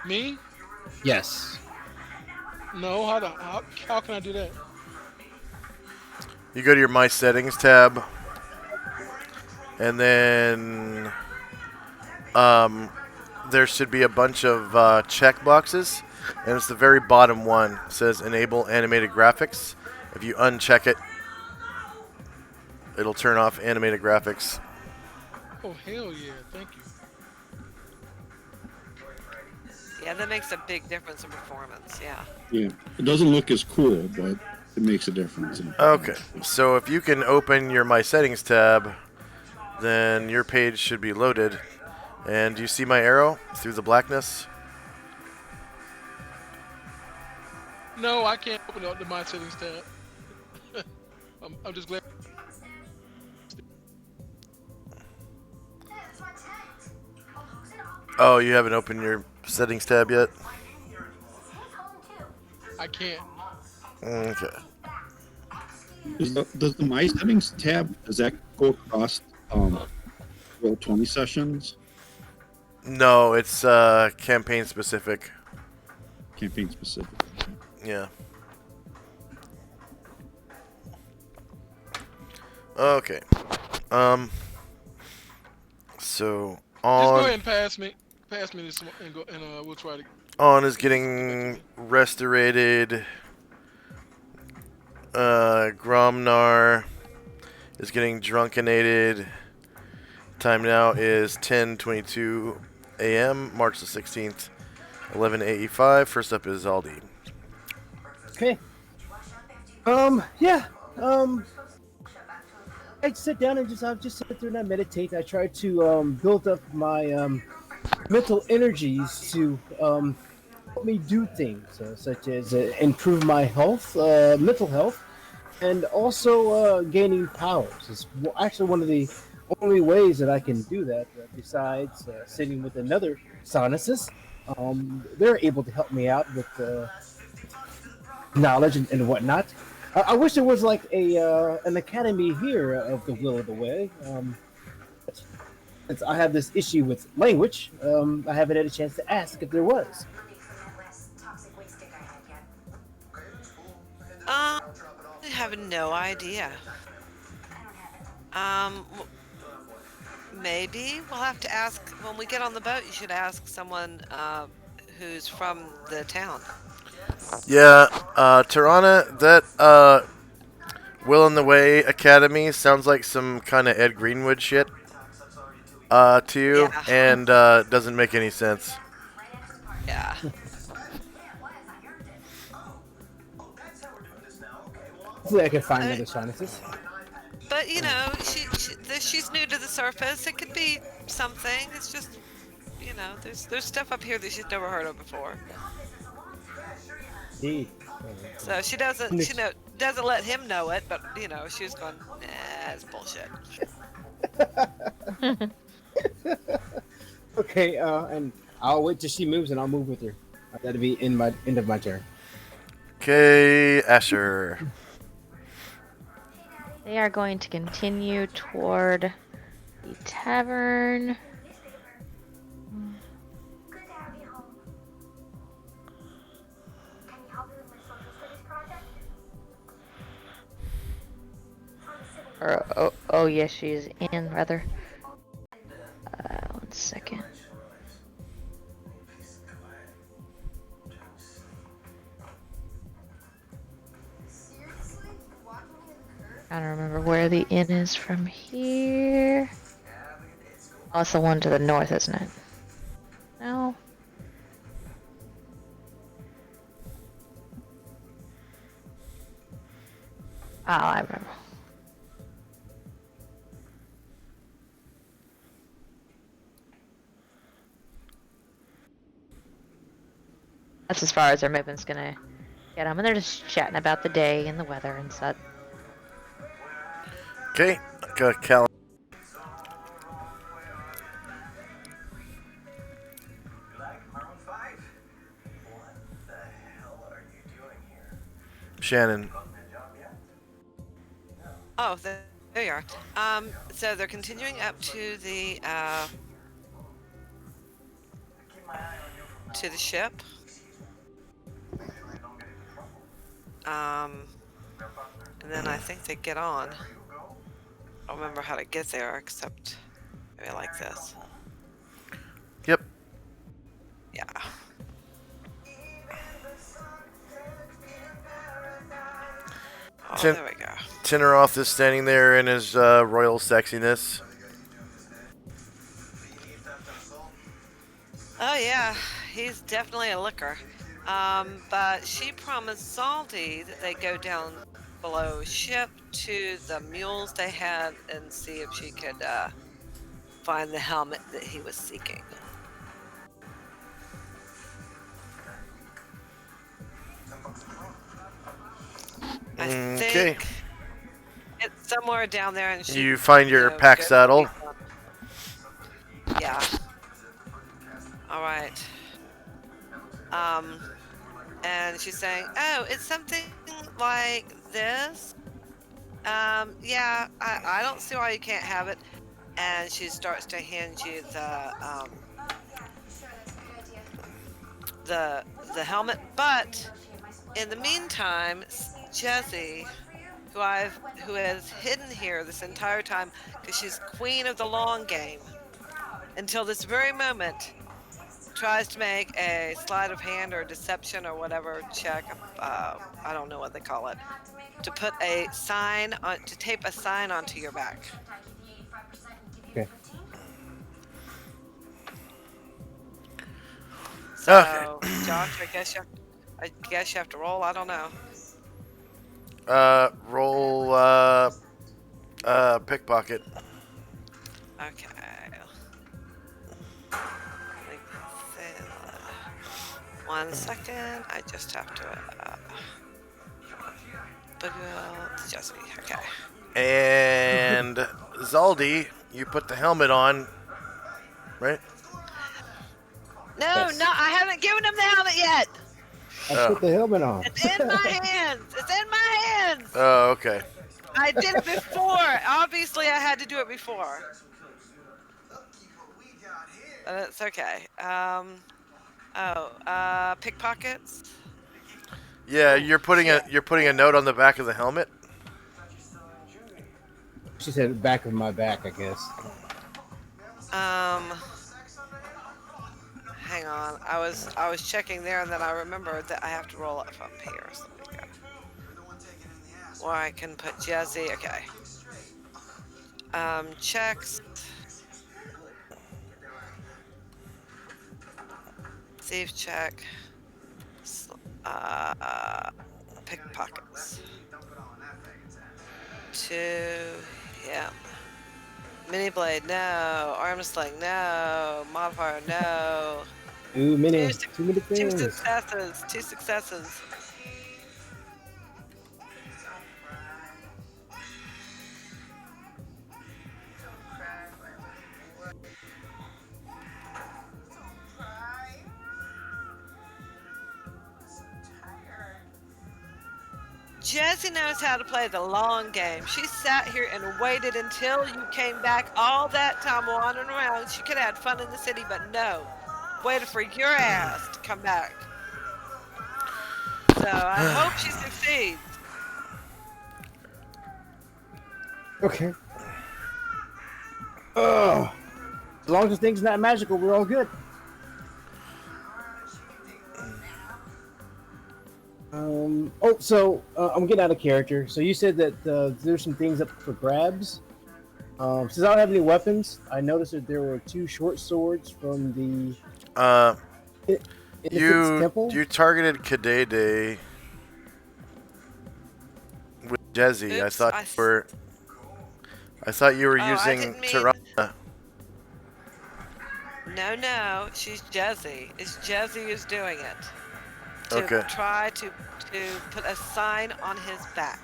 Me? Yes. No. How can I do that? You go to your My Settings tab, and then there should be a bunch of check boxes, and it's the very bottom one. It says Enable Animated Graphics. If you uncheck it, it'll turn off animated graphics. Oh, hell yeah. Thank you. Yeah, that makes a big difference in performance. Yeah. Yeah. It doesn't look as cool, but it makes a difference. Okay, so if you can open your My Settings tab, then your page should be loaded. And do you see my arrow through the blackness? No, I can't open up the My Settings tab. I'm just glad. Oh, you haven't opened your settings tab yet? I can't. Okay. Does the My Settings tab, does that go across roll 20 sessions? No, it's campaign specific. Campaign specific. Yeah. Okay. So Just go on ahead and pass me this one, and go, and we'll try to on is get back to getting me. restorated. Gromnar is getting drunkenated. Time now is 10:22 a.m. March the 16th, 11:85. First up is Aldi. Okay. Yeah. I sit down and I just sit there and I meditate. I try to build up my mental energies to help me do things such as improve my health, mental health, and also gaining powers. It's actually one of the only ways that I can do that. Besides sitting with another psionicist, they're able to help me out with knowledge and whatnot. I wish there was like a an academy here of the Will of the Way. Since I have this issue with language, I haven't had a chance to ask if there was. I have no idea. Maybe we'll have to ask when we get on the boat. You should ask someone who's from the town. Yeah, Tirana, that Will in the Way Academy sounds like some kind of Ed Greenwood shit to you, Yeah. and doesn't make any sense. Yeah. Hopefully, I can find another psionicist. But you know, she's new to the surface. It could be something. It's just, you know, there's stuff up here that she's never heard of before. Indeed. So she doesn't doesn't let him know it, but you know, she's going, nah, it's bullshit. Okay, and I'll wait till she moves and I'll move with her. That'll be in my end of my turn. Okay, Asher. They are going to continue toward the tavern. Good to have you home. Can you help me with my social studies project? Oh yes, she's in rather. One second. I don't remember where the inn is from here. Oh, it's the one to the north, isn't it? No. Oh, I remember. That's as far as their movement's gonna get them, and they're just chatting about the day and the weather and such. Okay, Cal. Shannon. Oh, there you are. So they're continuing up to the ship. And then I think they get on. I don't remember how to get there except maybe like this. Yep. Yeah. Oh, there we go. Tinneroth is standing there in his royal sexiness. Oh yeah, he's definitely a looker. But she promised Zaldi that they go down below ship to the mules they had and see if she could find the helmet that he was seeking. I think it's somewhere down there, and you find your pack saddle. Yeah. right. Um, and she's saying, "Oh, it's something like this. Yeah, I don't see why you can't have it." And she starts to hand you the the helmet. But in the meantime, Jessie, who has hidden here this entire time because she's queen of the long game until this very moment, tries to make a sleight of hand or deception or whatever check. I don't know what they call it. To put a sign on, to tape a sign onto your back. Okay. So, Josh, I guess you have to roll. I don't know. Roll pickpocket. Okay. Like, 1 second. I just have to. Jesse. Okay. And Zaldi, you put the helmet on, right? No, Yes. no, I haven't given him the helmet yet. I put the helmet on. It's in my hands. It's in my hands. Oh, okay. I did it before. Obviously, I had to do it before. But it's okay. Pickpockets. Yeah, you're putting a note on the back of the helmet. She said back of my back, I guess. Hang on. I was checking there, and then I remembered that I have to roll up here. So let me go. Or I can put Jesse. Okay. Checks. Save check. Pickpockets. 2. Yeah. Mini blade, no. Arm sling, no. Modifier, no. Too many Two things. successes. 2 successes. Jessie knows how to play the long game. She sat here and waited until you came back all that time wandering around. She could have had fun in the city, but no. Waited for your ass to come back. So I hope she succeeds. Okay. As long as things not magical, we're all good. I'm getting out of character. So you said that there's some things up for grabs. Since I don't have any weapons, I noticed that there were 2 short swords from the Innocence Temple. You targeted Kadede with Jesse. Oops, I thought you were I using didn't mean- Tirana. No, she's Jessie. It's Jessie who's doing it. To Okay. try to put a sign on his back.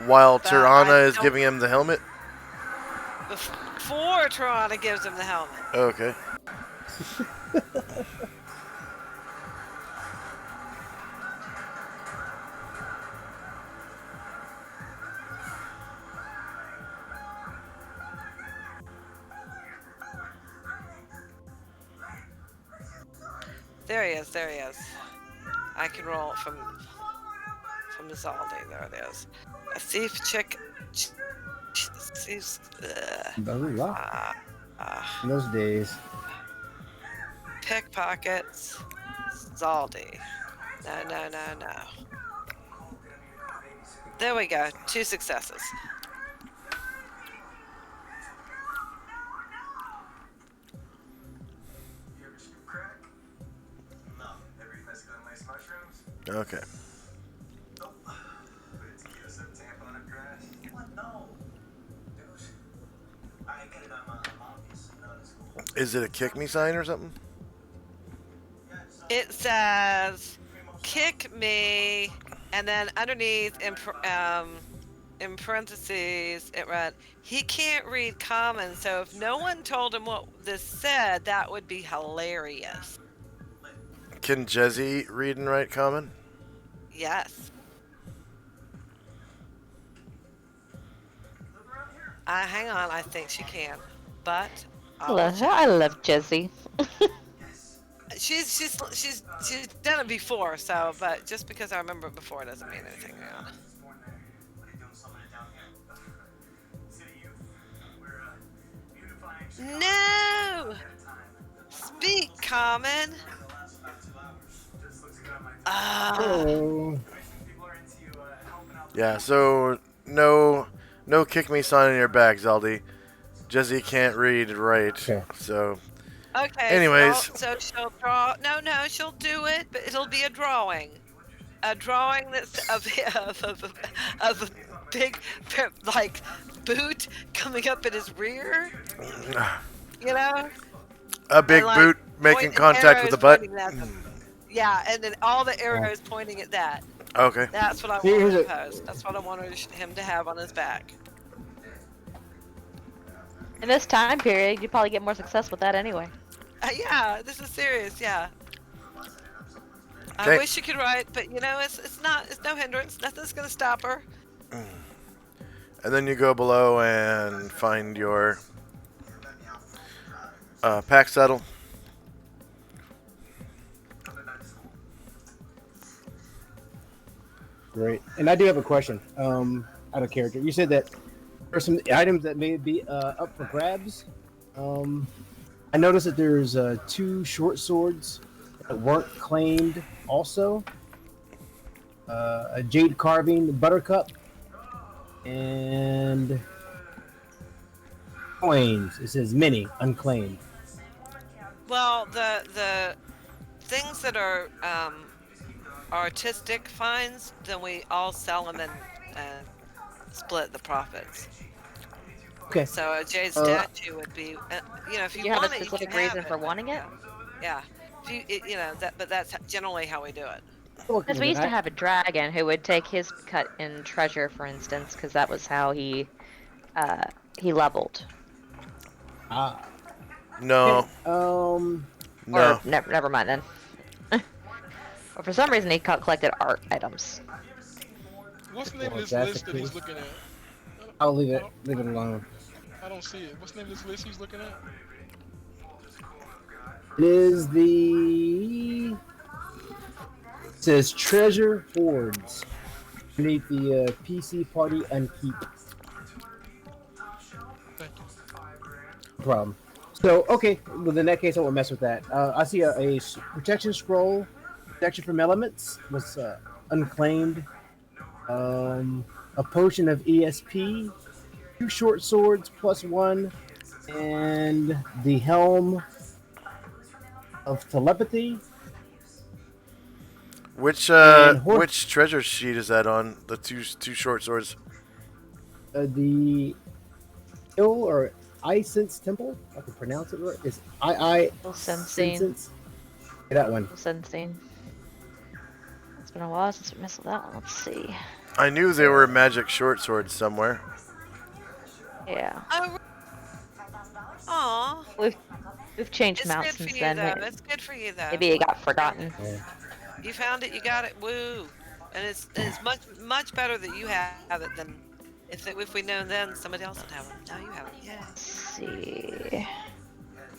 While But Tirana I is don't- giving him the helmet. Before Tirana gives him the helmet. Okay. There he is. I can roll from Zaldi. There it is. A thief chick. Thieves. Blah, blah, blah. In those days. Pickpockets. Zaldi. No. There we go. 2 successes. Okay. Is it a kick me sign or something? It says, "Kick me," and then underneath, in parentheses, it read, he can't read common, so if no one told him what this said, that would be hilarious. Can Jezzy read and write common? Yes. Hang on, I think she can. But I love Jesse. she's done it before, so but just because I remember it before doesn't mean anything. Yeah. No! Speak, common! Oh, Yeah, so no kick me sign in your back, Zeldy. Jezzy can't read and write, Okay. so Okay, anyways. so she'll draw. No, she'll do it, but it'll be a drawing. A drawing that's of a big, like, boot coming up in his rear. You know? A big And, like, boot making pointing contact with the arrows butt. pointing at them. Yeah, and then all the arrows pointing at that. Okay. That's what I Here's wanted to a- post. That's what I wanted him to have on his back. In this time period, you probably get more success with that anyway. Yeah, this is serious. Yeah. Okay. I wish she could write, but you know, it's no hindrance. Nothing's gonna stop her. And then you go below and find your pack saddle. great. And I do have a question. Out of character, you said that there are some items that may be up for grabs. I noticed that there's 2 short swords that weren't claimed. Also, a jade carving buttercup and coins. It says many unclaimed. Well, the things that are artistic finds, then we all sell them and split the profits. Okay. So a jade statue would be, you know, if Do you, you have a want it, specific you can reason have for it. wanting it? Yeah. If you, you know, but that's generally how we do it. Because we used to have a dragon who would take his cut in treasure, for instance, because that was how he leveled. Ah. No. Okay. No. Or never mind then. But for some reason, he collected art items. What's the name of this that's list the that he's case. looking at? I'll leave it alone. I don't see it. What's the name of this list he's looking at? It is the. It says treasure hoards beneath the PC party unkeep. Thank you. No problem. So okay, well in that case I won't mess with that. I see a protection scroll, protection from elements was unclaimed. A potion of ESP, 2 short swords +1, and the helm of telepathy. Which And horse- which treasure sheet is that on? The two short swords. The Ill or Isense Temple, if I can pronounce it right, is I Sensing. Sense. That one. Sensing. It's been a while since we messed with that one. Let's see. I knew there were magic short swords somewhere. Yeah. Oh. Aw. We've changed It's mounts good for since you then. though. It's good for you though. Maybe it got forgotten. Yeah. You found it. You got it. Woo. And it's much better that you have it than if we known then somebody else would have them. Now you have it. Yeah. Let's see.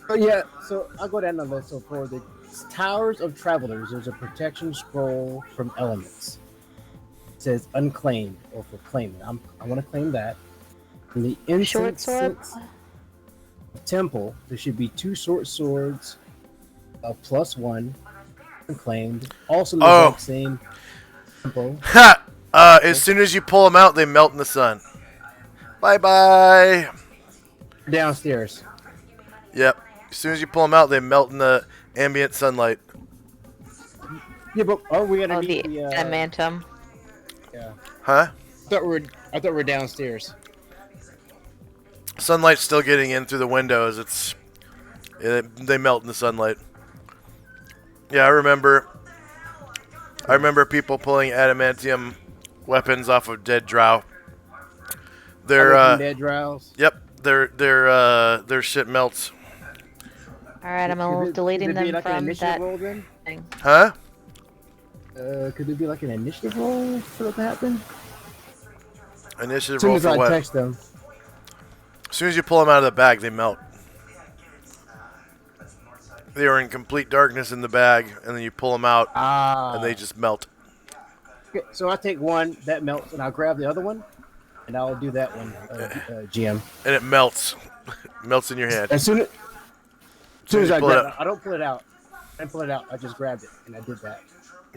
Oh yeah, so I'll go down the list. So for the Towers of Travelers, there's a protection scroll from elements. It says unclaimed or for claiming. I want to claim that. In the Short incense sword. temple, there should be 2 short swords, +1, unclaimed. Also in the Oh. exact same temple. Ha! As soon as you pull them out, they melt in the sun. Bye bye. Downstairs. Yep. As soon as you pull them out, they melt in the ambient sunlight. Yeah, but we gotta Oh, meet the the. adamantium. Yeah. Huh? I thought we're downstairs. Sunlight's still getting in through the windows. They melt in the sunlight. Yeah, I remember people pulling adamantium weapons off of dead drow. Their Away from dead drows. yep, their shit melts. All right, I'm Could deleting it be them like an from initiative that roll then? thing. Huh? Could it be like an initiative roll for that to happen? Initiative As soon roll as for I what? text them. As soon as you pull them out of the bag, they melt. They are in complete darkness in the bag, and then you pull them out, and they just melt. Okay, so I take one that melts, and I'll grab the other one, and I'll do that one, GM. And it melts. Melts in your hand. As soon as you I pull it grab out. it, I don't pull it out. I didn't pull it out. I just grabbed it, and I did that.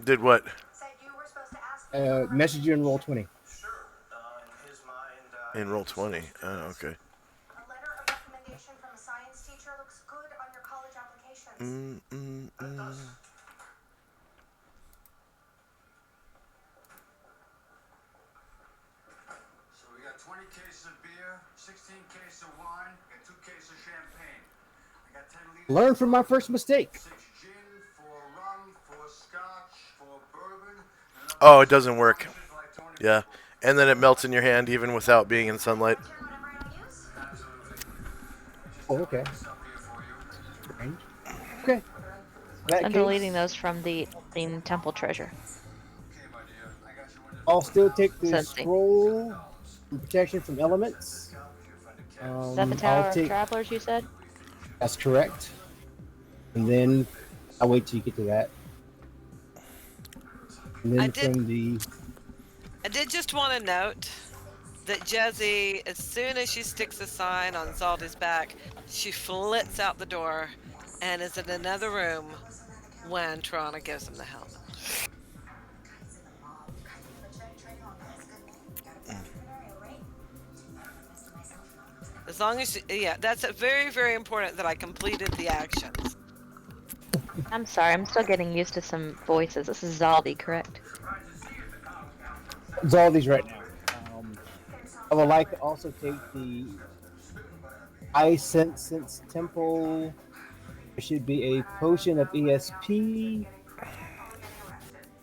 Did what? Message you in roll 20. In roll 20. Oh, okay. A letter of recommendation from a science teacher looks good on your college applications. So we got 20 cases of beer, 16 cases of wine, and 2 cases of champagne. I got 10 liters. Learn from my first mistake. 6 gin, 4 rum, 4 scotch, 4 bourbon. Oh, it doesn't work. Yeah. And then it melts in your hand even without being in sunlight. Oh, okay. Okay. I'm deleting those from the temple treasure. I'll still take the Sensing. scroll and protection from elements. Is that the Tower of Travelers you said? That's correct. And then I'll wait till you get to that. And then I did just want to note that Jezzy, as soon as she sticks a sign on Zaldy's back, she flits out the door and is in another room when Toronto gives him the helmet. As long as, that's very, very important that I completed the actions. I'm sorry, I'm still getting used to some voices. This is Zaldy, correct? Zaldy's right now. I would like to also take the Sense Temple. There should be a potion of ESP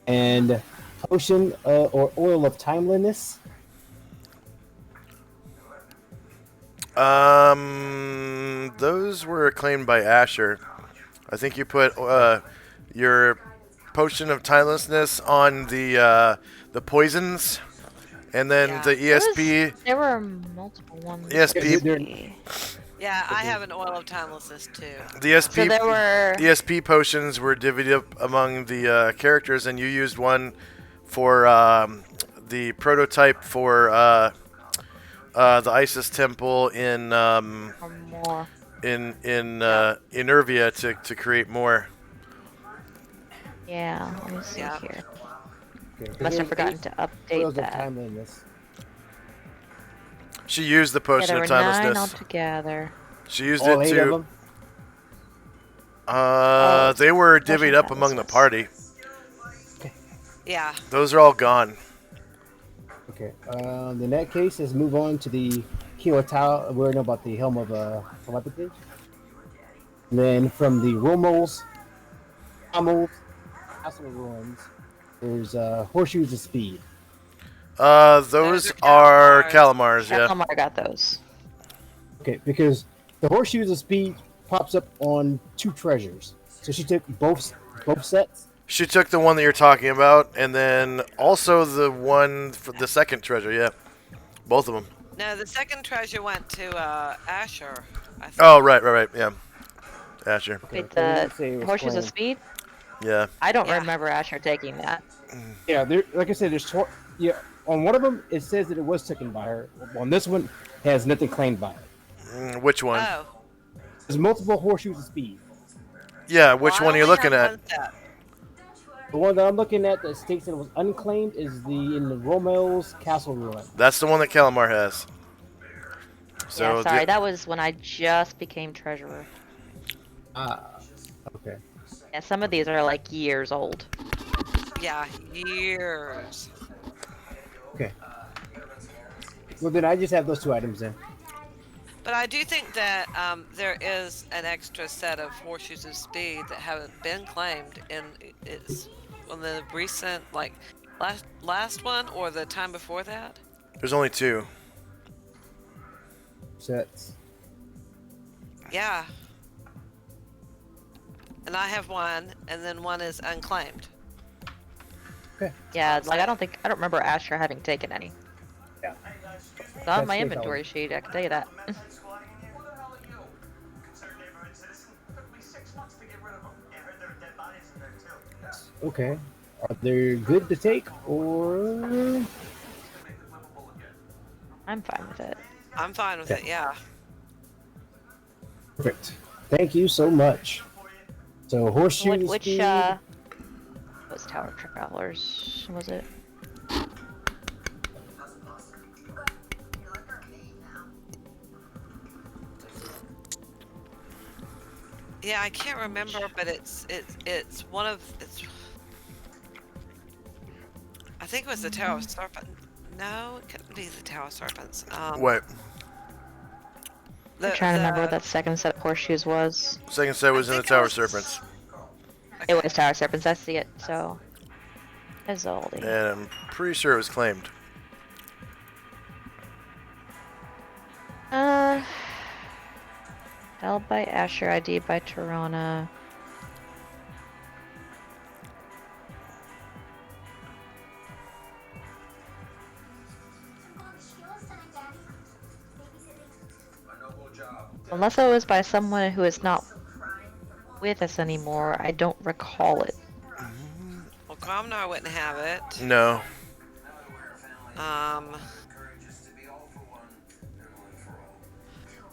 and potion or oil of timeliness. Those were claimed by Asher. I think you put your potion of timelessness on the poisons, and then the ESP. There were multiple ones. ESP. Yeah, I have an oil of timelessness too. The ESP. So there were ESP potions were divvied up among the characters, and you used one for the prototype for the Isis temple in Enervia to create more. Yeah, let me see here. Okay. Must have forgotten to update Oils that. of timeliness. She used the potion there of were 9 timelessness. altogether. She used All it 8 to. of them? They were divvied up among the party. Yeah. Those are all gone. Okay. In that case, let's move on to the Kiwatao. We know about the Helm of Telepathy. And then from the Romul's, Castle Ruins, there's Horseshoes of Speed. Those are Calamars, yeah. Calamar got those. Okay, because the Horseshoes of Speed pops up on 2 treasures. So she took both sets. She took the one that you're talking about, and then also the one for the second treasure, yeah. Both of them. No, the second treasure went to Asher. I think. Oh, right, yeah. Asher. Wait, the Horseshoes of Speed? Yeah. I don't remember Asher taking that. Yeah, like I said, there's on one of them it says that it was taken by her. On this one, it has nothing claimed by her. Which one? Oh. There's multiple Horseshoes of Speed. Yeah, which one are you looking at? The one that I'm looking at that states that it was unclaimed is in the Romel's Castle Ruin. That's the one that Calamar has. So yeah, sorry, that was when I just became treasurer. Okay. Yeah, some of these are like years old. Yeah, years. Okay. Well, then I just have those 2 items then. But I do think that there is an extra set of Horseshoes of Speed that haven't been claimed in it's on the recent, like last one or the time before that. There's only 2. sets. Yeah. And I have one, and then one is unclaimed. Okay. Yeah, like I don't remember Asher having taken any. Yeah. It's on That's my good, inventory sheet, I can tell you that. Who the hell are you? Concerned neighborhood citizen. Took me 6 months to get rid of them. Yeah, I heard there are dead bodies in there too. Yeah. Okay. Are they good to take or? I'm fine with it. I'm fine with it, yeah. Perfect. Thank you so much. So horseshoe Which speed. was Tower Travelers? Was it? Yeah, I can't remember, but it's one of I think it was the Tower of Serpent. No, it couldn't be the Tower of Serpents. What? I'm trying to remember what that second set of horseshoes was. Second set was in the think it Tower was- Serpents. It was Tower Serpents, I see it, so. Izoldi. And I'm pretty sure it was claimed. Held by Asher, ID by Tirana. Unless it was by someone who is not with us anymore, I don't recall it. Well, Gromnar wouldn't have it. No.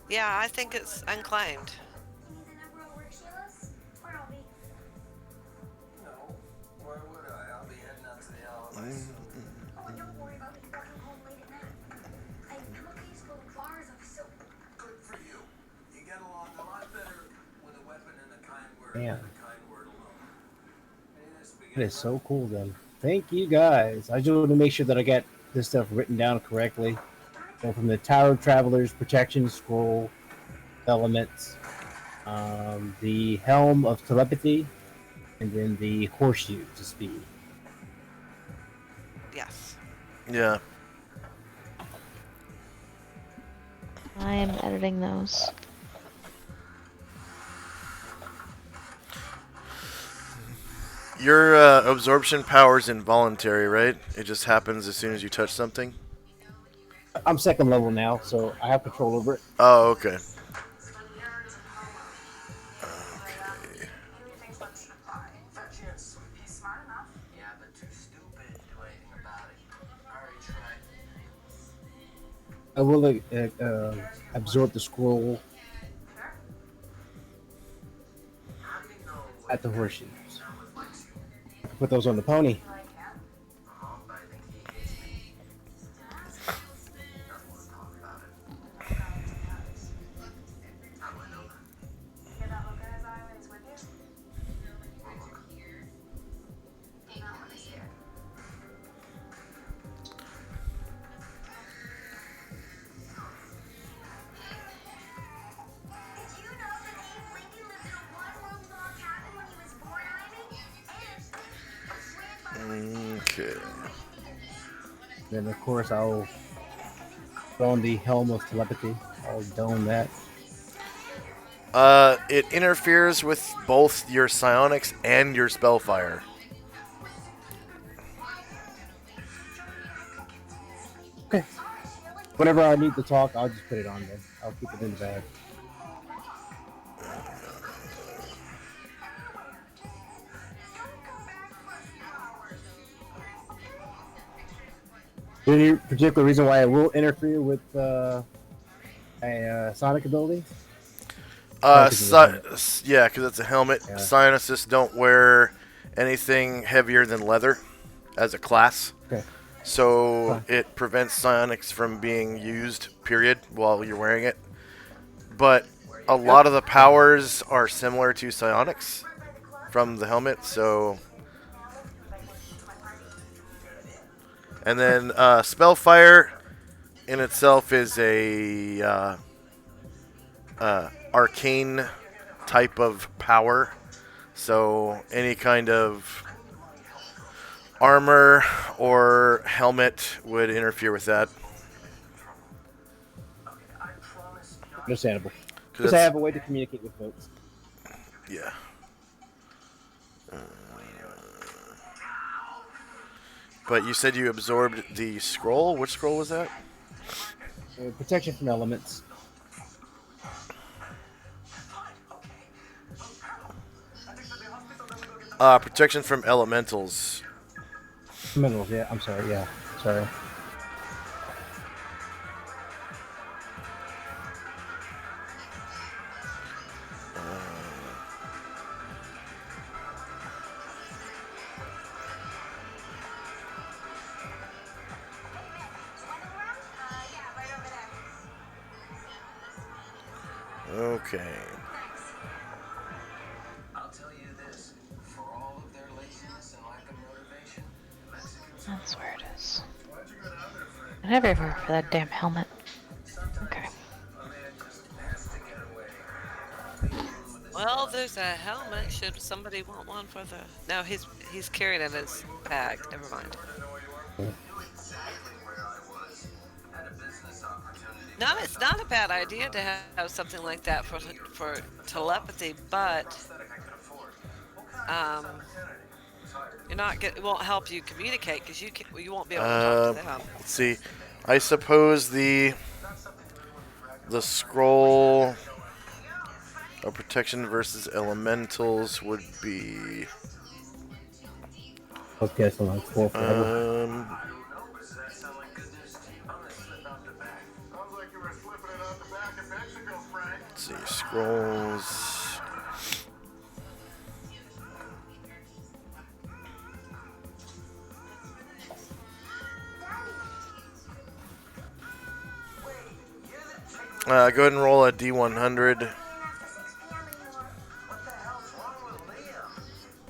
Yeah, I think it's unclaimed. Man. That is so cool, then. Thank you, guys. I just want to make sure that I got this stuff written down correctly. So from the Tower Travelers Protection Scroll elements, the Helm of Telepathy, and then the Horseshoe to Speed. Yes. Yeah. I am editing those. Your absorption power is involuntary, right? It just happens as soon as you touch something? I'm second level now, so I have control over it. Oh, okay. I will absorb the scroll at the horseshoes. I can put those on the pony. Okay. Then, of course, I'll throw on the Helm of Telepathy. I'll dome that. It interferes with both your psionics and your spellfire. Okay. Whenever I need to talk, I'll just put it on then. I'll keep it in the bag. Any particular reason why it will interfere with a sonic ability? Yeah, because it's a helmet. Yeah. Psionists don't wear anything heavier than leather as a class. Okay. So it prevents psionics from being used, period, while you're wearing it. But a lot of the powers are similar to psionics from the helmet, so... And then Spellfire in itself is a arcane type of power. So any kind of armor or helmet would interfere with that. Understandable. 'Cause Because I that's- have a way to communicate with folks. yeah. But you said you absorbed the scroll. Which scroll was that? Protection from elements. Protection from elementals. Minerals, yeah. I'm sorry, yeah. Sorry. Okay. I'll tell you this, for all of their laziness and lack of motivation, the Mexicans That's where it is. I never remember for that damn helmet. Okay. a man just has to get away. Well, there's a helmet. Should somebody want one for the? No, he's carrying it in his bag. Never mind. No, it's not a bad idea to have something like that for telepathy, but you're not it won't help you communicate because you won't be able to talk to them. Let's see. I suppose the scroll of protection versus elementals would be. Okay, so like 4 forever. Let's see, scrolls. Go ahead and roll a D100.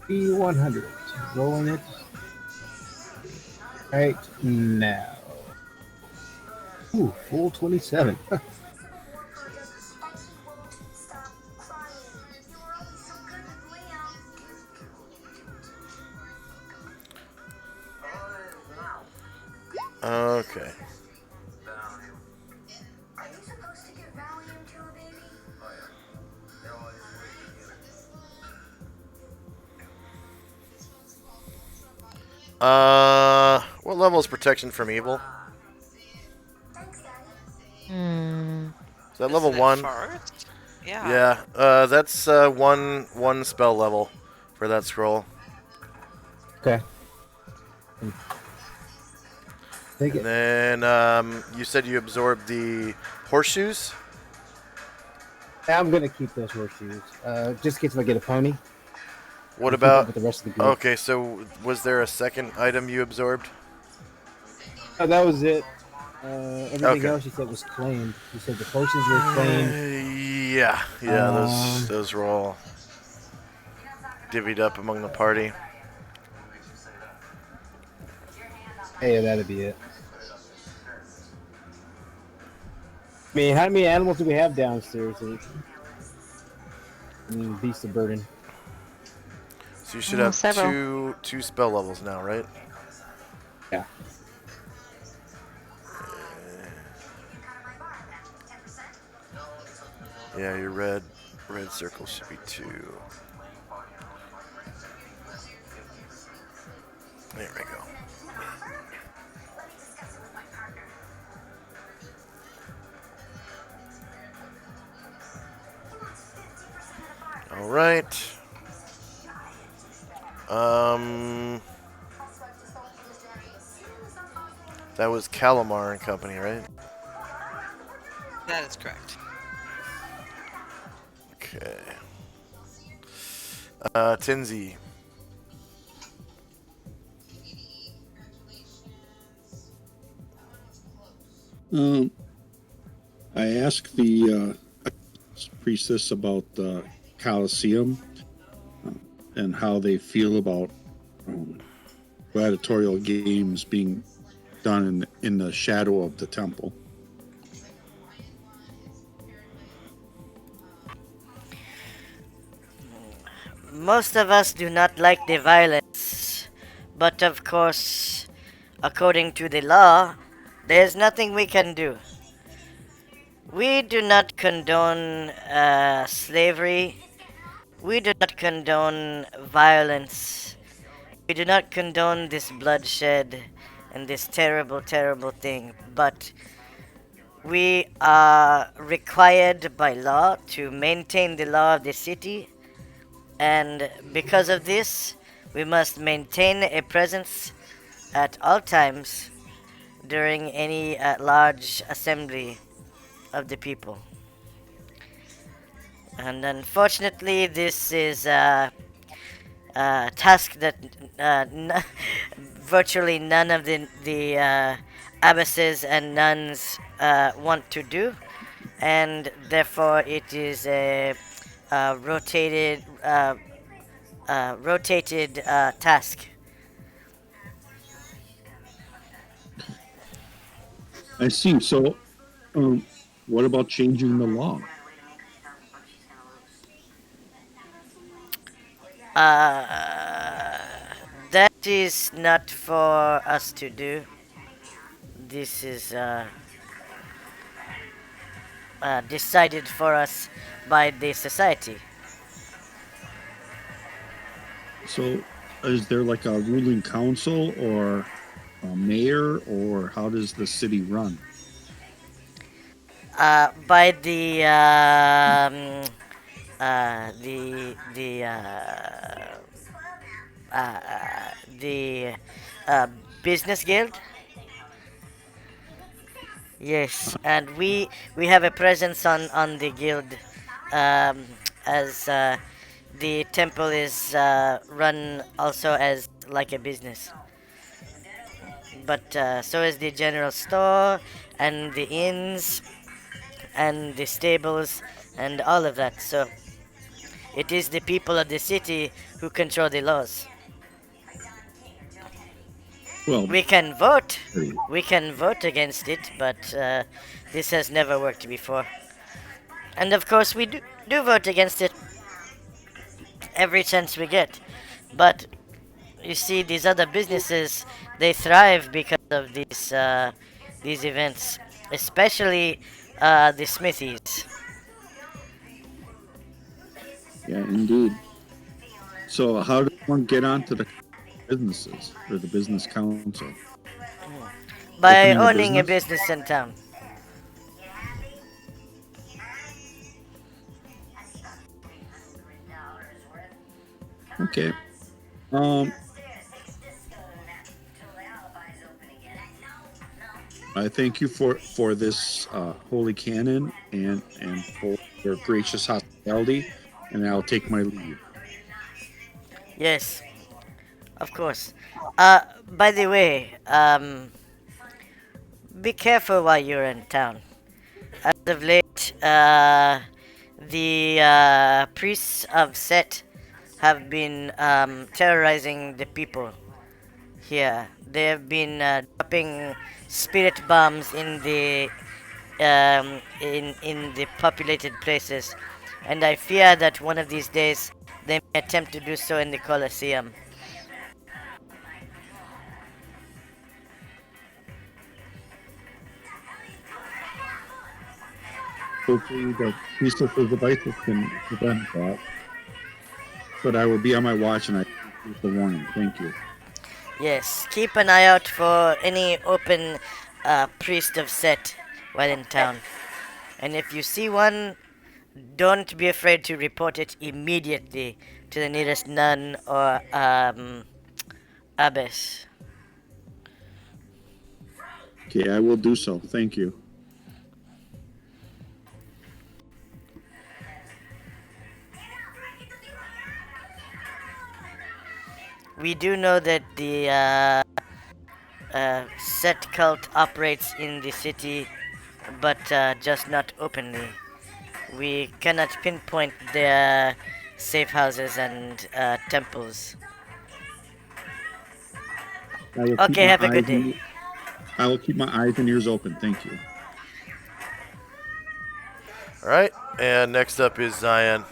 B100. Rolling it. Right now. Ooh, full 27. Okay. Are you supposed to give Valium to a baby? What level is protection from evil? Thanks, Daddy. Is that level Isn't it 1? first? Yeah. Yeah. That's one spell level for that scroll. Okay. Take And it. then you said you absorbed the horseshoes. I'm gonna keep those horseshoes. Just in case if I get a pony. What I'll keep up about? with the rest of the group? Okay, so was there a second item you absorbed? That was it. Everything Okay. else you said was claimed. You said the potions were claimed. Yeah. Those were all divvied up among the party. Hey, that'd be it. I mean, how many animals do we have downstairs? Beast of burden. So you should have Several. two spell levels now, right? Yeah. Yeah, your red circle should be 2. There we go. All right. That was Calamar and Company, right? That is correct. Okay. Tinsy. I asked the priestess about the Colosseum and how they feel about gladiatorial games being done in the shadow of the temple. Most of us do not like the violence, but of course, according to the law, there's nothing we can do. We do not condone slavery. We do not condone violence. We do not condone this bloodshed and this terrible, terrible thing. But we are required by law to maintain the law of the city, and because of this, we must maintain a presence at all times during any large assembly of the people. And unfortunately, this is a task that virtually none of the abbesses and nuns want to do, and therefore it is a rotated task. I see. So, um, what about changing the law? Uh, that is not for us to do. This is decided for us by the society. So, is there like a ruling council or a mayor, or how does the city run? By the uh, business guild. Yes, and we have a presence on the guild, um, as the temple is run also as like a business. But so is the general store and the inns and the stables and all of that. So it is the people of the city who control the laws. Well, We can vote. We can vote against it, but this has never worked before. And of course, we do vote against it every chance we get. But you see, these other businesses, they thrive because of these events, especially the smithies. yeah, indeed. So, how does one get onto the businesses or the business council? By Opening a owning a business? business in town. Okay. Um, I thank you for this holy canon and for your gracious hospitality, and I'll take my leave. Yes, of course. By the way, be careful while you're in town. As of late, the priests of Set have been terrorizing the people here. They have been dropping spirit bombs in the populated places, and I fear that one of these days they may attempt to do so in the Colosseum. Hopefully, the peaceful devices can prevent that. But I will be on my watch, and I appreciate the warning. Thank you. Yes, keep an eye out for any open priest of Set while in town. And if you see one, don't be afraid to report it immediately to the nearest nun or abbess. Okay, I will do so. Thank you. We do know that the Set cult operates in the city, but just not openly. We cannot pinpoint their safe houses and temples. I will keep Okay, my have a good eyes day. and I will keep my eyes and ears open. Thank you. All right, and next up is Zion.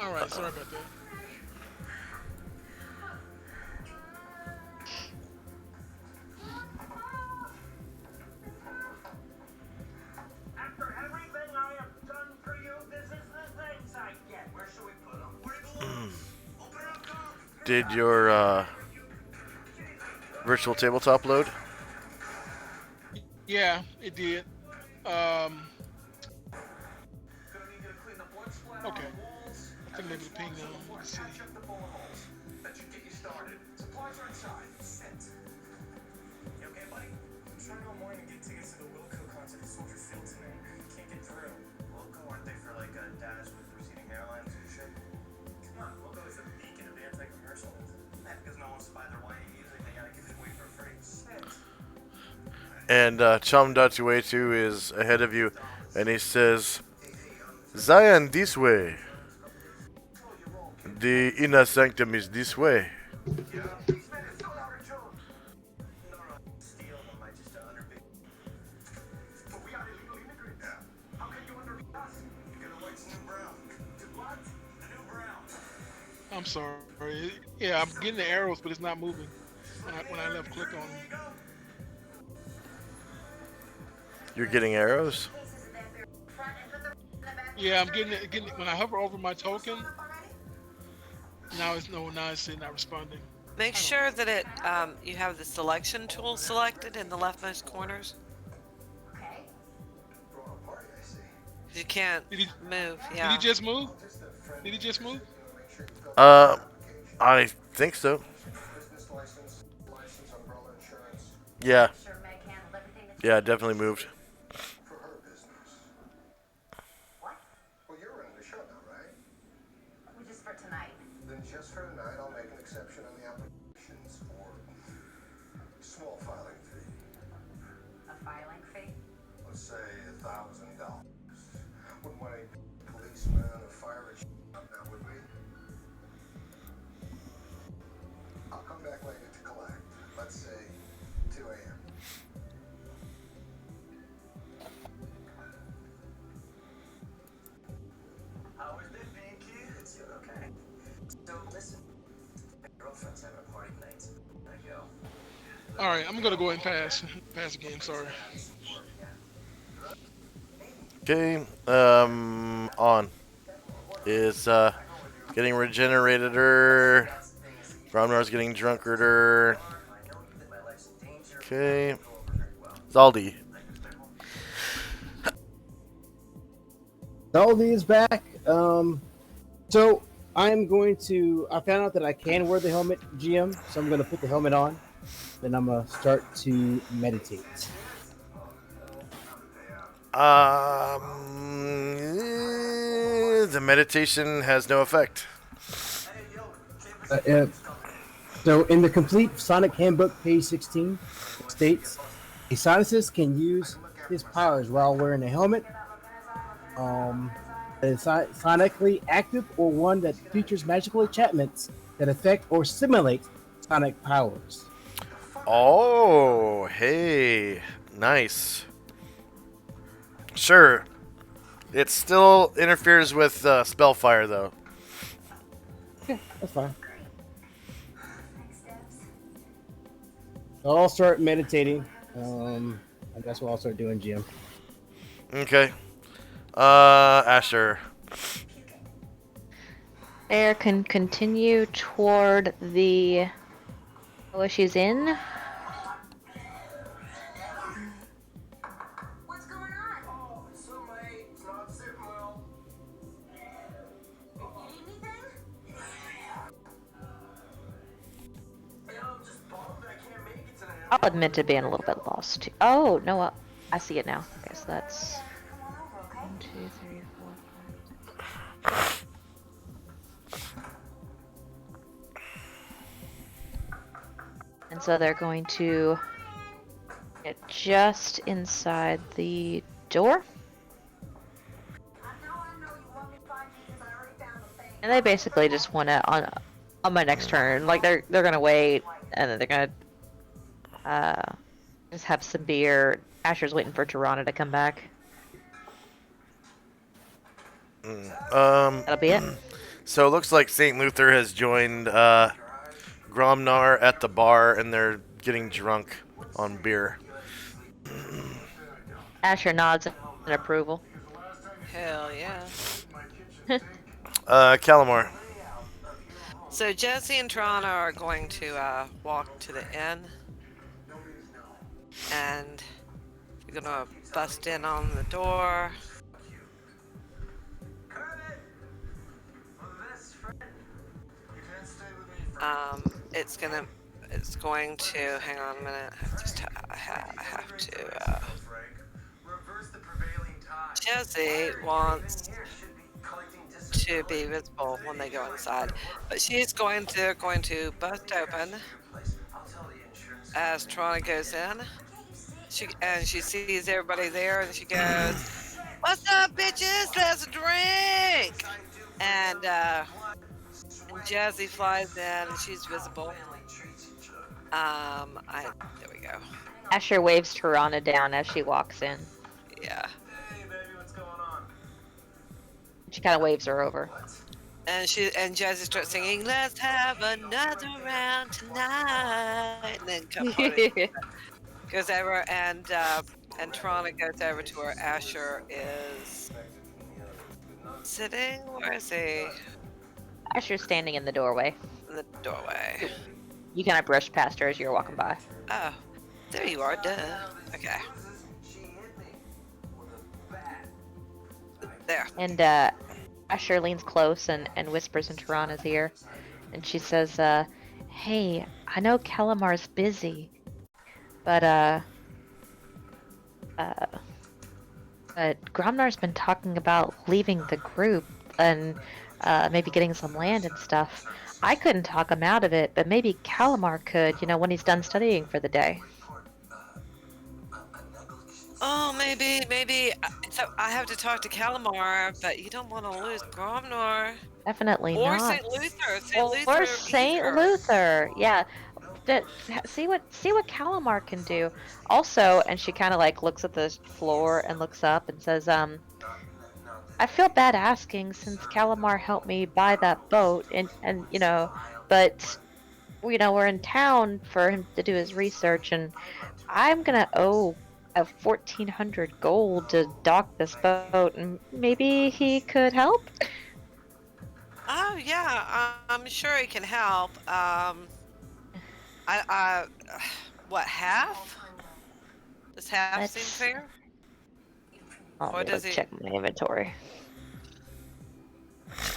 All right, sorry about that. After everything I have done for you, this is the things I get. Where should we put them? Where do you belong? Open it up, dog. Did your virtual tabletop load? Yeah, it did. Um, Gonna need you to clean the blood splatter okay. on the walls. I think maybe the ping now. Let's see. Patch up the bullet holes. That should get you started. Supplies are inside. Sit. You okay, buddy? I'm trying all morning to get tickets to the Wilco concert at Soldier Field tonight. Can't get through. Wilco, aren't they for like dads with receding hairlines and shit? Come on, Wilco is the beacon of anti-commercialism. That's because no one's to buy their YA music. They gotta give it away for free. Sit. And Chom.2A2 is ahead of you, and he says, Zion this way. The inner sanctum is this way. I'm sorry. Yeah, I'm getting the arrows, but it's not moving when I left click on them. You're getting arrows? Yeah, I'm getting it when I hover over my token. Now it's not responding. Make sure that it you have the selection tool selected in the leftmost corners. You can't Did he- move. Did Yeah. he just move? Did he just move? I think so. Yeah. Yeah, definitely moved. For her business. What? Well, you're running the show now, right? Well, just for tonight. Then just for tonight, I'll make an exception on the applications for a small filing fee. A filing fee? Let's say $1,000. Wouldn't want any policeman or fire now, would we? I'll come back later to collect. Let's say 2 a.m. How is it, Pinky? It's doing okay. So listen, my girlfriend's having a party tonight. I go. All right, I'm gonna go ahead and pass the game. Sorry. Okay, on. Is, getting regenerated-er. Gromnar's getting drunkarder. Okay. Zaldi. Zaldi is back. So I'm going to. I found out that I can wear the helmet, GM. So I'm going to put the helmet on. Then I'm going to start to meditate. The meditation has no effect. So in the complete Sonic Handbook, page 16, it states a Sonicist can use his powers while wearing a helmet. That is sonically active or one that features magical enchantments that affect or simulate sonic powers. Oh, hey. Nice. Sure. It still interferes with Spellfire, though. Yeah, that's fine. So I'll start meditating. I guess what I'll start doing, GM. Okay. Asher. Air can continue toward the where she's in. What's going on? Oh, it's so late. It's not sitting well. You need anything? I'm just bummed I can't make it tonight. I'll admit to being a little bit lost too. Oh no, I see it now. Okay, so that's Come on over, okay? 1, 2, 3, 4, 5. And so they're going to get just inside the door. I know you want me to find you because I already found the thing. And they basically just want to on my next turn. Like they're gonna wait, and then they're gonna just have some beer. Asher's waiting for Tirana to come back. That'll be it. So it looks like St. Luther has joined Gromnar at the bar, and they're getting drunk on beer. Asher nods in approval. Hell yeah. Calamar. So Jesse and Toronto are going to walk to the inn, and we're gonna bust in on the door. It's going to. Hang on a minute. I have to. Jesse wants to be visible when they go inside, but she's going to bust open as Toronto goes in. She sees everybody there, and she goes, "What's up, bitches? Let's drink!" And Jazzy flies in, and she's visible. There we go. Asher waves Tirana down as she walks in. Yeah. Hey, baby, what's going on? She kind of waves her over. And Jazzy starts singing, "Let's have another round tonight," and then goes over, and Toronto goes over to where Asher is sitting. Where is he? Asher's standing in the doorway. In the doorway. You kind of brush past her as you're walking by. Oh, there you are. Duh. Okay. There. And Asher leans close and whispers in Tirana's ear. And she says, "Hey, I know Calamar's busy, but Gromnar's been talking about leaving the group and maybe getting some land and stuff. I couldn't talk him out of it, but maybe Calamar could, when he's done studying for the day." Oh, maybe. So I have to talk to Calamar, but you don't want to lose Gromnar. Definitely Or not. St. Luther. Or St. Luther. Yeah. See what Calamar can do. Also, and she kind of like looks at the floor and looks up and says, "I feel bad asking since Calamar helped me buy that boat, and but we're in town for him to do his research, and I'm gonna owe a 1,400 gold to dock this boat, and maybe he could help." Oh yeah, I'm sure he can help. What, half? Does half seem fair? Or does he check my inventory?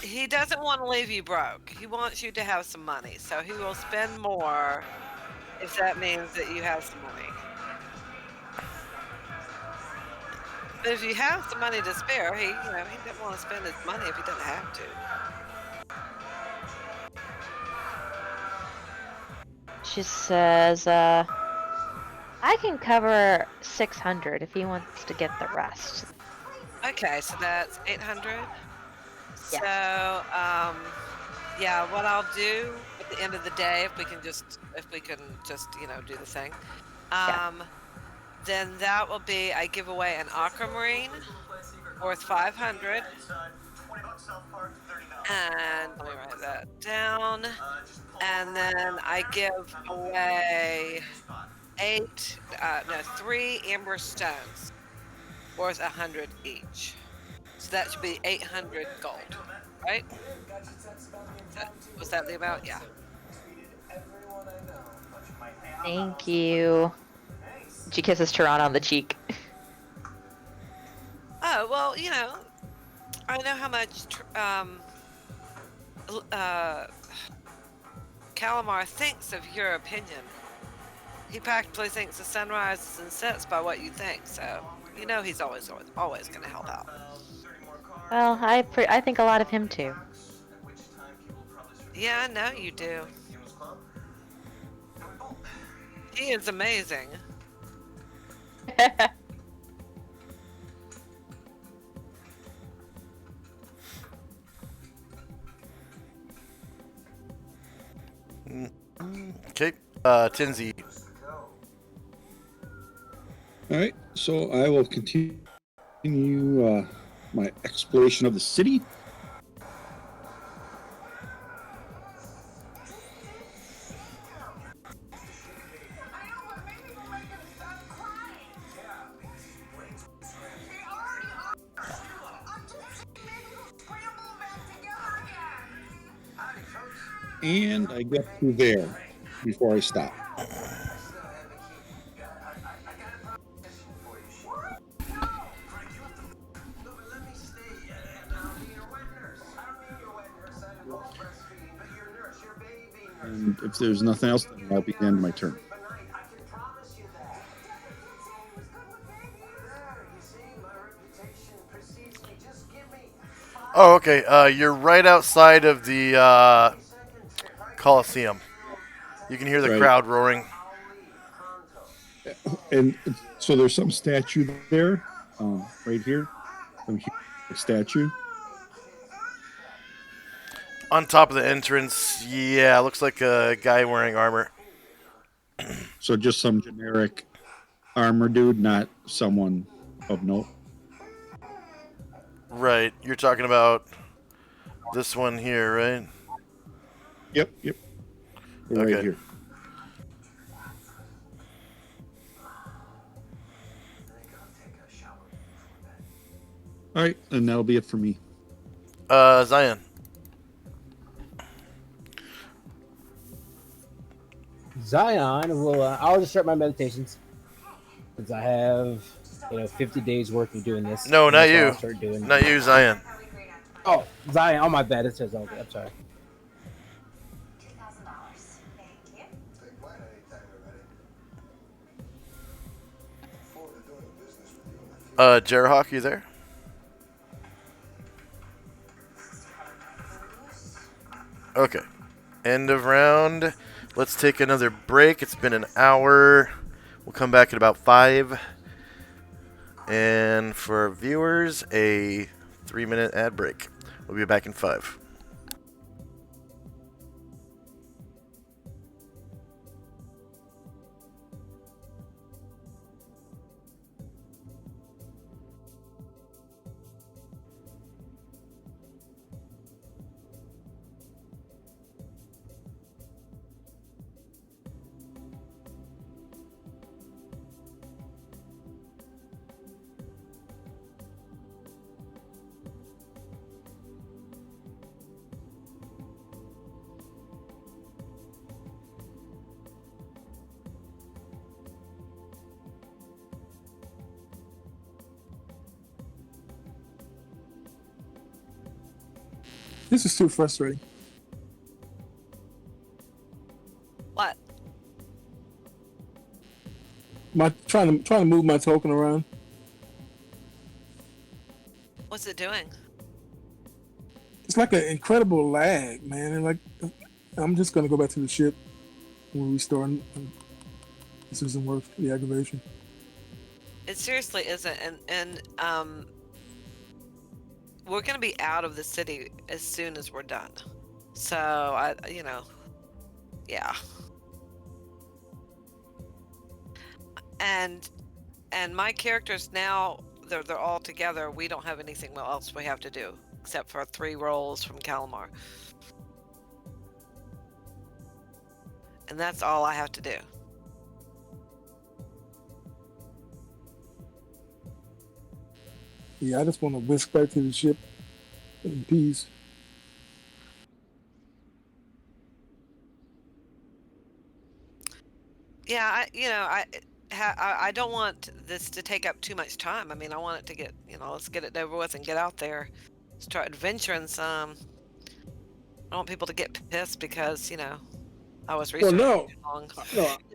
He doesn't want to leave you broke. He wants you to have some money, so he will spend more if that means that you have some money. But if you have some money to spare, he doesn't want to spend his money if he doesn't have to. She says, "I can cover 600 if he wants to get the rest." Okay, so that's 800. Yeah. So, yeah, what I'll do at the end of the day, if we can just, do the thing, then that will be, I give away an aquamarine worth 500. And let me write that down. And then I give away 3 amber stones worth 100 each. So that should be 800 gold, right? Was that the amount? Yeah. Thank you. She kisses Tirana on the cheek. Oh, well, I know how much Calamar thinks of your opinion. He practically thinks the sun rises and sets by what you think, so he's always going to help out. Well, I think a lot of him too. Yeah, I know you do. He is amazing. Okay, Tinsy. All right, so I will continue my exploration of the city. And I get to there before I stop. I still have a key. I got a proposition for you, Sheila. Frank, you what the No, but let me stay, and I'll be your wet nurse. I don't mean your wet nurse. I involve breastfeeding, but your nurse, your baby nurse. And if there's nothing else, then that'll be the end of my turn. Sleep at night. I can promise you that. There, you see, my reputation precedes me. Just give me 5 Oh, okay. You're right outside of the seconds. If I Coliseum. You can hear the Right. crowd roaring. I'll leave pronto. And so there's some statue there, right here. Some huge statue. On top of the entrance, yeah, looks like a guy wearing armor. So just some generic armor dude, not someone of note. Right. You're talking about this one here, right? Yep. They're right Okay. here. All right, and that'll be it for me. Zion. Zion will. I'll just start my meditations since I have 50 days worth of doing this. No, And not that's what you. I'll start doing. Not you, Zion. Oh, Zion. Oh, my bad. It says okay. I'm sorry. $2,000. Thank you. Take mine anytime you're ready. Look forward to doing business with you in the future. Jerhawk, you there? Okay. End of round. Let's take another break. It's been an hour. We'll come back at about 5. And for our viewers, a 3-minute ad break. We'll be back in 5. This is too frustrating. What? Trying to move my token around. What's it doing? It's like an incredible lag, man. And like, I'm just gonna go back to the ship when we restart. This isn't worth the aggravation. It seriously isn't, and we're gonna be out of the city as soon as we're done. So yeah. And my characters now they're all together. We don't have anything else we have to do except for 3 rolls from Calamar, and that's all I have to do. Yeah, I just want to whisk back to the ship in peace. Yeah, I don't want this to take up too much time. I mean, I want it to get, let's get it over with and get out there, start adventuring some. I don't want people to get pissed because, I was Well, researching no, too long.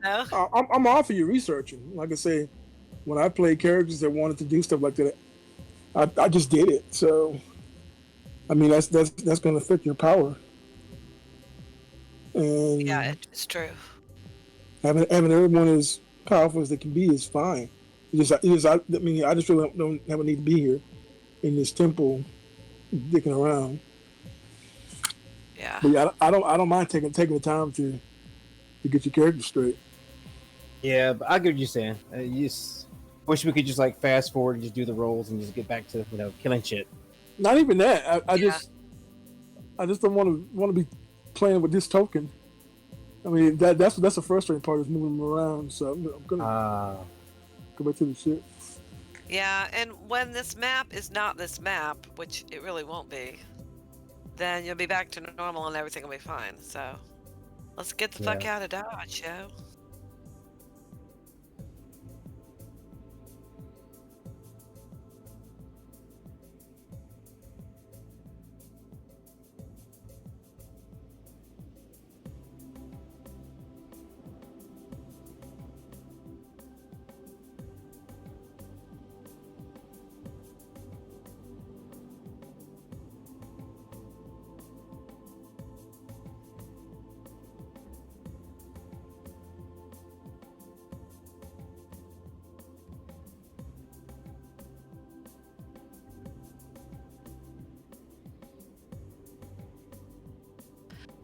no, I'm all for you researching. Like I say, when I played characters that wanted to do stuff like that, I just did it. So, I mean, that's going to affect your power. And Yeah, it's true. having everyone as powerful as they can be is fine. I just really don't have a need to be here in this temple, dicking around. Yeah. But yeah, I don't mind taking the time to get your character straight. Yeah, but I get what you're saying. You just wish we could just like fast forward and just do the rolls and just get back to killing shit. Not even that. I just don't want to be playing with this token. I mean that's the frustrating part is moving them around. So I'm gonna go back to the ship. Yeah, and when this map is not this map, which it really won't be, then you'll be back to normal and everything will be fine. So let's get the fuck out of Dodge, yo.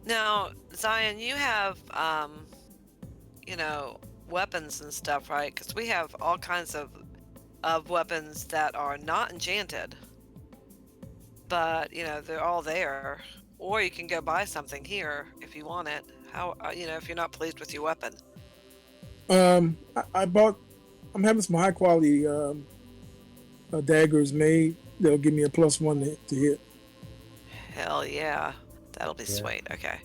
Now, Zion, you have, you know, weapons and stuff, right? Because we have all kinds of weapons that are not enchanted, but you know they're all there. Or you can go buy something here if you want it. How you know if you're not pleased with your weapon? I bought. I'm having some high quality daggers made. They'll give me a +1 to hit. Hell yeah, that'll be sweet. Okay.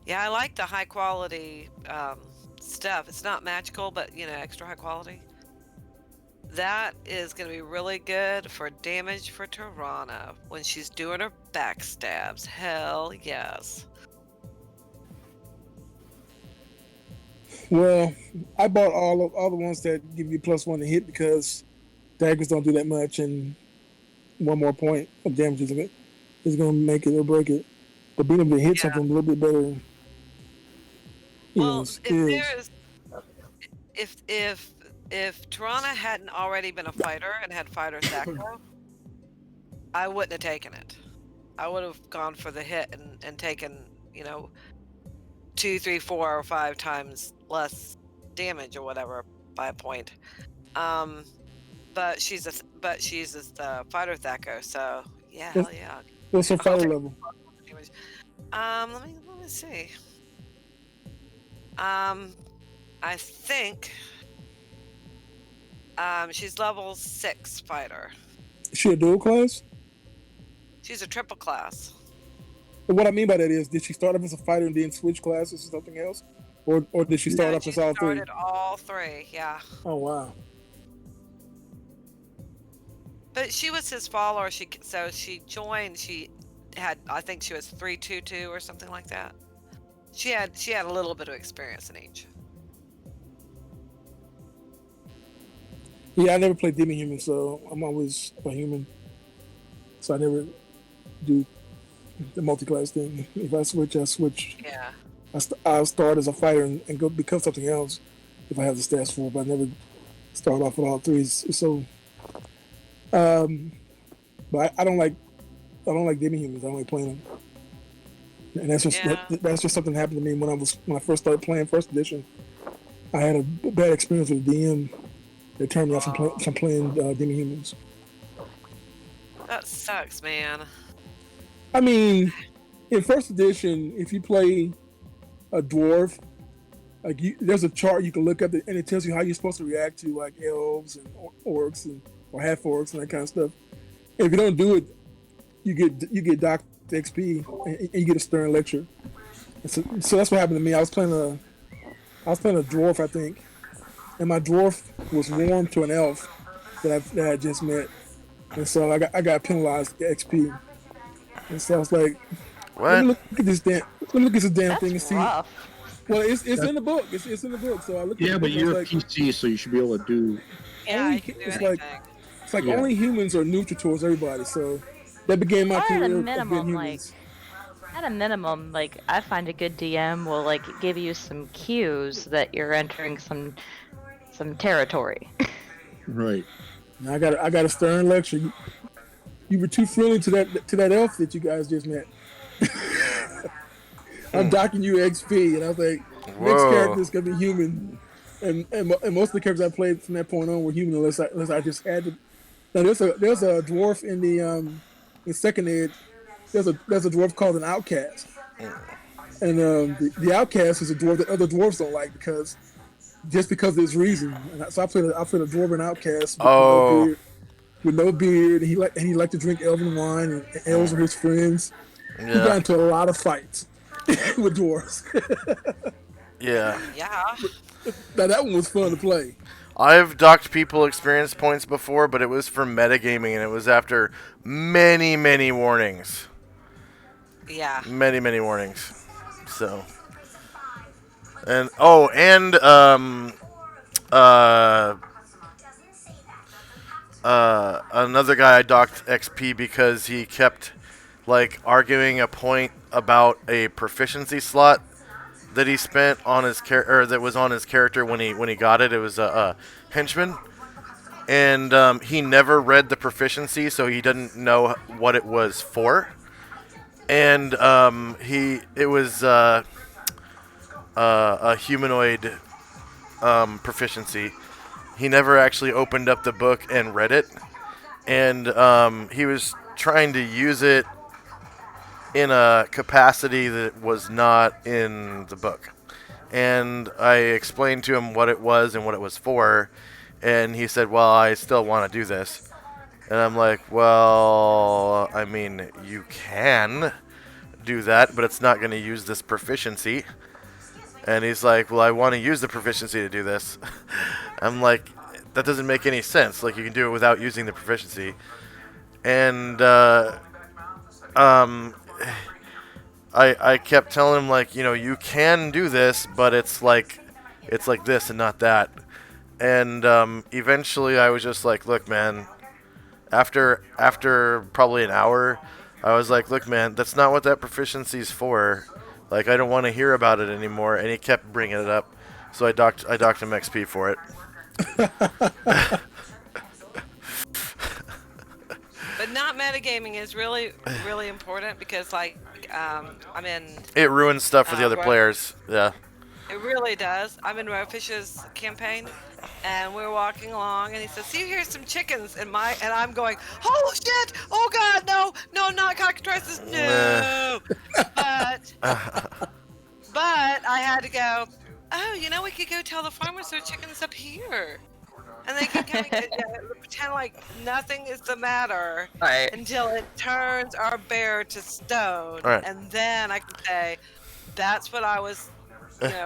Yeah, I like the high quality stuff. It's not magical, but you know, extra high quality. That is going to be really good for damage for Tirana when she's doing her backstabs. Hell yes. Well, I bought all the ones that give you +1 to hit because daggers don't do that much, and one more point of damage is going to make it or break it. But being able to hit something a little bit better. Well, if Tirana hadn't already been a fighter and had fighter Thaco, I wouldn't have taken it. I would have gone for the hit and taken, you know, 2, 3, 4, or 5 times less damage or whatever by a point. But she's the fighter Thaco, so yeah, hell yeah. What's her fighter level? Let me see. I think she's level 6 fighter. Is she a dual class? She's a triple class. But what I mean by that is, did she start off as a fighter and then switch classes to something else, or did she start off as all three? Started all 3, yeah. Oh wow. But she was his follower. So she joined. She had, I think she was 322 or something like that. She had a little bit of experience in each. Yeah, I never played demi-human, so I'm always a human. So I never do the multi-class thing. If I switch, I switch. Yeah. I'll start as a fighter and go become something else if I have the stats for it, but I never start off with all 3s. So, but I don't like demi-humans. I don't like playing them. And that's just something that happened to me when I first started playing first edition. I had a bad experience with the DM that turned me off from playing demi-humans. That sucks, man. I mean, in first edition, if you play a dwarf, there's a chart you can look up and it tells you how you're supposed to react to like elves and orcs or half orcs and that kind of stuff. And if you don't do it, you get docked XP and you get a stern lecture. And so that's what happened to me. I was playing a dwarf, I think, and my dwarf was warm to an elf that I just met, and so I got penalized XP. And so I was like, what? Let me look at this damn thing and see. Rough. Well, it's in the book. It's in the book. So I looked. Yeah, at but you're a like, PC, so you should be able to do. Yeah, you can do anything. It's like only humans are neutral towards everybody. So that began my career of being humans. At a minimum, like I find a good DM will like give you some cues that you're entering some territory. Right. Now I got a stern lecture. You were too friendly to that elf that you guys just met. I'm docking you XP, and I was like, next character is gonna be human, and most of the characters I played from that point on were human unless I just had to. Now there's a dwarf in the in second ed. There's a dwarf called an outcast, and the outcast is a dwarf that other dwarves don't like because of this reason. And so I played a dwarven outcast with no beard. with no beard. He liked to drink elven wine, and elves were his friends. He got Yeah. into a lot of fights with dwarves. Yeah. Yeah. Now that one was fun to play. I've docked people experience points before, but it was for metagaming, and it was after many, many warnings. Yeah. Many, many warnings. So. And uh another guy I docked XP because he kept like arguing a point about a proficiency slot that he spent on his or that was on his character when he got it. It was a henchman, and he never read the proficiency, so he didn't know what it was for. And it was a humanoid proficiency. He never actually opened up the book and read it, and he was trying to use it in a capacity that was not in the book. And I explained to him what it was and what it was for, and he said, well, I still want to do this. And I'm like, well, I mean, you can do that, but it's not going to use this proficiency. And he's like, well, I want to use the proficiency to do this. I'm like, that doesn't make any sense. Like, you can do it without using the proficiency. And I kept telling him, like, you know, you can do this, but it's like this and not that. And eventually I was just like, look, man, after probably an hour, I was like, look, man, that's not what that proficiency's for. Like, I don't want to hear about it anymore. And he kept bringing it up. So I docked him XP for it. But not metagaming is really, really important because, like, I'm in. It ruins stuff for the other Ro- players. Yeah. It really does. I'm in Rofish's campaign, and we're walking along, and he says, "See, here's some chickens." And I'm going, "Oh shit! Oh god, no, not cockatrices, no!" But I had to go. Oh, you know, we could go tell the farmers there are chickens up here. And they can kind of pretend like nothing is the matter until it turns our bear to stone. Right. And then I can say, that's what I was,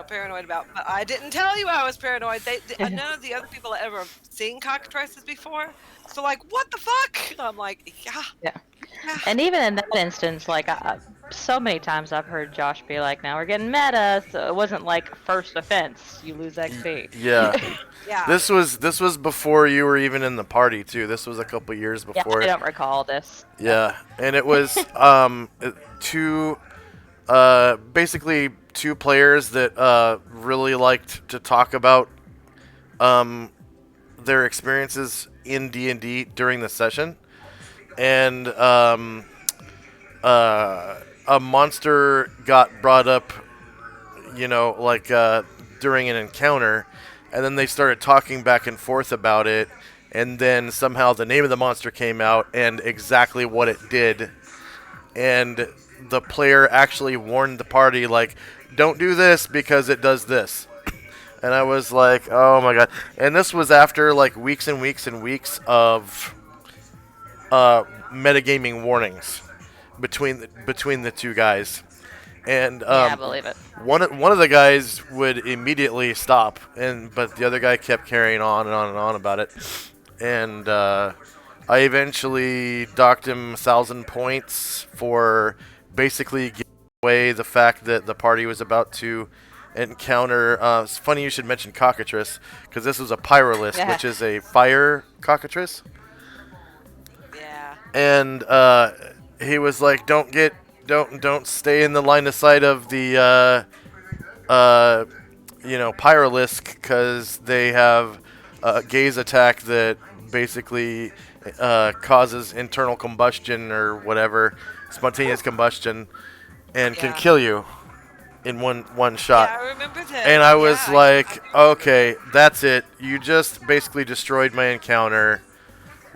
paranoid about. But I didn't tell you I was paranoid. None of the other people had ever seen cockatrices before. So, like, what the fuck? I'm like, yeah. And even in that instance, like, so many times I've heard Josh be like, now we're getting meta, so it wasn't like first offense, you lose XP. Yeah. Yeah. This was before you were even in the party, too. This was a couple years before. Yeah, I don't recall this. Yeah, and it was basically two players that really liked to talk about their experiences in D&D during the session. And a monster got brought up, during an encounter, and then they started talking back and forth about it, and then somehow the name of the monster came out and exactly what it did, and the player actually warned the party, like, don't do this because it does this. And I was like, oh my god. And this was after like weeks and weeks and weeks of metagaming warnings between the two guys. And Yeah, I believe it. One of the guys would immediately stop, but the other guy kept carrying on and on and on about it. And I eventually docked him 1,000 points for basically giving away the fact that the party was about to encounter. It's funny you should mention cockatrice, because this was a pyrolist, Yeah. which is a fire cockatrice. Yeah. And he was like, don't stay in the line of sight of the pyrolisk, because they have a gaze attack that basically causes internal combustion or whatever, spontaneous combustion, and can kill you in one shot. Yeah, I remember that. And I was Yeah, like, okay, that's it. You just basically destroyed my encounter.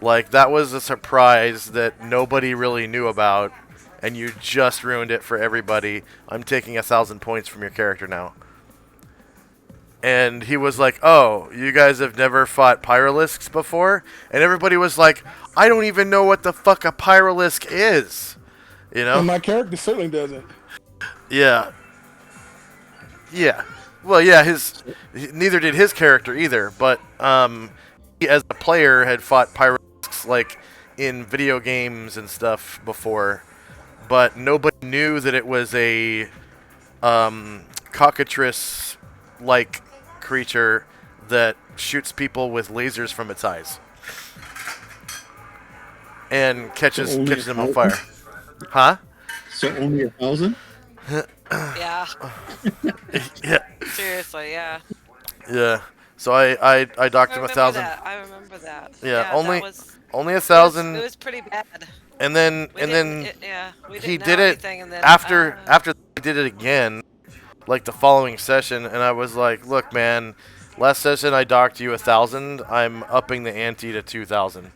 Like, that was a surprise that nobody really knew about, and you just ruined it for everybody. I'm taking 1,000 points from your character now. And he was like, "Oh, you guys have never fought Pyralisks before?" And everybody was like, "I don't even know what the fuck a Pyralisk is." You know? And my character certainly doesn't. Yeah. Yeah. Well, yeah, neither did his character either, but he as a player had fought Pyralisks like in video games and stuff before, but nobody knew that it was a cockatrice like creature that shoots people with lasers from its eyes and So only catches a them on thousand. fire. Huh? So only 1,000. Yeah. Yeah. Seriously, yeah. Yeah. So I docked I him remember 1,000. that. I remember that. Yeah, Yeah, only that was only a it was it thousand, was pretty bad. and then We and didn't then yeah, we he didn't know did it anything and then after he did it again, like the following session, and I was like, "Look, man, last session I docked you 1,000. I'm upping the ante to 2,000."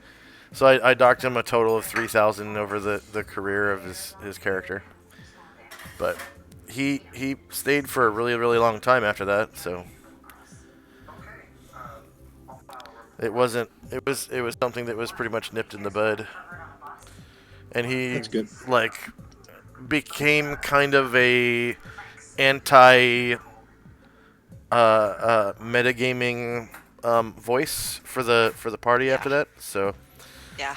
So I docked him a total of 3,000 over the career of his character. But he stayed for a really really long time after that, so it was something that was pretty much nipped in the bud. And he That's good. like became kind of a anti metagaming voice for the party yeah. after that. So Yeah.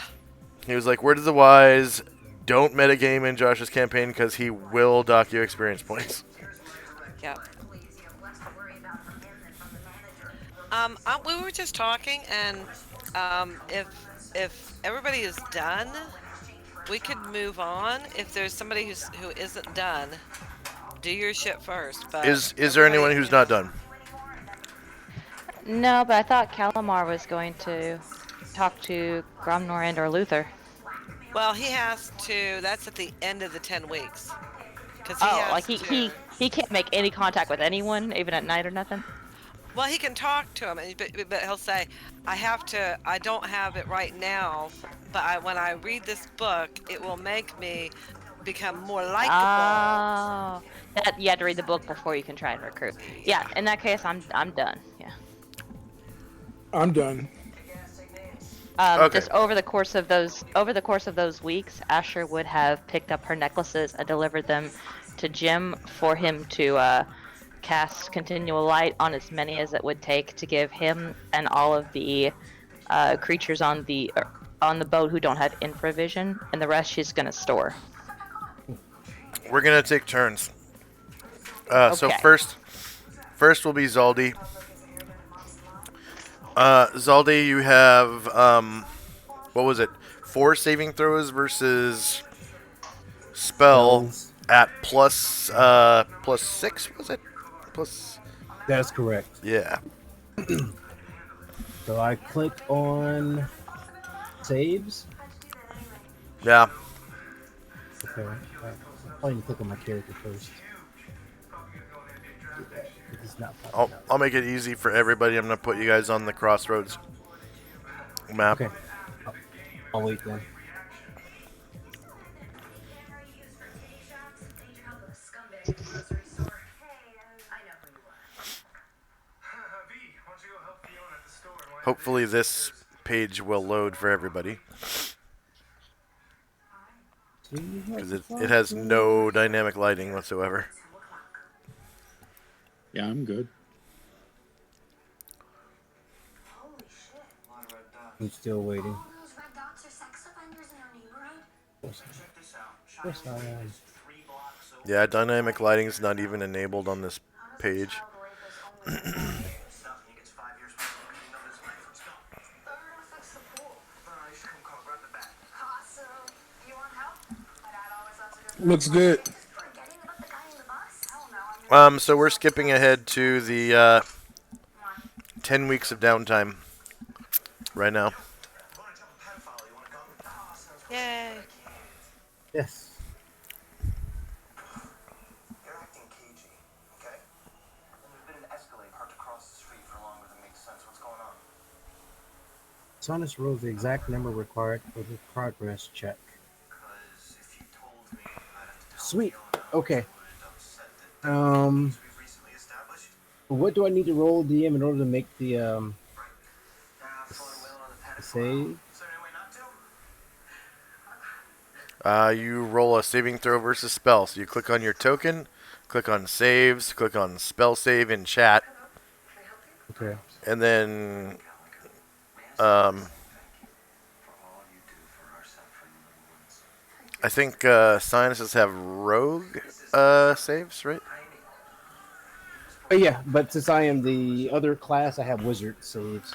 he was like, "Word of the wise, don't metagame in Josh's campaign because he will dock you experience points." Yeah. We were just talking, and if everybody is done, we could move on. If there's somebody who isn't done, do your shit first. But Is there anyone who's not done? No, but I thought Calamar was going to talk to Gromnor and or Luther. Well, he has to. That's at the end of the 10 weeks. Because he Oh, has like to. he can't make any contact with anyone, even at night or nothing. Well, he can talk to him, but he'll say, "I have to. I don't have it right now, but when I read this book, it will make me become more likable." Oh, that you had to read the book before you can try and recruit. Yeah, in that case, I'm done. Yeah. I'm done. Okay. Just over the course of those weeks, Asher would have picked up her necklaces and delivered them to Jim for him to cast continual light on as many as it would take to give him and all of the creatures on the boat who don't have infravision, and the rest she's gonna store. We're gonna take turns. So Okay. first will be Zaldi. Zaldi, you have what was it? 4 saving throws versus spell Spells. at plus 6, was it? Plus. That's correct. Yeah. So I click on saves. Yeah. Okay. I probably need to click on my character first. It's not I'll make it easy for everybody. I'm gonna put you guys on the crossroads map. Okay. I'll wait then. Hopefully this page will load for everybody. Because it has no dynamic lighting whatsoever. Yeah, I'm good. I'm still waiting. All those red dots are sex offenders in our neighborhood? Of course I am. Yeah, dynamic lighting's not even enabled on this page. Awesome. You want help? My dad always loves a good Looks good. forgetting about the guy in the bus? Hell no, I'm So we're skipping ahead to the 10 weeks of downtime right now. Yay. Yes. You're acting cagey, okay? And there's been an Escalade parked across the street for longer than makes sense. What's going on? Sonus rolls the exact number required for the progress check. Because if you told me, I'd have to tell Sweet. you Okay. we've recently established. What do I need to roll DM in order to make the save? You roll a saving throw versus spell. So you click on your token, click on saves, click on spell save in chat, Okay. and then um, I think sinuses have rogue saves, right? Oh yeah, but since I am the other class, I have wizard saves.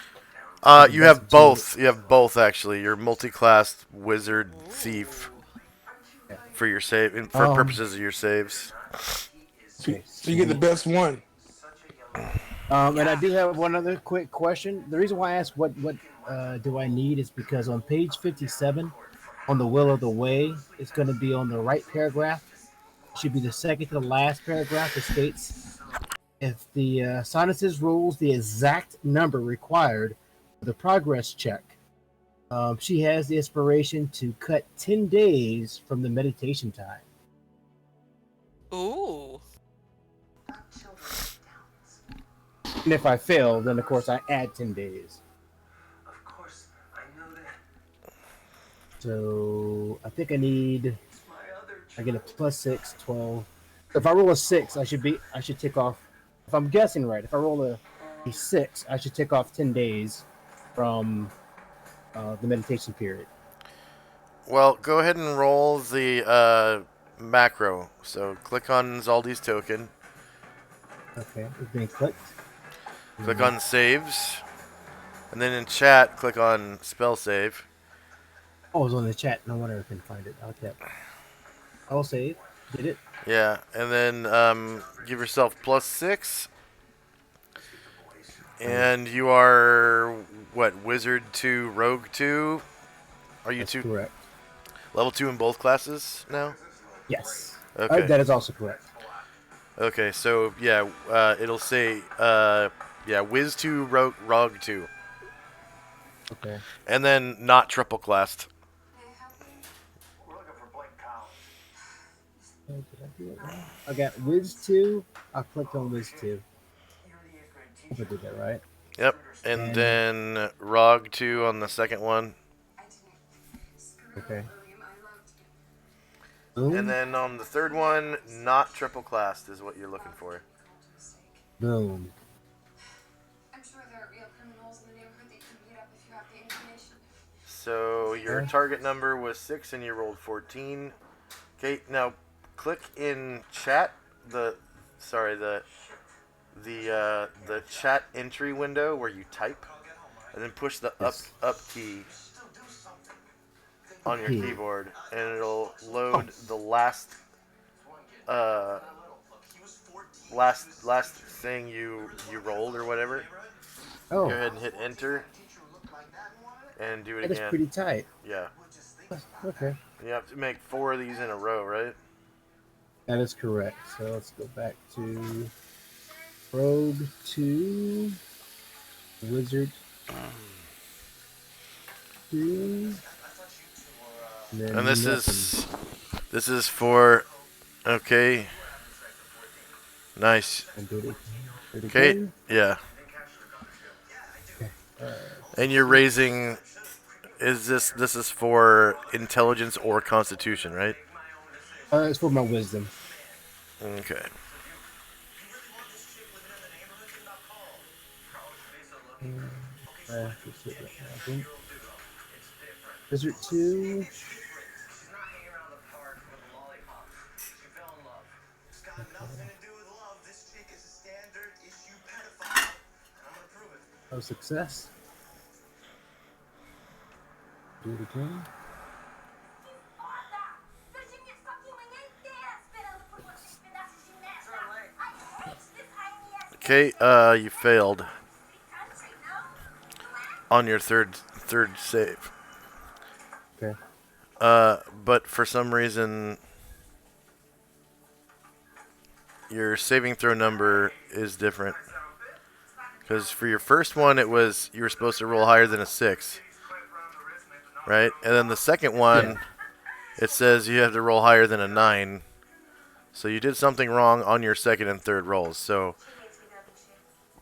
The You best have of two. both. You have both actually. You're multi-class wizard thief Yeah. for your save for Um. purposes of your saves. Okay. So you get the Sweet. best one. And I do have one other quick question. The reason why I asked what do I need is because on page 57 on the Will of the Way, it's going to be on the right paragraph. It should be the second to the last paragraph. It states if the sinuses rules the exact number required for the progress check, she has the inspiration to cut 10 days from the meditation time. Ooh. And if I fail, then of course I add 10 days. Of course, I know that. So I think I need, My other I get a plus 6, 12. If I roll a 6, I should tick off, if I'm guessing right, if I roll a 6, I should tick off 10 days from the meditation period. Well, go ahead and roll the macro. So click on Zaldi's token. Okay, it's being clicked. Click on saves. And then in chat, click on spell save. Oh, it was on the chat. No wonder I couldn't find it. Okay. I'll save. Did it? Yeah, and then give yourself plus 6. And you are, what, Wizard 2, Rogue 2? Are you That's two correct. level 2 in both classes now? Yes. Okay. That is also correct. Okay, so yeah, it'll say, yeah, Wiz 2, Rogue 2. Okay. And then not triple classed. We're looking for Blake Collins. Oh, did I do it wrong? I got Wiz 2. I clicked on Wiz 2. I hope I did that right. Yep. And And- then ROG 2 on the second one. Okay. Boom. And then on the third one, not triple classed is what you're looking for. Boom. I'm sure there are real criminals in the neighborhood that you can beat up if you have the information. So your target number was 6 and you rolled 14. Okay, now click in chat the chat entry window where you type, and then push the up key on your keyboard, and it'll load the last last thing you rolled or whatever. Oh. Go ahead and hit enter and do it That is again. pretty tight. Yeah. Okay. You have to make 4 of these in a row, right? That is correct. So let's go back to Rogue 2, Wizard 2. And this is for, okay, nice. Okay, yeah. And you're raising, this is for intelligence or constitution, right? It's for my wisdom. Okay. Wizard 2. Oh, success. Do it again. Okay, you failed on your third save. Okay. But for some reason, your saving throw number is different. Because for your first one, it was you were supposed to roll higher than a 6, right? And then the second one, it says you have to roll higher than a 9. So you did something wrong on your second and third rolls. So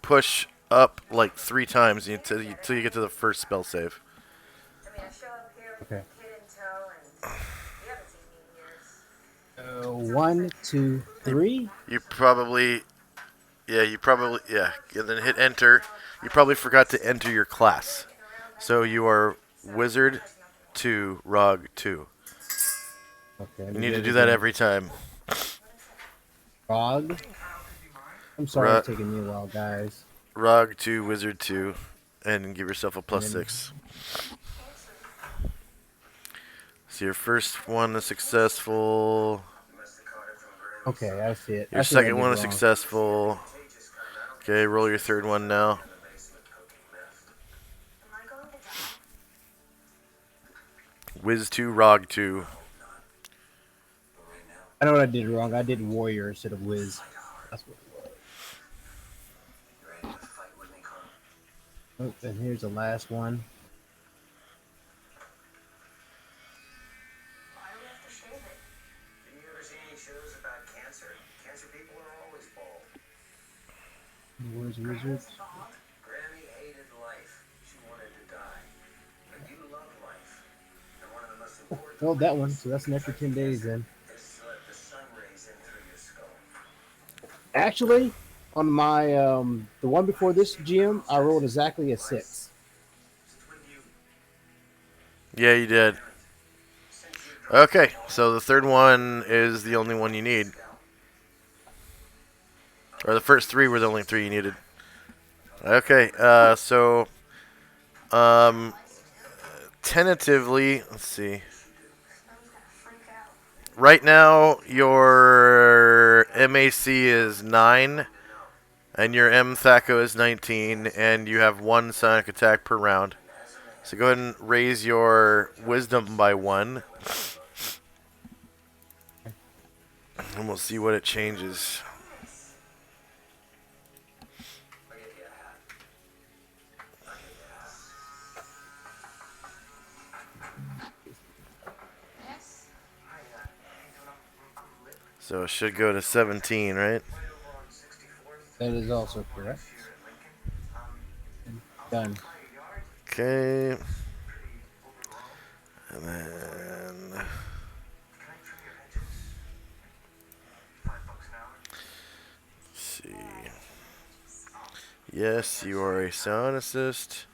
push up like 3 times until you get to the first spell save. I mean, I show up here with Okay. the kid in tow, and you haven't seen me in years. 1, 2, 3. You probably, and then hit enter. You probably forgot to enter your class. So you are Wizard 2, Rog 2. Okay. let You me need to it do that again. every time. Rog. I'm sorry it's taking me a while, guys. Rog 2, Wizard 2, and give yourself a plus And- 6. So your first one is successful. Okay, I see it. Your I see what I second did one is wrong. successful. Okay, roll your third one now. Am I going to die? Wiz 2, Rog 2. I know what I did wrong. I did warrior instead of whiz. That's what it was. Oh, and here's the last one. Why do we have to shave it? Have you ever seen any shows about cancer? Cancer people are always bald. Where's wizard? Grammy hated life. She wanted to die. But you love life. And one of the most important Well, that one. So that's an extra 10 days then. is to let the sun rays in through your skull. Actually, on my the one before this GM, I rolled exactly a 6. Yeah, you did. Okay, so the third one is the only one you need. Or the first 3 were the only 3 you needed. Okay, so tentatively, let's see. Right now, your MAC is 9, and your M Thaco is 19, and you have 1 sonic attack per round. So go ahead and raise your wisdom by 1. And we'll see what it changes. So it should go to 17, right? That is also correct. Done. Okay. And then... let's see. Yes, you are a psionicist.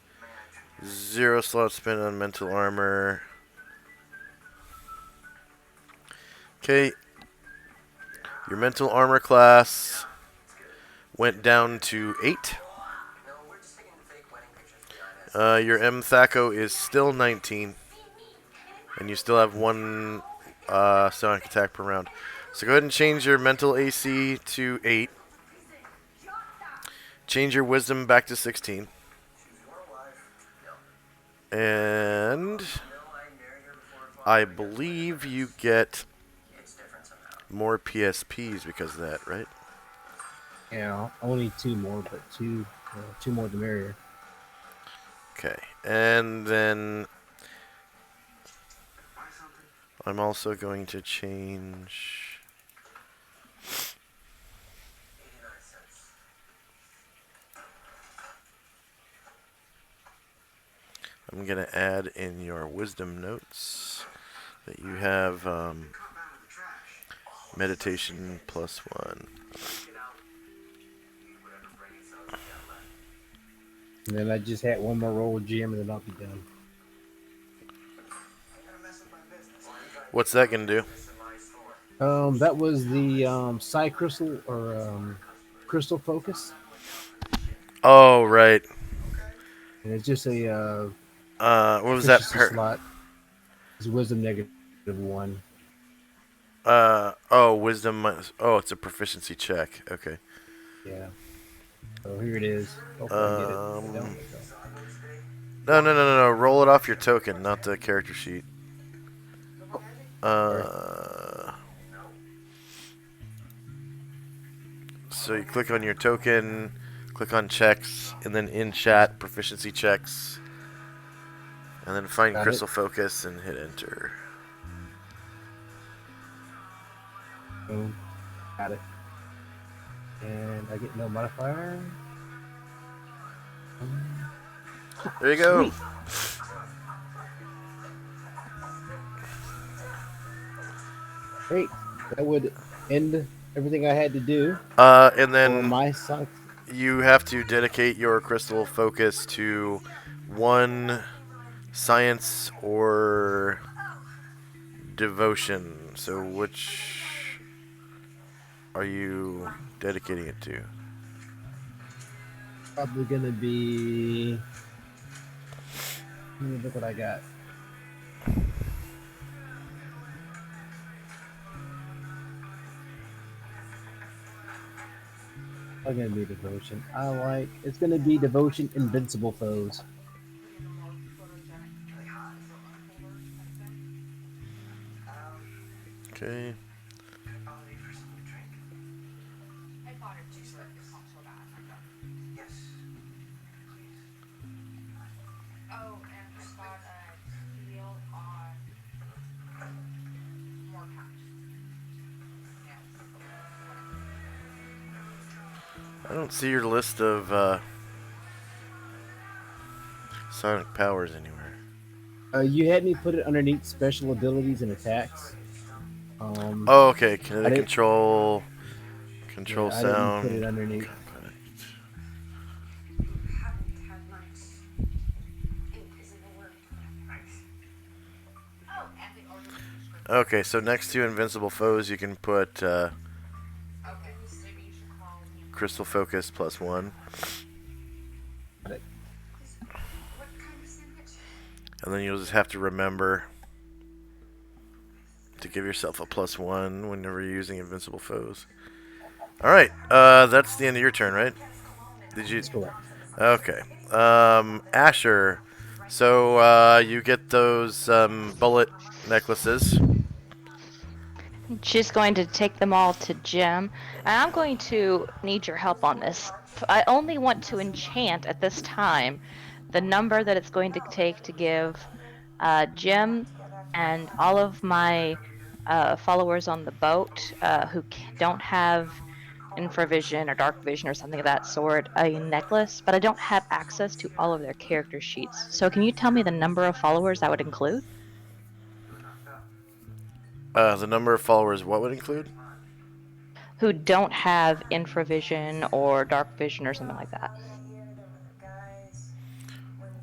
0 slot spent on mental armor. Okay. Your mental armor class went down to 8. Your M Thaco is still 19. And you still have 1 sonic attack per round. So go ahead and change your mental AC to 8. Change your wisdom back to 16. And I believe you get more PSPs because of that, right? Yeah, only 2 more, but 2 more the merrier. Okay, and then I'm also going to change. I'm going to add in your wisdom notes that you have meditation +1. And then I just had 1 more roll with GM, and then I'll be done. What's that going to do? That was the Psi Crystal or Crystal Focus. Oh, right. And it's just a what was that proficiency slot. It's wisdom -1. Oh, wisdom minus. Oh, it's a proficiency check. Okay. Yeah. So here it is. Hopefully I get it. I don't. No. Roll it off your token, not the character sheet. So you click on your token, click on checks, and then in chat, proficiency checks. And then find Crystal Focus and hit enter. Boom. Got it. And I get no modifier. There you go. Sweet. Great. That would end everything I had to do And for then my sonic. you have to dedicate your crystal focus to one science or devotion. So which are you dedicating it to? Probably gonna be. Let me look what I got. I'm gonna be devotion. I like. It's gonna be devotion. Invincible foes. Okay. I don't see your list of sonic powers anywhere. You had me put it underneath special abilities and attacks. Oh, okay. I Kinetic didn't. control Yeah, I didn't put sound. it underneath. Okay, so next to invincible foes, you can put crystal focus +1, and then you'll just have to remember to give yourself a +1 whenever you're using invincible foes. All right, that's the end of your turn, right? Did you? That's correct. Okay. Asher. So you get those bullet necklaces. She's going to take them all to Jim. And I'm going to need your help on this. I only want to enchant at this time the number that it's going to take to give Jim and all of my followers on the boat who don't have infravision or dark vision or something of that sort a necklace, but I don't have access to all of their character sheets. So can you tell me the number of followers that would include? The number of followers, what would include? Who don't have infravision or dark vision or something like that.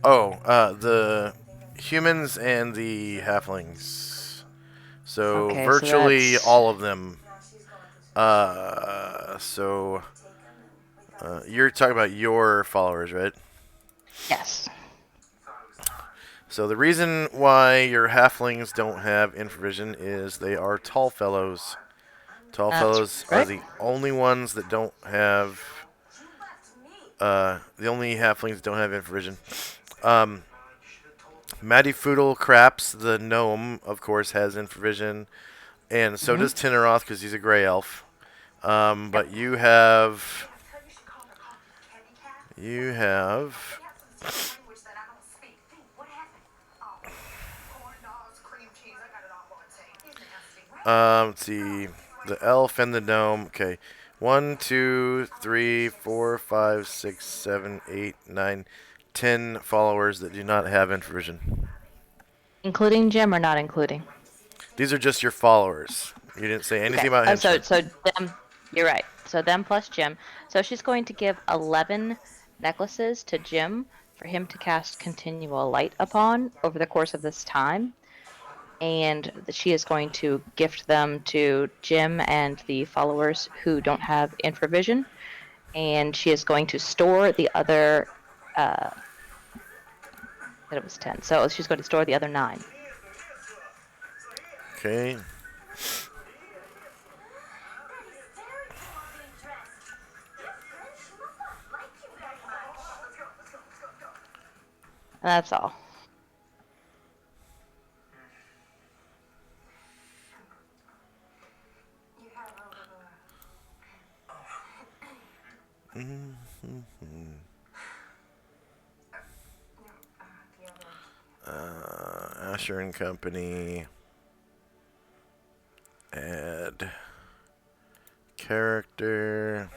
Oh, the humans and the halflings. So Okay, so virtually that's all of them. You're talking about your followers, right? yes. So the reason why your halflings don't have infravision is they are tall fellows. Tall That's fellows are right. the only ones that don't have. The only halflings that don't have infravision. Matty Foodle Craps, the gnome, of course, has infravision, and so does Tinneroth because he's a gray elf. But you have. Let's see. The elf and the gnome. Okay. 1, 2, 3, 4, 5, 6, 7, 8, 9, 10 followers that do not have infravision. Including Jim or not including? These are just your followers. You didn't say anything Okay. about Oh, henchmen. so them. You're right. So them plus Jim. So she's going to give 11 necklaces to Jim for him to cast continual light upon over the course of this time. And she is going to gift them to Jim and the followers who don't have infravision. And she is going to store the other. That it was 10. So she's going to store the other 9. Okay. And that's all. Asher and Company. Add character.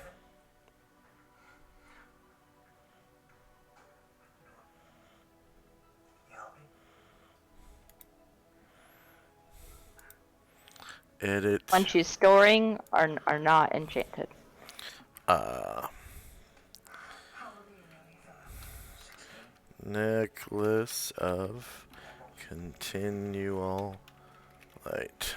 edit. Ones she's storing are not enchanted. Necklace of continual light.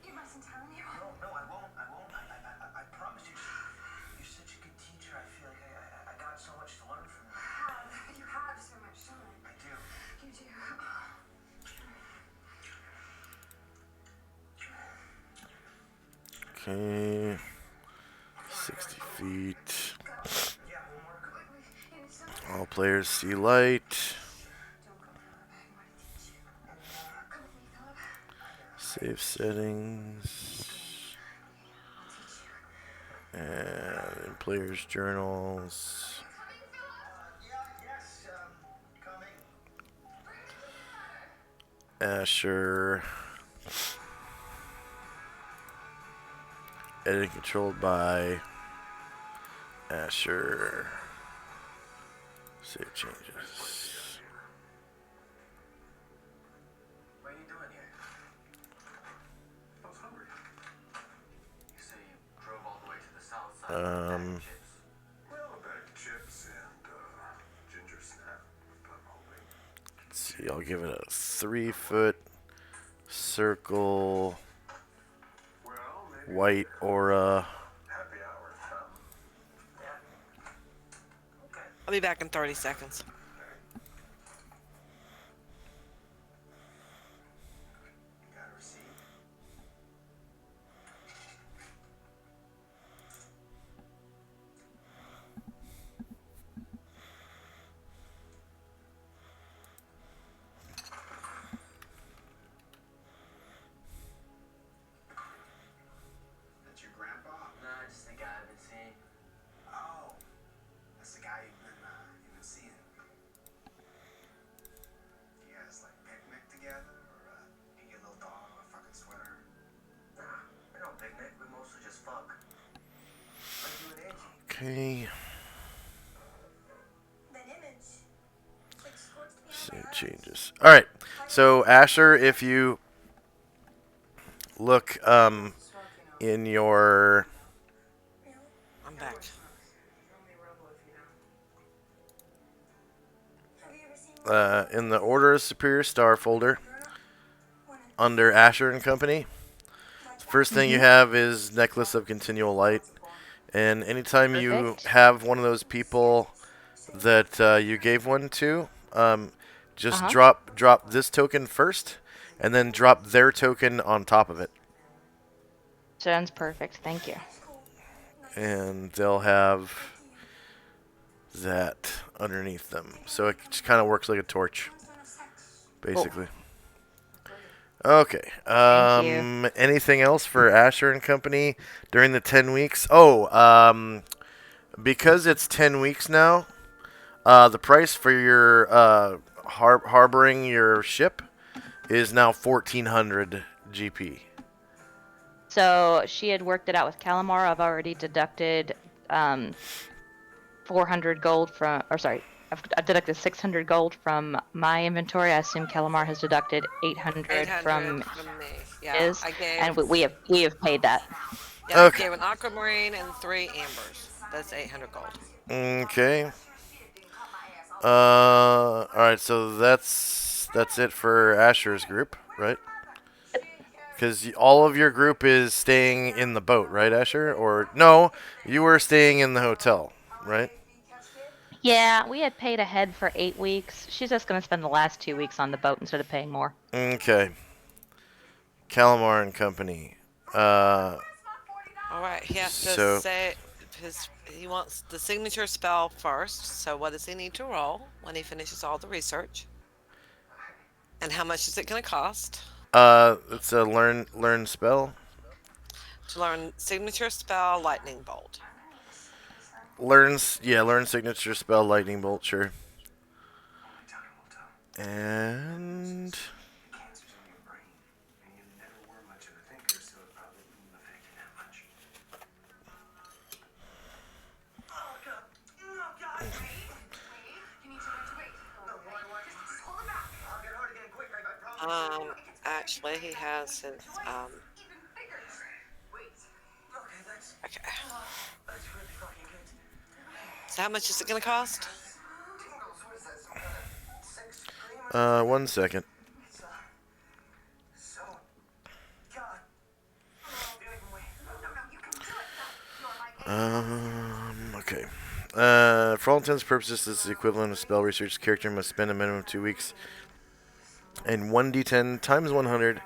You mustn't tell anyone. No, I won't. I promise you. You're such a good teacher. I feel like I got so much to learn from you. You have so much to learn. I do. You do. Okay. 60 feet. Yeah, homework. All players see light. Save settings. And in players' journals. Yes, coming. Asher. Editing controlled by Asher. Save changes. What are you doing here? I was hungry. You say you drove all the way to the south side for a bag of chips. Well, a bag of chips and ginger snap. I'm hoping. Let's see, I'll give it a 3-foot circle. Well, maybe White aura. happy hour has come. Okay. I'll be back in 30 seconds. You got a receipt? That's your grandpa? Nah, just the guy I've been seeing. Oh, that's the guy you've been seeing. You guys like picnic together, or you get a little dog a fucking sweater? Nah, we don't picnic. We mostly just fuck. Like you and Angie. Okay. That image. It's like scorched behind my Save eyes. changes. Alright. So Asher, if you look in your I'm back. Have you ever seen in the Order of Superior Star folder under Asher and Company, the first thing you have is Necklace of Continual Light. And anytime you Perfect. have one of those people that you gave one to, just Uh-huh. drop this token first, and then drop their token on top of it, Sounds perfect. Thank you. and they'll have that underneath them. So it just kind of works like a torch, basically. Okay. Thank you. Anything else for Asher and Company during the 10 weeks? Oh, because it's 10 weeks now, the price for your harboring your ship is now 1,400 GP. So she had worked it out with Calamar. I've already deducted 400 gold from, or sorry, I've deducted 600 gold from my inventory. I assume Calamar has deducted 800 800 from from me. Yeah, his, I gave. and we have paid that. Yeah, I Okay. gave an aquamarine and 3 ambers. That's 800 gold. Okay. All right. So that's it for Asher's group, right? Because all of your group is staying in the boat, right, Asher? Or no, you were staying in the hotel, right? Yeah, we had paid ahead for 8 weeks. She's just going to spend the last 2 weeks on the boat instead of paying more. Okay. Calamar and Company. All right, he has So- to say he wants the signature spell first. So what does he need to roll when he finishes all the research? And how much is it going to cost It's a learn spell. to learn signature spell lightning bolt? Learn signature spell lightning bolt, sure. And Cancer's in your brain, and you never were much of a thinker, so it probably wouldn't affect you that much. Apparently, he has his. Okay. So how much is it gonna cost? 1 second. Okay. For all intents and purposes, this is the equivalent of spell research. Character must spend a minimum of 2 weeks and 1d10 times 100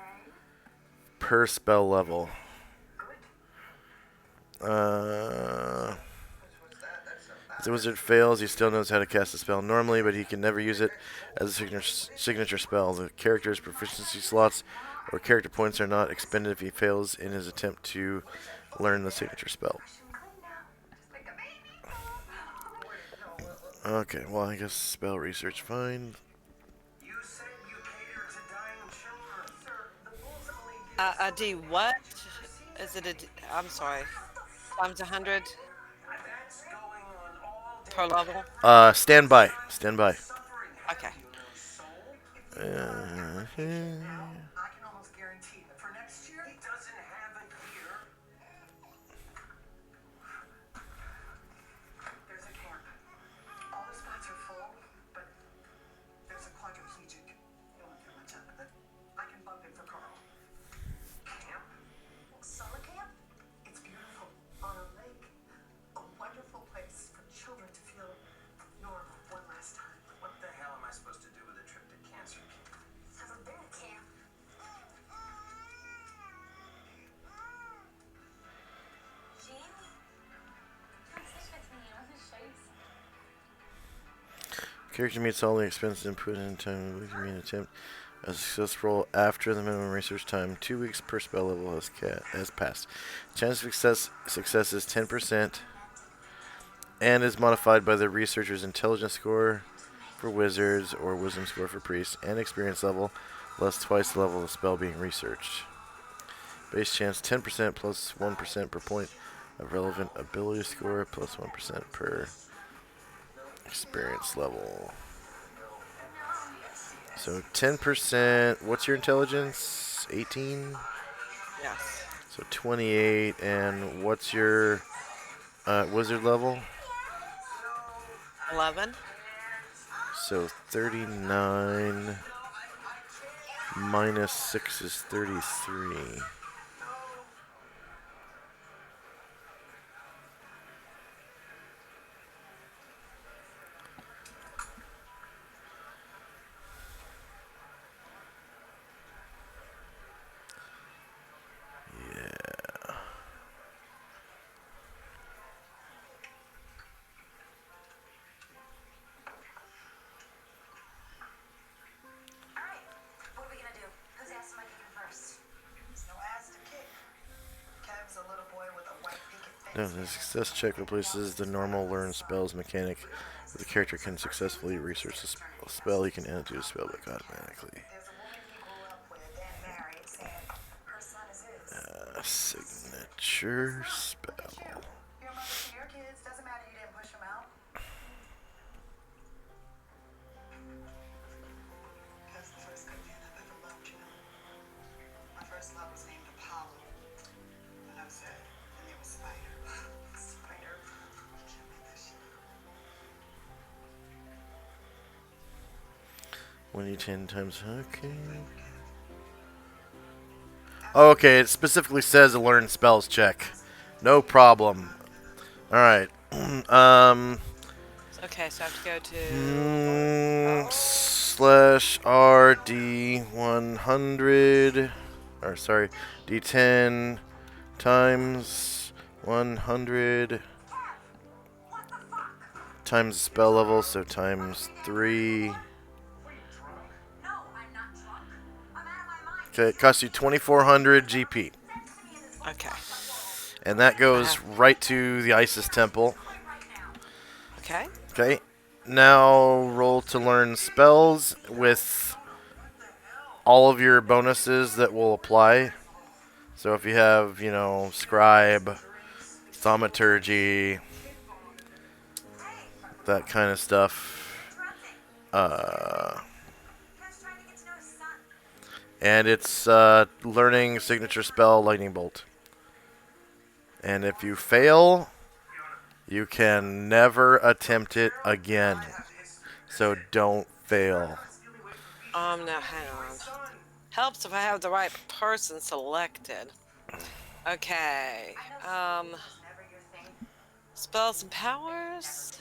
per spell level. If the wizard fails, he still knows how to cast the spell normally, but he can never use it as a signature spell. The character's proficiency slots or character points are not expended if he fails in his attempt to learn the signature spell. Okay, well, I guess spell research, fine. D, what? Is it a D? I'm sorry. Times 100 per level? Stand by. Stand by. Okay. I can almost guarantee that for next year, he doesn't have a year. There's a camp. All the spots are full, but there's a quadriplegic. You won't get much out of it. I can bump in for Carl. Camp? Summer camp? It's beautiful. On a lake. A wonderful place for children to feel normal one last time. What the hell am I supposed to do with a trip to cancer camp? Have a bear camp. Jamie, come sit with me. I want to show you something. Character meets all the expenses input in time. We can mean attempt a successful after the minimum research time. 2 weeks per spell level has passed. Chance of success is 10% and is modified by the researcher's intelligence score for wizards or wisdom score for priests and experience level less twice the level of the spell being researched. Base chance 10% plus 1% per point of relevant ability score plus 1% per experience level. So 10%, what's your intelligence? 18? Yes. So 28, and what's your wizard level? 11. So 39 minus 6 is 33. Alright, what are we gonna do? Who's ass am I kicking first? There's no ass to kick. Kev's a little boy with a white picket No, fence. the success check replaces the normal learn spells mechanic. If the character can successfully research the spell, he can add it to his spellbook automatically. There's a woman he grew up with and married said her son is his. Signature spell. Your mother to your kids, doesn't matter you didn't push them out. Kev's the first good man I've ever loved, you know. My first love was named Apollo. And I was sad. And there was Spider. Spider. You can't make that shit up. 1d10 times. Okay. Oh, okay, it specifically says a learn spells check. No problem. Alright. Okay, so I have to go to. Slash RD 100. Or, sorry, D10 times 100 times the spell level, so times 3. No, I'm not drunk. I'm out of my mind. Okay, it costs you 2,400 GP. Okay. And that goes right to the Isis Temple. Okay. Okay. Now roll to learn spells with all of your bonuses that will apply. So if you have, you know, Scribe, Thaumaturgy, that kind of stuff. Kev's trying to get to know his son. And it's learning signature spell Lightning Bolt. And if you fail, you can never attempt it again. So don't fail. Now hang on. Helps if I have the right person selected. Okay. Spells and powers.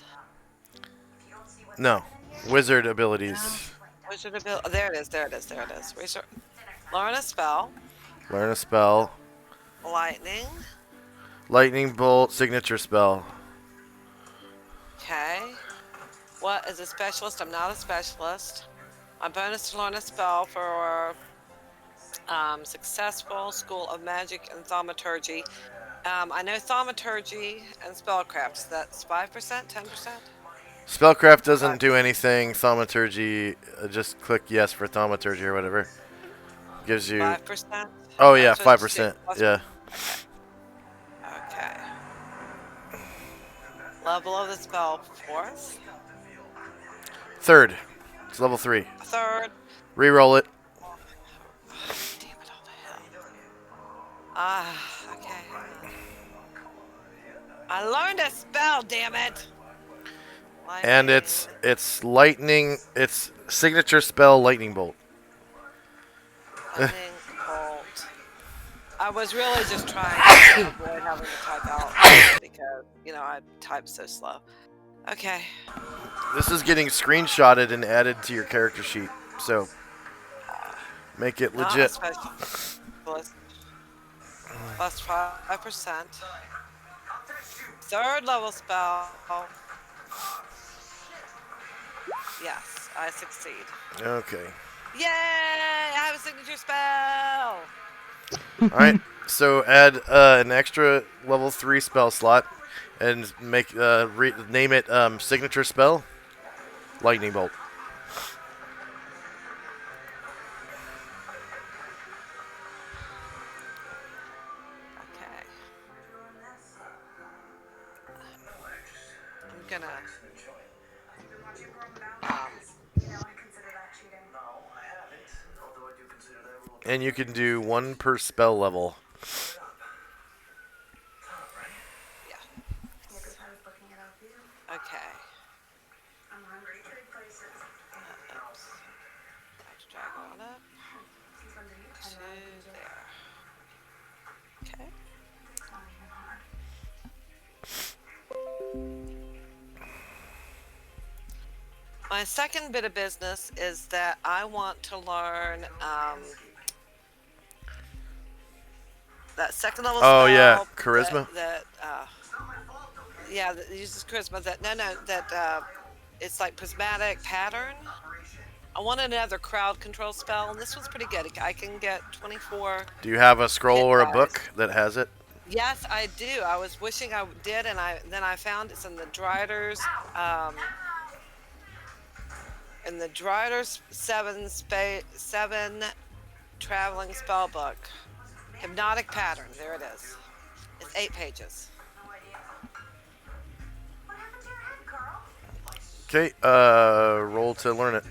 No. Wizard abilities. Wizard ability. There it is. There it is. There it is. Learn a spell. Learn a spell. Lightning. Lightning Bolt signature spell. Okay. What is a specialist? I'm not a specialist. My bonus to learn a spell for successful School of Magic and Thaumaturgy. I know Thaumaturgy and Spellcraft. So that's 5%, 10%? Spellcraft doesn't do anything. Thaumaturgy, just click yes for Thaumaturgy or whatever. Gives you 5%? Oh yeah, 5%. Yeah. Okay. Level of the spell, 4th. Third. It's level 3. 3rd. Reroll it. Damn it, all the hell. Okay. I learned a spell, damn it. And it's lightning. It's signature spell Lightning Bolt. Lightning Bolt. I was really just trying to avoid having to type out because, I type so slow. Okay. This is getting screenshotted and added to your character sheet, so make it legit. Plus 5%. 3rd level spell. Yes, I succeed. Okay. Yay! I have a signature spell! Alright, so add an extra level 3 spell slot and make name it signature spell Lightning Bolt. Okay. I'm gonna And you can do 1 per spell level. Okay. I'm hungry. Oops. I have to drag on up. To there. Okay. My second bit of business is that I want to learn that second level spell. Oh yeah, charisma. That uses charisma. It's like prismatic pattern. I wanted another crowd control spell, and this one's pretty good. I can get 24. Do you have a scroll or a book that has it? Yes, I do. I was wishing I did, and then I found it's in the Dryder's 7 traveling spell book. Hypnotic pattern. There it is. It's 8 pages. Okay, roll to learn it.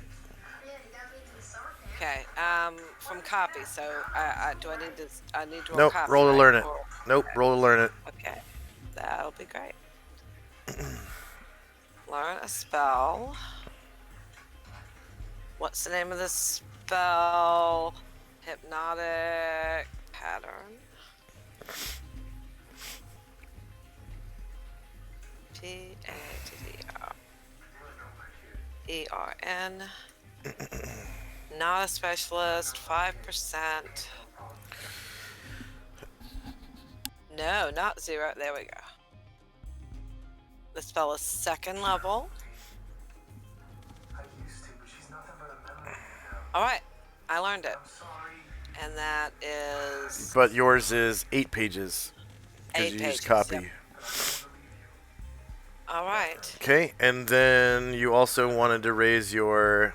Okay, from copy. So do I need to? I need to roll Nope, copy. roll to right? learn it. Nope, roll to learn it. Okay, that'll be great. Learn a spell. What's the name of the spell? Hypnotic pattern. P-A-T-T-E-R-N. Not a specialist. 5%. No, not 0. There we go. The spell is 2nd level. Alright, I learned it. And that is... But yours is 8 pages. 8 you pages, use copy. Yep. Alright. Okay, and then you also wanted to raise your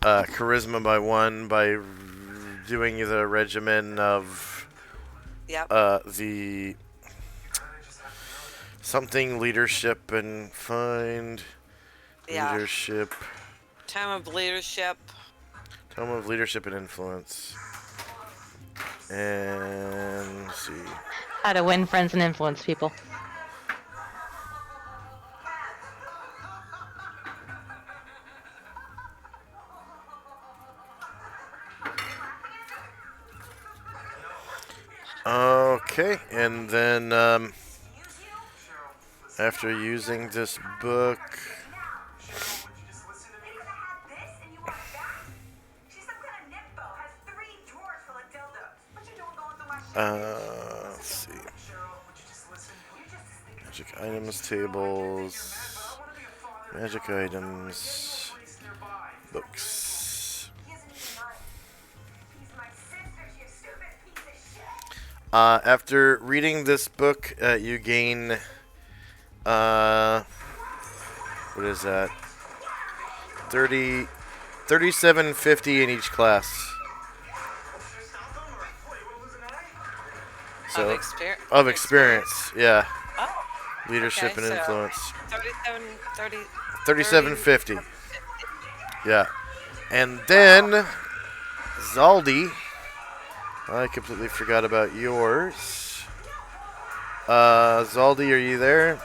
charisma by 1 by doing the regimen of the something leadership and find leadership. Time of leadership. Tome of Leadership and Influence. And let's see. How to win friends and influence people. Okay, and then after using this book, let's see. Magic items tables, magic items, books. After reading this book, you gain, what is that? 3750 in each class. So, of experience, yeah. Oh. Leadership Okay, and influence. 3750. 3750. Yeah. And then, Zaldi. I completely forgot about yours. Zaldi, are you there?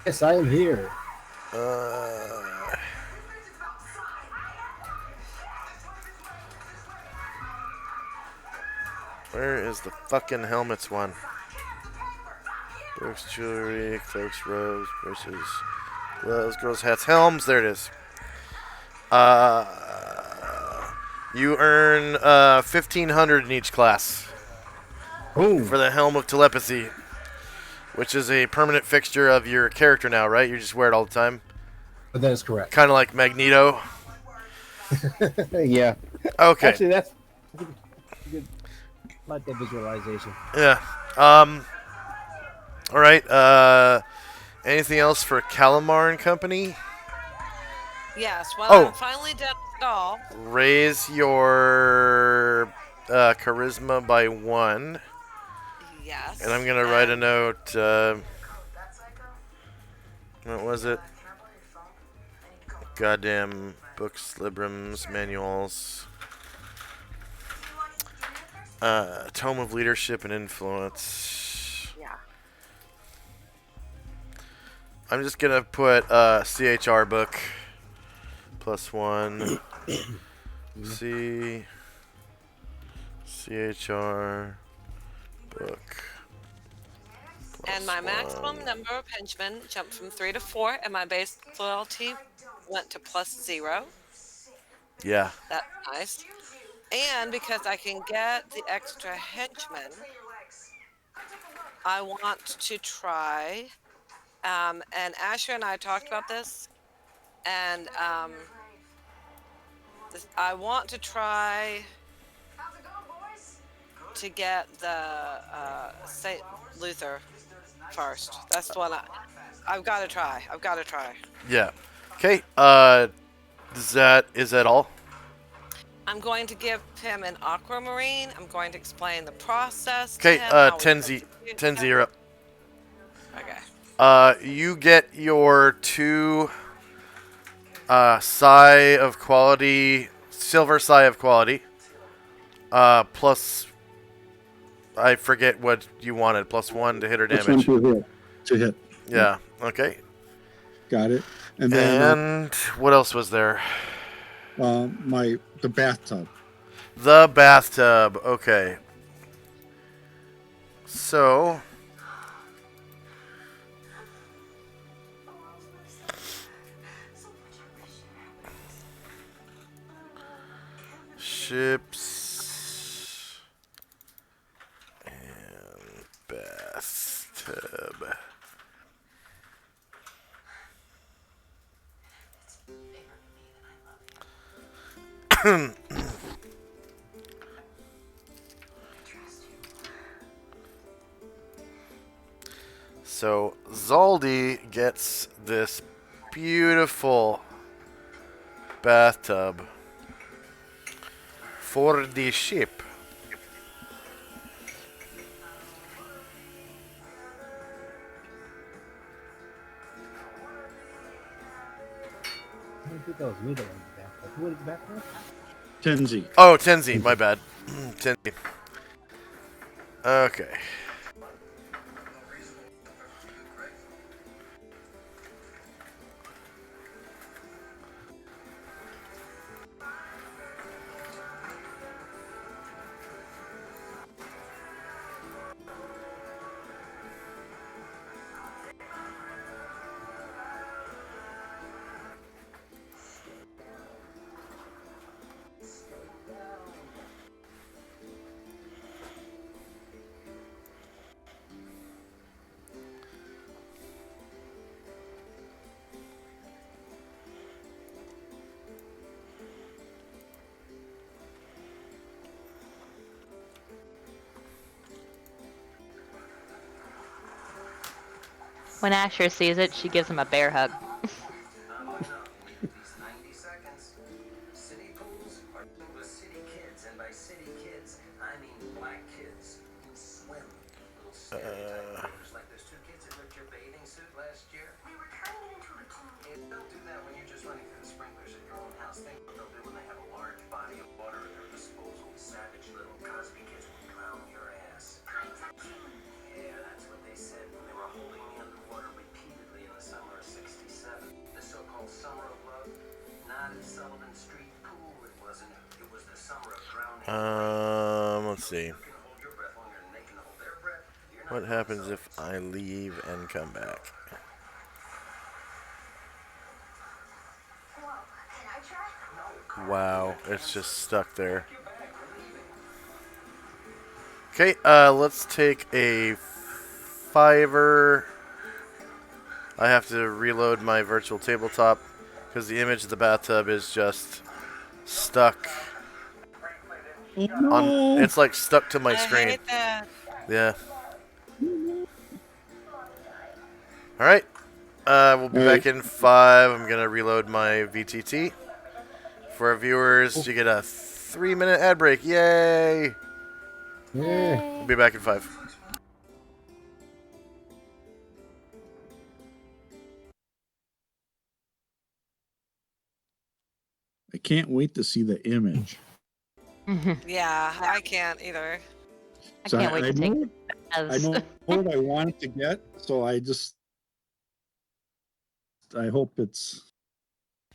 Yes, I am here. Where is the fucking helmets one? Books, jewelry, cloaks, robes, braces, gloves, girls' hats, helms. There it is. You earn 1,500 in each class Boom. for the Helm of Telepathy, which is a permanent fixture of your character now, right? You just wear it all the time. That is correct. Kind of like Magneto. Yeah. Okay. Actually, that's good. I like that visualization. Yeah. All right. Anything else for Calamar and Company? Yes. Well, Oh. I'm finally done with it all. Raise your charisma by 1. Yes. And I'm gonna write a note. What was it? Goddamn books, librams, manuals. Tome of Leadership and Influence. Yeah. I'm just gonna put CHR book +1. CHR book. And my maximum number of henchmen jumped from 3 to 4, and my base loyalty went to +0. Yeah. That's nice. And because I can get the extra henchmen, I want to try. And Asher and I talked about this, and I want to try to get the St. Luther first. That's the one I've got to try. I've got to try. Yeah. Okay. Is that all? I'm going to give him an aquamarine. I'm going to explain the process. Okay. To him, how we Tenzi, you're up. Okay. You get your 2 Sigh of Quality, Silver Sigh of Quality, plus, I forget what you wanted, +1 to hit or damage. To hit. Yeah, okay. Got it. And then what else was there? the bathtub. The bathtub, okay. So ships and bathtub. So Zaldi gets this beautiful bathtub for the ship. I don't think that was me that wanted the bathtub. Who wanted the bathtub? Tenzi. Oh, Tenzi, my bad. Tenzi. Okay. When Asher sees it, she gives him a bear hug. Not long enough. We need at least 90 seconds. City pools are filled with city kids, and by city kids, I mean black kids who swim. Little stereotype pictures like those two kids that ripped your bathing suit last year. We were turning it into a bikini. Hey, don't do that when you're just running through the sprinklers at your own house. Think what they'll do when they have a large body of water at their disposal. Savage little Cosby kids will drown your ass. Yeah, that's what they said when they were holding me underwater repeatedly in the summer of '67. The so-called Summer of Love. Not at Sullivan Street Pool, it wasn't. It was the summer of drowning. Let's see. You can hold your breath longer than they can hold their breath. You're not What going happens Sullivan if I leave and come back? Whoa, can I try? Wow, it's just stuck there. Okay, let's take a fiver. I have to reload my virtual tabletop because the image of the bathtub is just stuck on. It's like stuck to my I screen. hate that. Yeah. All right. We'll be back in 5. I'm gonna reload my VTT. For our viewers, you get a 3-minute ad break. Yay! We'll be back in 5. I can't wait to see the image. Yeah, I can't either. I can't wait to take know, I know what I wanted to get, so I hope it's.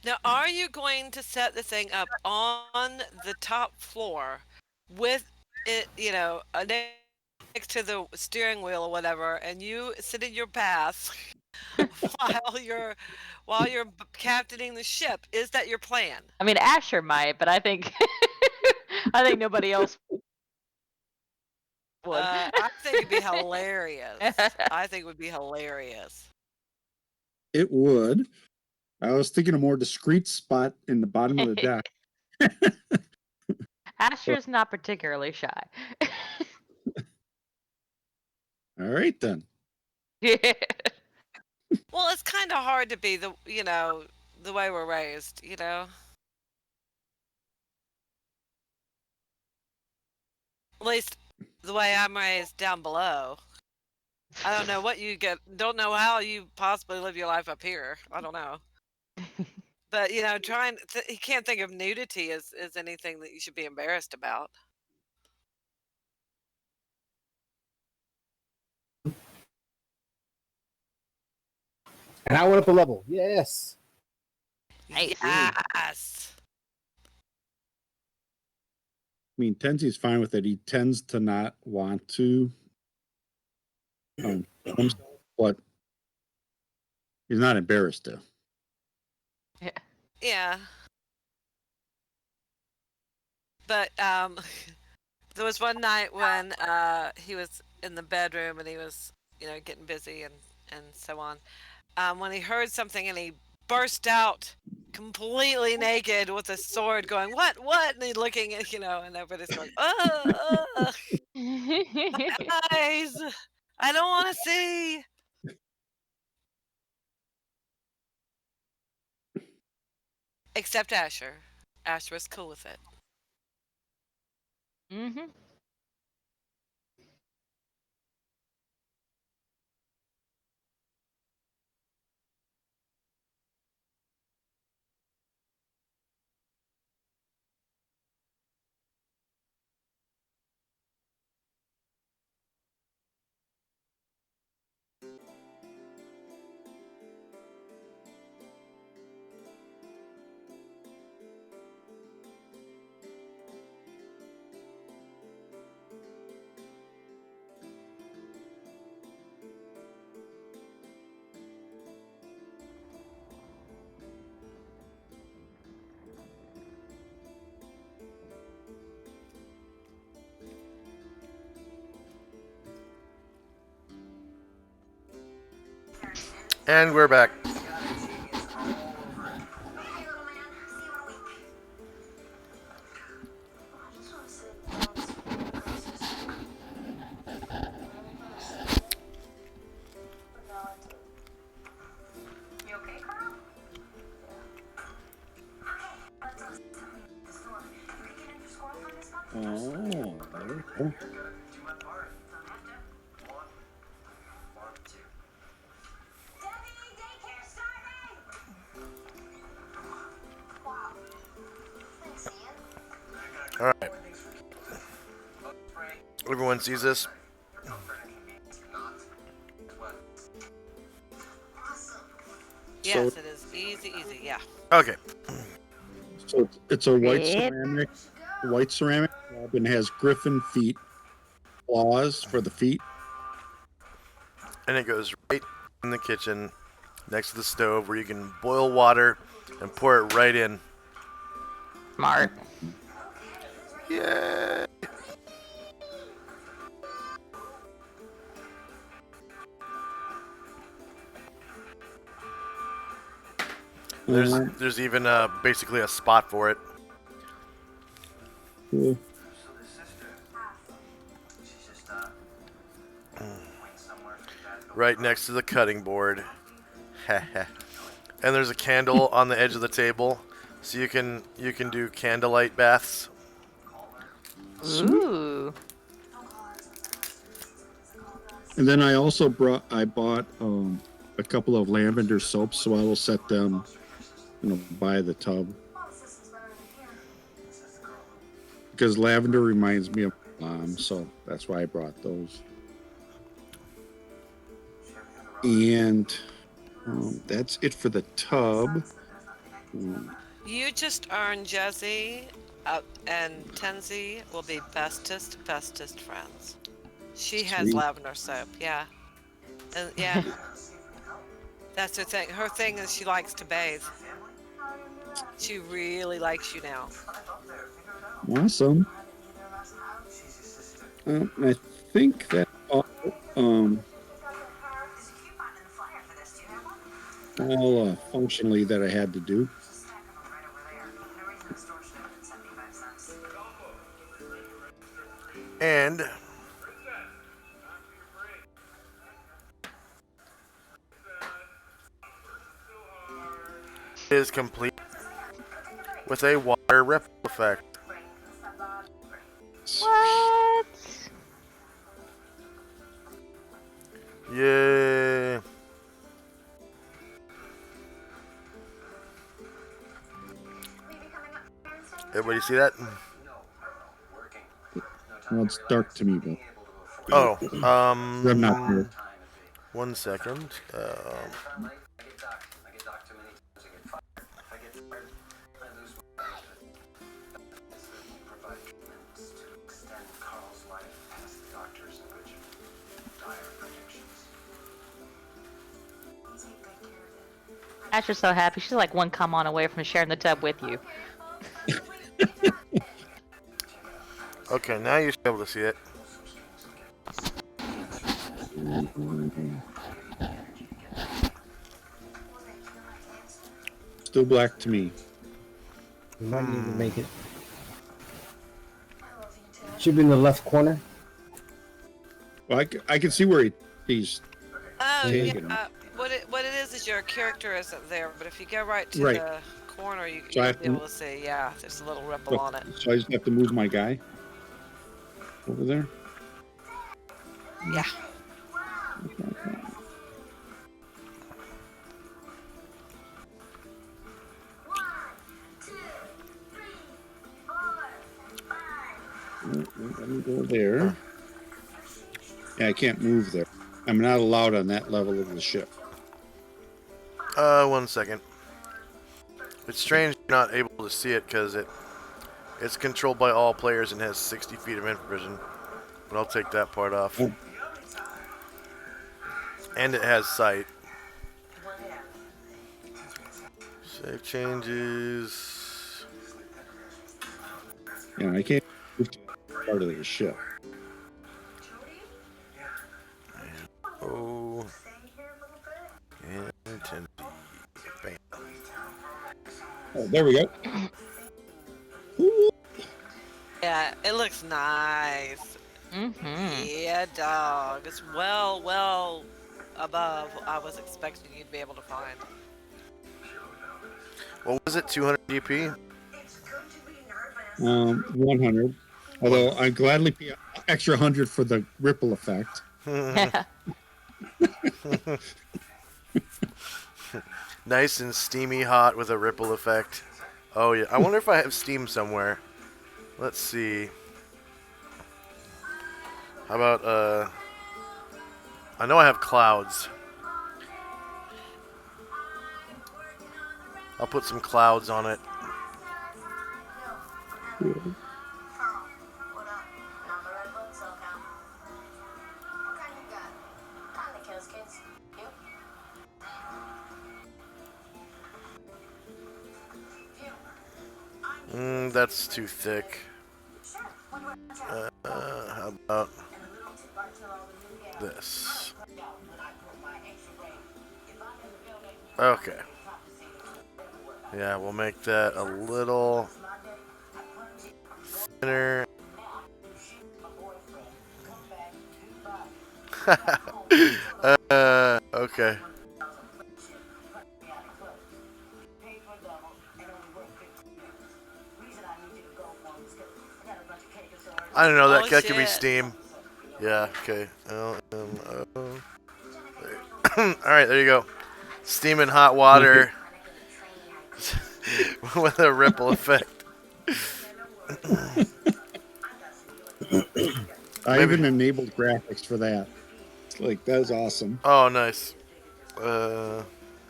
Now, are you going to set the thing up on the top floor with it, next to the steering wheel or whatever, and you sit in your bath while you're captaining the ship? Is that your plan? I mean, Asher might, but I think I think nobody else would. I think it'd be hilarious. I think it would be hilarious. It would. I was thinking a more discreet spot in the bottom of the deck. Asher's not particularly shy. All right then. Yeah. Well, it's kind of hard to be the way we're raised, At least the way I'm raised down below. I don't know what you get. Don't know how you possibly live your life up here. I don't know. But you can't think of nudity as anything that you should be embarrassed about. And I went up a level. Yes. Yes. I mean, Tenzi's fine with it. He tends to not want to, but he's not embarrassed to. Yeah. But there was one night when he was in the bedroom and he was, getting busy and so on. When he heard something and he burst out completely naked with a sword going, what? And he's looking at, and everybody's going, my eyes. I don't want to see. Except Asher. Asher was cool with it. Mm-hmm. And we're back. Okay, little man. See you in a week. I just want to say thanks for being a good sister. But now I do. You okay, Carl? Yeah. Okay, let's go to the store. You can get in for squirrel fun this month. Oh, there we go. Do my part. Don't have to. Want to. Debbie, daycare starting! Wow. Thanks, Ian. All right. Everyone sees this. Awesome. Yes, it is easy, yeah. Okay. So it's a white Yep. ceramic. White ceramic tub and has griffin feet, claws for the feet. And it goes right in the kitchen next to the stove where you can boil water and pour it right in. Smart. Yay! There's even basically a spot for it. Cool. So the sister, she's just waiting somewhere for your dad to go. Right next to the cutting board. And there's a candle on the edge of the table, so you can do candlelight baths. Ooh. And then I also bought a couple of lavender soaps, so I will set them, by the tub. Because lavender reminds me of mom, so that's why I brought those. And that's it for the tub. You just earned Jesse and Tenzi will be bestest friends. She has Sweet. lavender soap, yeah. And yeah. That's her thing. Her thing is she likes to bathe. She really likes you now. Awesome. I think that all functionally that I had to do. And it is complete with a water ripple effect. What? Yay! Everybody see that? Well, it's dark to me, but Oh, I'm not here. 1 second. Asher's so happy. She's like one come on away from sharing the tub with you. Okay, now you should be able to see it. Still black to me. We might need to make it. Should be in the left corner. Well, I can see where he's. Oh, taking yeah. them. What it is your character isn't there, but if you go right to Right. the corner, So I you'll have be to- able to see. Yeah, there's a little ripple on it. So I just have to move my guy over there. Yeah. Let me go there. Yeah, I can't move there. I'm not allowed on that level of the ship. 1 second. It's strange you're not able to see it because it's controlled by all players and has 60 feet of infravision. But I'll take that part off. Oh. And it has sight. Save changes. Yeah, I can't move to that part of the ship. Oh. And Oh, there we go. Yeah, it looks nice. Yeah, dog. It's well above what I was expecting you'd be able to find. What was it? 200 GP? 100. Although I gladly pay an extra 100 for the ripple effect. Nice and steamy hot with a ripple effect. Oh yeah. I wonder if I have steam somewhere. Let's see. How about I know I have clouds. I'll put some clouds on it. That's too thick. How about this? Okay. Yeah, we'll make that a little thinner. Okay. I don't know, that could be steam. Yeah, okay. Alright, there you go. Steam and hot water with a ripple effect. I even enabled graphics for that. It's like, that was awesome. Oh, nice.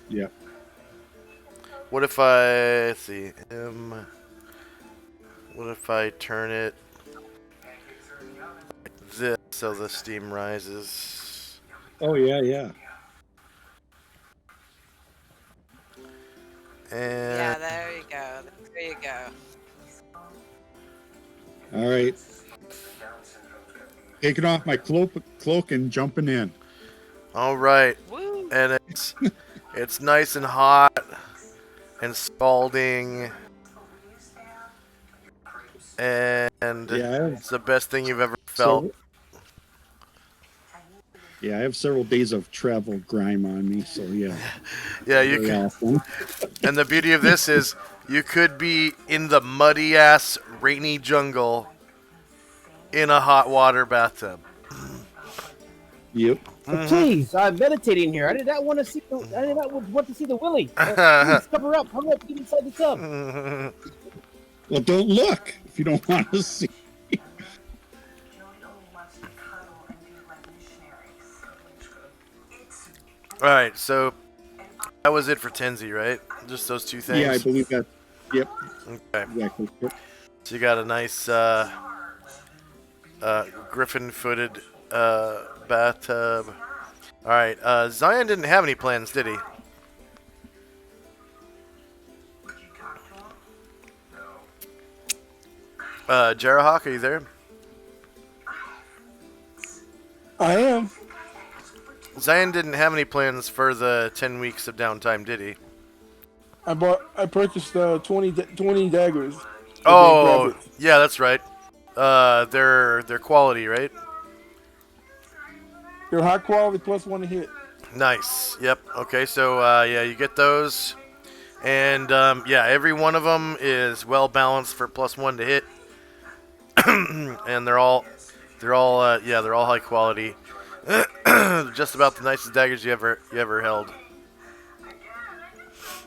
Yeah. What if I, let's see, what if I turn it like this so the steam rises? Oh, yeah, yeah. And yeah, there you go. There you go. All right. Taking off my cloak and jumping in. All right. Woo. And it's nice and hot and scalding. And it's the best thing you've ever felt. Yeah, I have several days of travel grime on me, so yeah. Yeah, you can. Awesome. And the beauty of this is you could be in the muddy ass rainy jungle in a hot water bathtub. Yep. Please, I'm meditating here. I did not want to see. I did not want to see the willy. Please cover up. Hurry up. Get inside the tub. Well, don't look if you don't want to see. All right, so that was it for Tenzi, right? Just those two things? Yeah, I believe that. Yep. Okay. Exactly. Yep. So you got a nice griffin-footed bathtub. All right, Zion didn't have any plans, did he? Jarahawk, are you there? I am. Zion didn't have any plans for the 10 weeks of downtime, did he? I purchased 20 daggers. Oh, yeah, that's right. They're quality, right? They're high quality plus one to hit. Nice. Yep. Okay, so yeah, you get those, and yeah, every one of them is well balanced for +1 to hit, and they're all high quality. Just about the nicest daggers you ever held.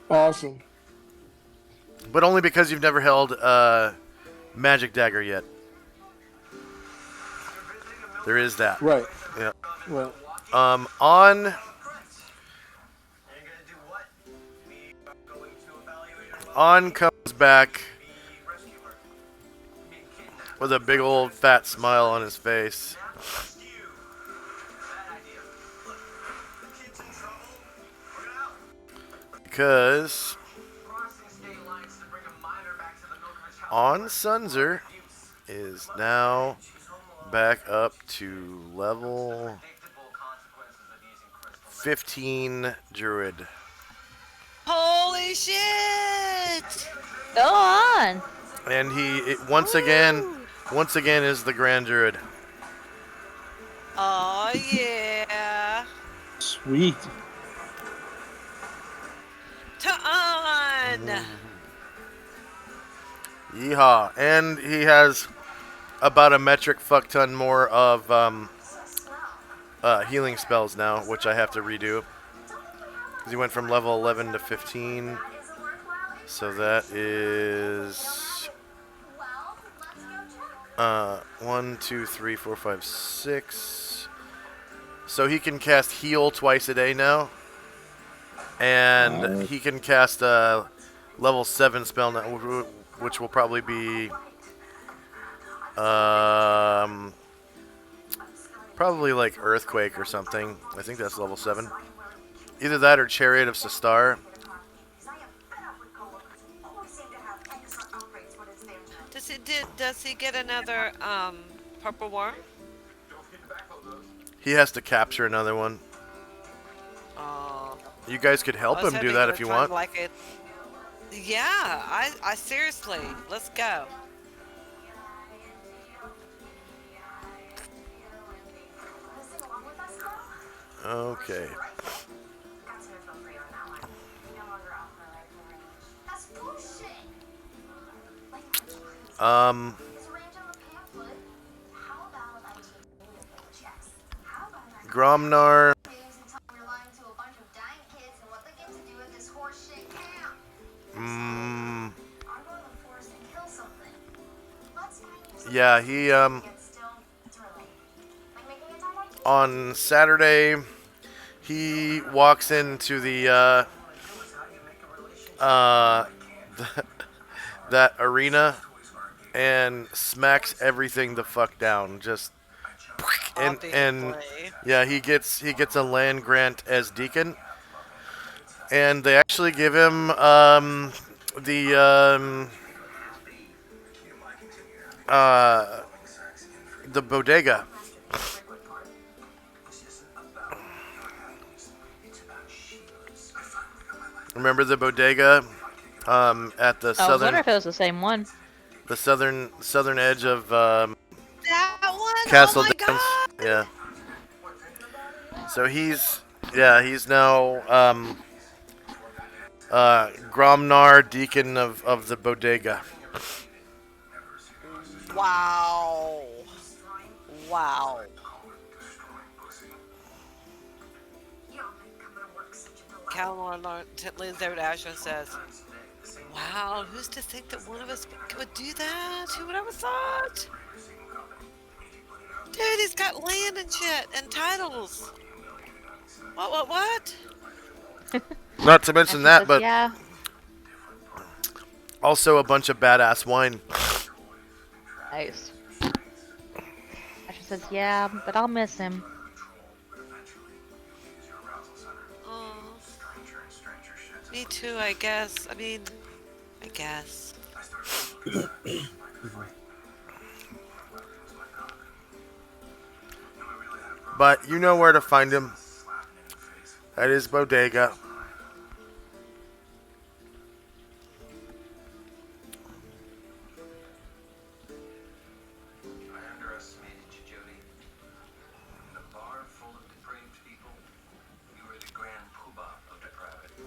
Awesome. But only because you've never held magic dagger yet. There is that. Right. Yeah. Well. On comes back with a big old fat smile on his face. Because On Sunzer is now back up to level 15 Druid. Holy Holy shit! Go on. And once again is the Grand Druid. Oh yeah. Sweet. Ton! Yeehaw! And he has about a metric fuck ton more of healing spells now, which I have to redo. Because he went from level 11 to 15. So that is 1, 2, 3, 4, 5, 6. So he can cast heal twice a day now. And he can cast a level 7 spell now, which will probably be probably like Earthquake or something. I think that's level 7. Either that or Chariot of Sistar. Does he get another purple worm? He has to capture another one. Oh. You guys could help him do that if you want. Like it. Yeah, I seriously, let's go. Okay. Gromnar. Yeah, he on Saturday he walks into the that arena and smacks everything the fuck down. Just and yeah, he gets a land grant as deacon, and they actually give him the bodega. Remember the bodega at the I was southern? wondering if it was the same one. The southern edge of that one? Castle oh my Downs. God. Yeah. So he's now Gromnar, deacon of the bodega. Wow. Wow. Calumar leans over to Asher and says, wow, who's to think that one of us would do that? Who would ever thought? Dude, he's got land and shit and titles. What? Not to mention that, says, but yeah. Also a bunch of badass wine. Nice. Asher says, yeah, but I'll miss him. Me too, I guess. I mean, I guess. But you know where to find him. At his bodega. I underestimated you, Jody. In a bar full of depraved people, you were the grand poobah of depravity.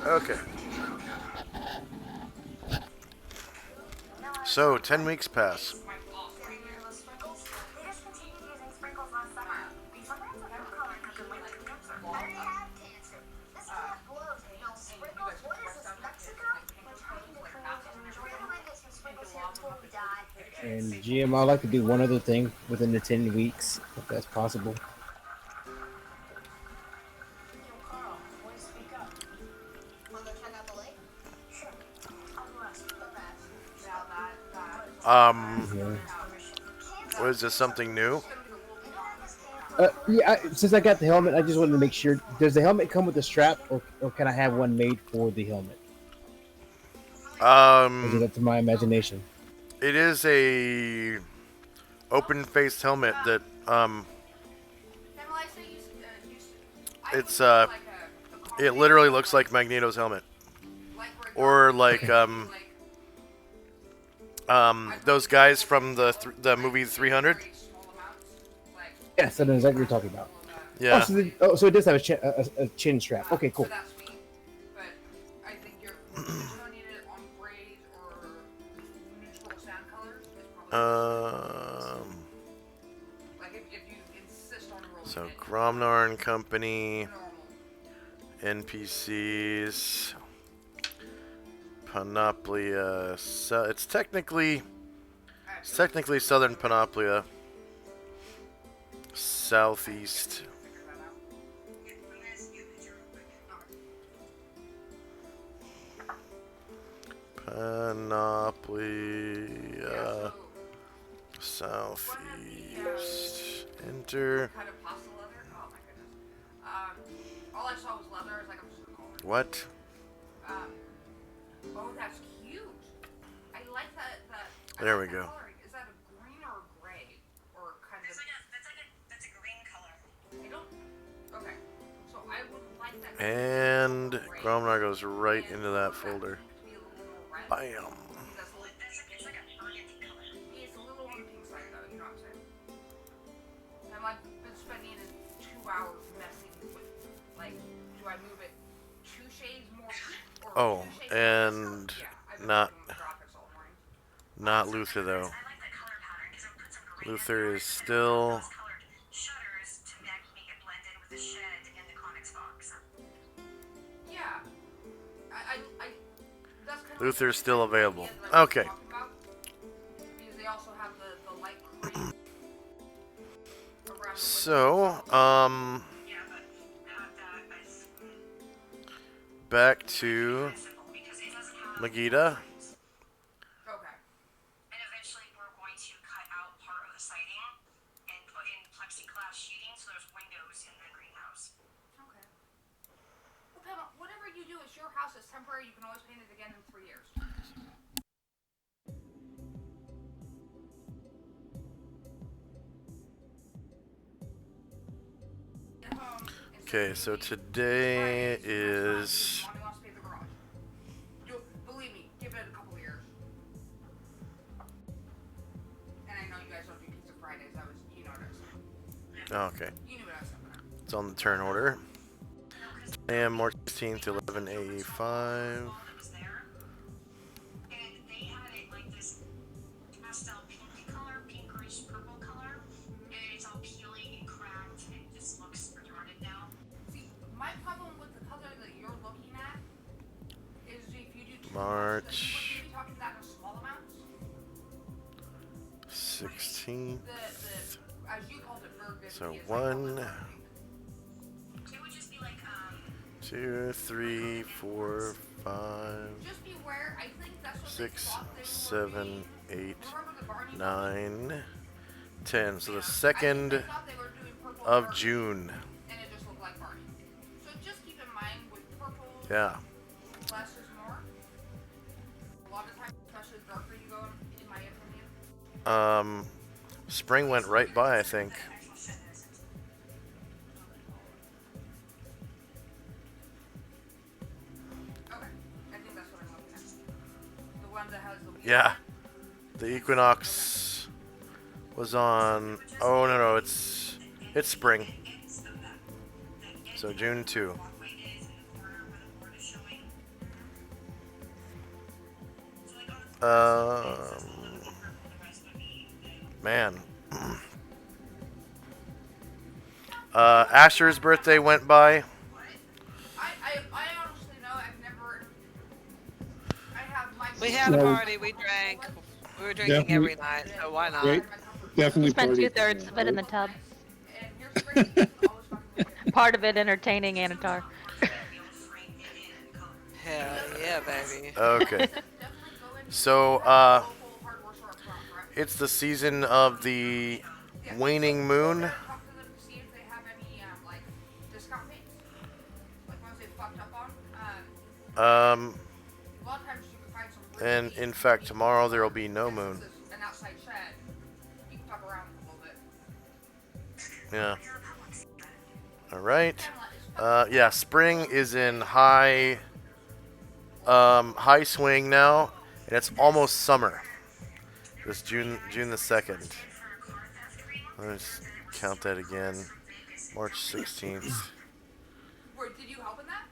Okay. So, 10 weeks pass. And GM, I'd like to do one other thing within the 10 weeks, if that's possible. What is this, something new? Yeah, since I got the helmet, I just wanted to make sure. Does the helmet come with a strap, or can I have one made for the helmet? Or is it up to my imagination? It is a open-faced helmet that It's it literally looks like Magneto's helmet, or like those guys from the movie 300. Yes, I know exactly what you're talking about. Yeah. So it does have a chin strap. Okay, cool. So Gromnar and Company, NPCs, Panoplia. So it's technically Southern Panoplia, Southeast. Panoplia, Southeast. Enter. All I saw was leather. It's like I'm just gonna call it. What? Oh, that's cute. I like that. There we go. Coloring. Is that a green or a gray or kind of? That's a green color. I don't. Okay. So I would like that. And Gromnar goes right into that folder. Bam. It's like a burgundy color. It's a little on the pink side though. You know what I'm saying? And I've been spending 2 hours messing with, like, do I move it 2 shades more? Oh, and not Luther though. Luther is still. Yeah. Luther's still available. Okay. Because they also have the light green. So, back to Magida. Okay. And eventually we're going to cut out part of the siding and put in plexiglass sheeting so there's windows in the greenhouse. Okay. Well, Pamela, whatever you do, it's your house. It's temporary. You can always paint it again in 3 years. Okay, so today is. Believe me, give it a couple years. And I know you guys don't do Pizza Fridays. You know what I was saying. Oh, okay. You knew what I was saying. It's on the turn order. 10 a.m. March 16th, 11:85. March 16th. So 1, 2, 3, 4, 5, 6, 7, 8, 9, 10. So the 2nd of June. And it just looked like Barney. So just keep in mind with purple, Yeah. less is more. A lot of times, especially the darker you go, in my opinion. Spring went right by, I think. Okay, I think that's what I'm looking at. The one that has the wheel. Yeah. The equinox was on. Oh no, it's spring. So June 2. Man. Asher's birthday went by. I honestly know I've never. I have my. We had a party. We drank. We were drinking every night. So why not? Great. Definitely Spent party. 2/3 of it in the tub. Part of it entertaining Anatar. Hell yeah, baby. Okay. So, it's the season of the waning moon. And in fact, tomorrow there will be no moon. Yeah. All right. Yeah, spring is in high swing now, and it's almost summer. It's June the 2nd. Let's count that again. March 16th. Did you help in that?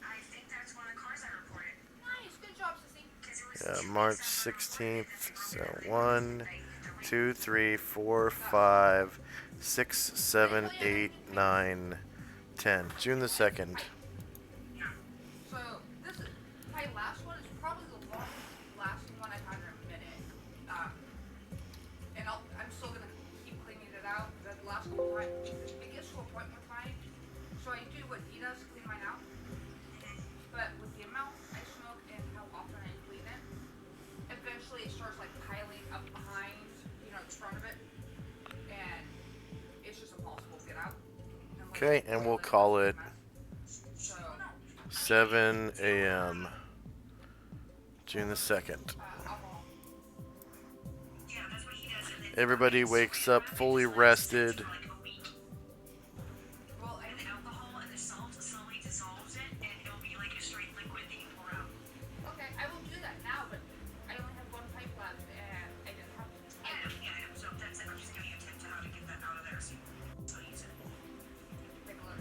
I think that's one of the cars I reported. Nice, good job, Sissy. Yeah, March 16th. So 1, 2, 3, 4, 5, 6, 7, 8, 9, 10. June the 2nd. So this is my last one. Is probably the longest lasting one I've had in a minute. And I'm still gonna keep cleaning it out. The last couple times, it gets to a point with mine. So I do what he does, clean mine out. But with the amount I smoke and how often I clean it, eventually it starts like piling up behind, the front of it, and it's just impossible to get out. Okay, and we'll call it 7 a.m. June the 2nd. Everybody wakes up fully rested. Okay, I will do that now, but I only have one pipe left, and I didn't have. So that's it. I'm just giving you a tip to how to get that out of there, so use it. Take a look.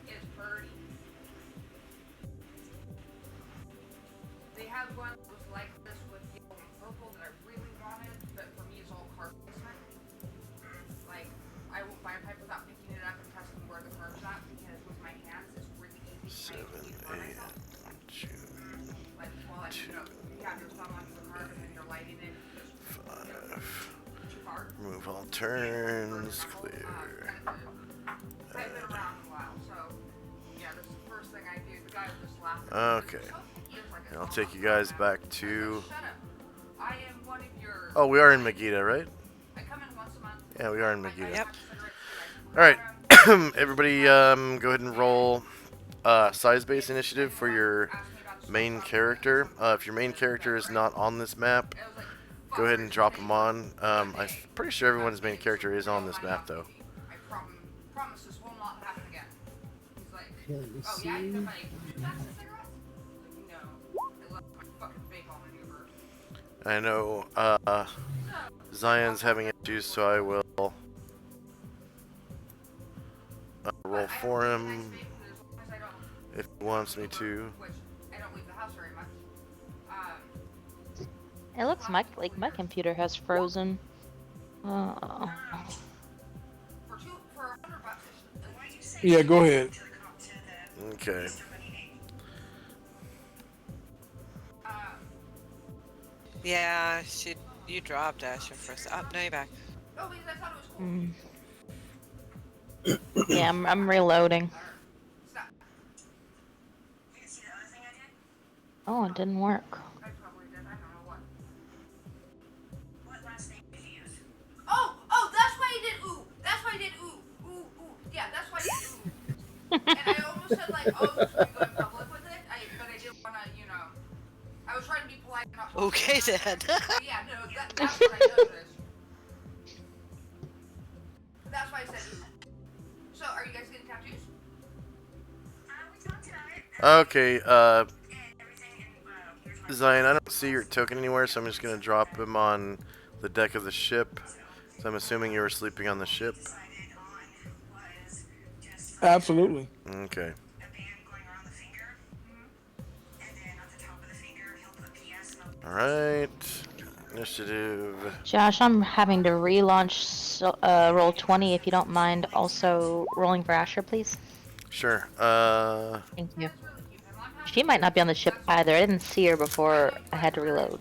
It is pretty. They had one that was like this with yellow and purple that I really wanted, but for me it's all car placement. Like, I won't buy a pipe without picking it up and testing where the car's at, because with my hands it's really easy. 7 a.m. June Like, well, you have your thumb onto the car and then you're lighting it. 5. Remove all turns. Clear. I've been around a while, so yeah, this is the first thing I do. The guy was just laughing. Okay. And I'll take you guys back to. Shut up. I am one of your. Oh, we are in Megiddo, right? I come in once a month. Yeah, we are in Megiddo. Yep. All right, everybody, go ahead and roll size-based initiative for your main character. If your main character is not on this map, go ahead and drop them on. I'm pretty sure everyone's main character is on this map, though. I promise this will not happen again. He's like, Okay, let's oh yeah, see. you like, you got some cigarettes? No, I left my fucking vape on in Uber. I know Zion's having issues, so I will roll for him if he wants me to. Which I don't leave the house very much. It looks like my computer has frozen. Oh. For $100, Yeah, go ahead. Okay. Yeah, you dropped Asher for a second. Oh, now you're back. Oh, because I thought it was cool. Yeah, I'm reloading. Stop. You see the other thing I did? Oh, it didn't work. I probably did. I don't know what. What last name did you use? Oh, that's why I did ooh. That's why I did ooh. Ooh. Yeah, that's why I did ooh. And I almost said like, oh, this we go in public with it. But I didn't want to, I was trying to be polite and not. Okay, then. Yeah, no, that's what I noticed. That's why I said ooh. So, are you guys getting tattoos? We talked about it. Okay, And everything, and Zion, I don't see your token anywhere, so I'm just going to drop him on the deck of the ship. So I'm assuming you were sleeping on the ship. decided on was just Absolutely. Okay. a band going around the finger. And then at the top of the finger, he'll put PS. All right. Initiative. Josh, I'm having to relaunch roll 20 if you don't mind. Also rolling for Asher, please. Sure. Thank you. She might not be on the ship either. I didn't see her before I had to reload.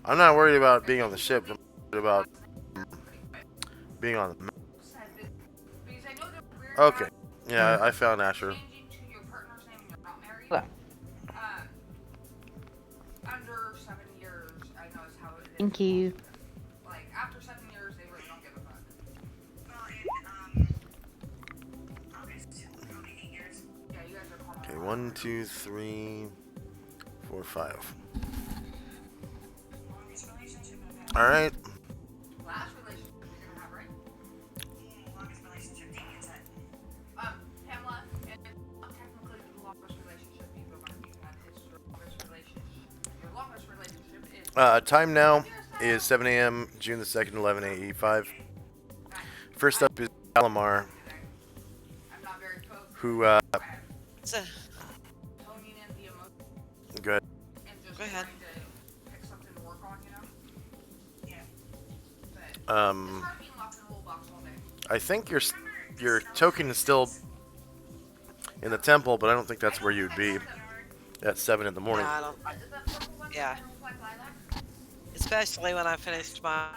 I'm not worried about being on the ship. I'm worried about being on the map. Okay. Yeah, I found Asher. Okay. Under 7 years, I know is how it is. Thank you. Like, after 7 years, they really don't give a fuck. Well, in August, it'll be 8 years. Yeah, you guys are calling. Okay, 1, 2, 3, 4, 5. Longest relationship I've had. All right. Last relationship you're gonna have, right? Longest relationship Time now is 7 a.m. June the 2nd, 11:85. First up is Alamar, who So, go ahead. go ahead. Um, I think your token is still in the temple, but I don't think that's where you'd be at 7 in the morning. Yeah, I don't. Yeah, especially when I finished my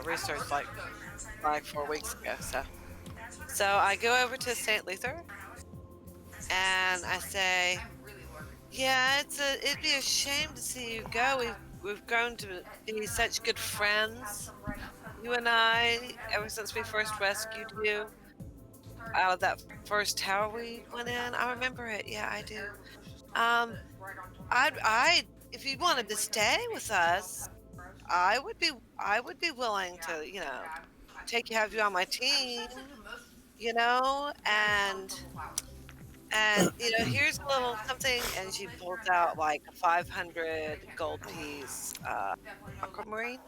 research like 4 weeks ago. So I go over to St. Luther and I say, yeah, it'd be a shame to see you go. We've grown to be such good friends, you and I, ever since we first rescued you out of that first tower we went in. I remember it. Yeah, I do. Um, if you wanted to stay with us, I would be willing to, have you on my team, and here's a little something, and she pulls out like a 500 gold piece aquamarine,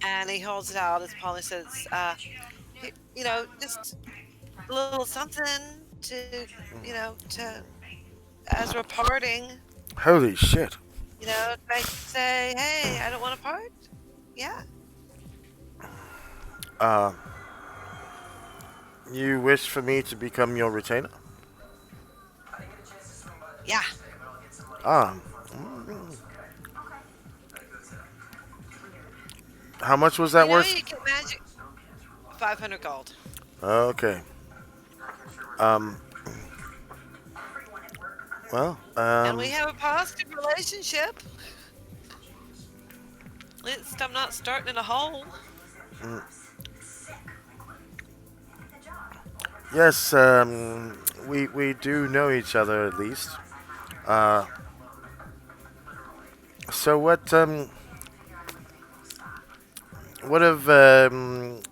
and he holds it out as Polly says, just a little something to, to as we're parting, Holy shit. say, hey, I don't want to part. Yeah. Uh, you wish for me to become your retainer? Yeah. Ah. How much was that worth? You get magic 500 gold. Okay. Well, And we have a positive relationship. At least I'm not starting in a hole. Yes, we do know each other at least. So what of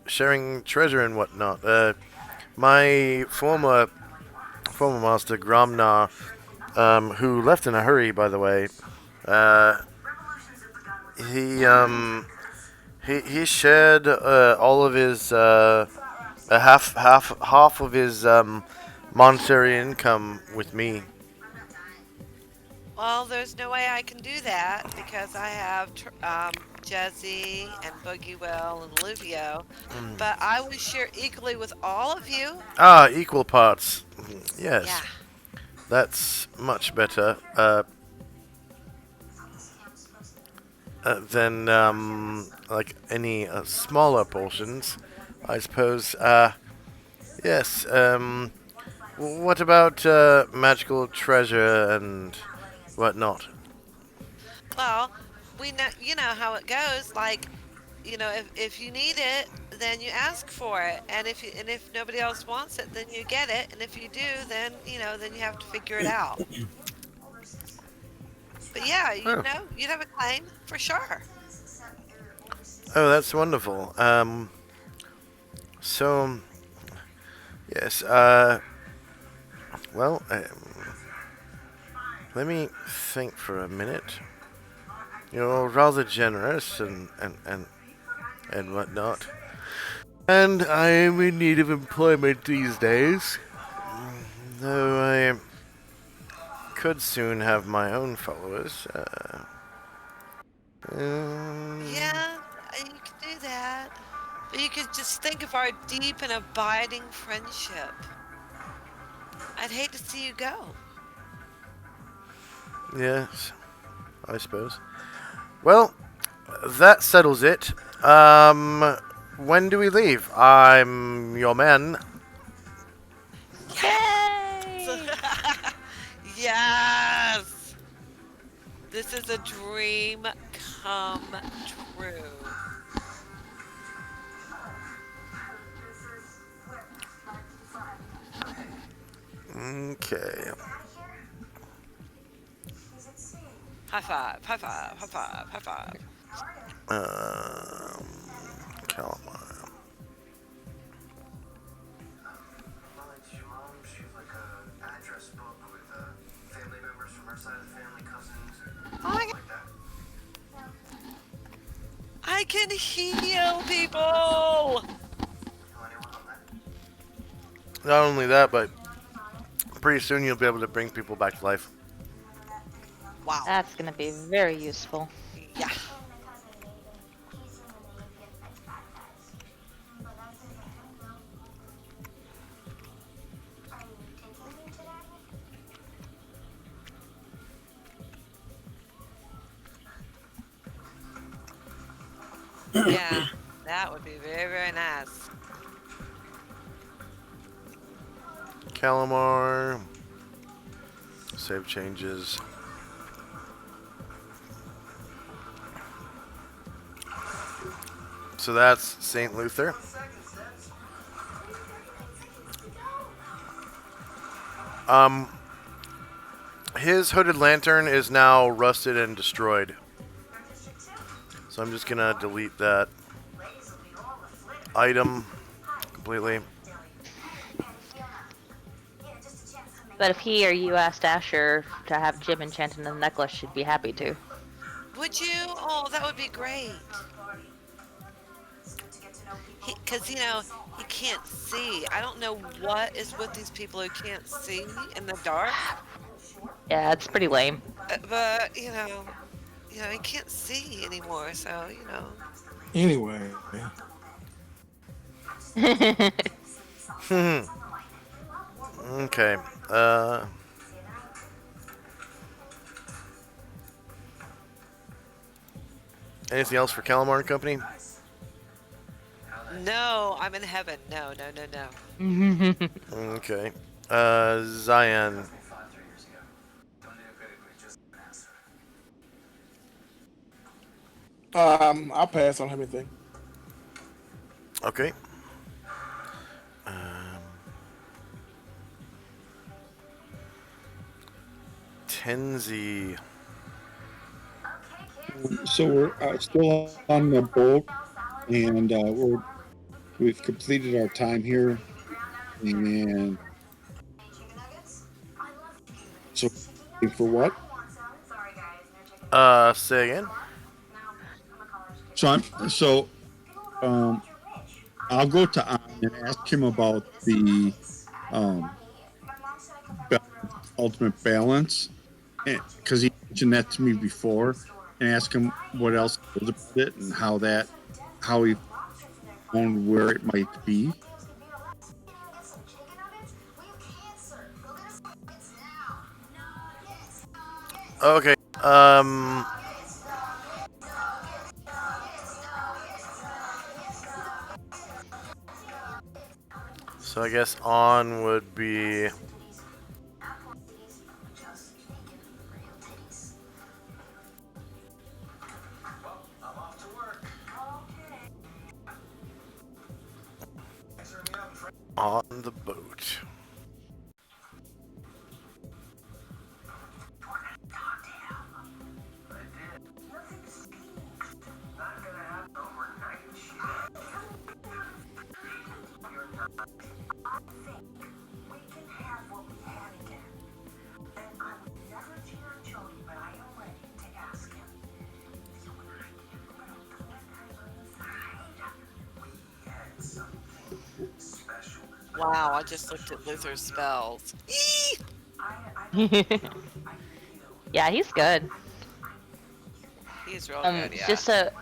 sharing treasure and whatnot? My former master Gromnar, who left in a hurry, by the way, he he shared all of his half of his monetary income with me. Well, there's no way I can do that because I have Jesse and Boogie Will and Luvio. But I will share equally with all of you. Ah, equal parts. Yes. Yeah. That's much better than like any smaller portions, I suppose. Yes. What about magical treasure and whatnot? Well, you know how it goes. Like, if you need it, then you ask for it, and if nobody else wants it, then you get it, and if you do, then you have to figure it out. But yeah, you'd have a claim for sure. Oh, that's wonderful. So yes. Well, let me think for a minute. You're rather generous and whatnot. And I am in need of employment these days. Though I could soon have my own followers. Yeah, you could do that. But you could just think of our deep and abiding friendship. I'd hate to see you go. Yes, I suppose. Well, that settles it. When do we leave? I'm your man. Yay! Yes! This is a dream come true. Okay. High five, high five, high five, high five. Calamar. Your mom, she's like a address book with family members from her side of the family, cousins, or Oh my like that. I can heal people. Not only that, but pretty soon you'll be able to bring people back to life. Wow. That's gonna be very useful. Yeah. Yeah, that would be very, very nice. Calamar. Save changes. So that's St. Luther. Um, his hooded lantern is now rusted and destroyed. So I'm just gonna delete that item completely. But if he or you asked Asher to have Jim enchant the necklace, she'd be happy to. Would you? Oh, that would be great. Because, you know, he can't see. I don't know what is with these people who can't see in the dark. Yeah, it's pretty lame. But, he can't see anymore, so, Anyway. Okay. Anything else for Calamar and Company? No, I'm in heaven. No, no, no, no. Okay. Zion. I'll pass on everything. Okay. Tenzi. So we're still on the boat, and we've completed our time here, and so for what? Say again. I'll go to An and ask him about the ultimate balance, because he mentioned that to me before, and ask him what else he knows about it and how he found where it might be. Okay. So I guess on would be. On the boat. Wow, I just looked at Luther's spells. Yeah, he's good. He's real good, yeah. Just a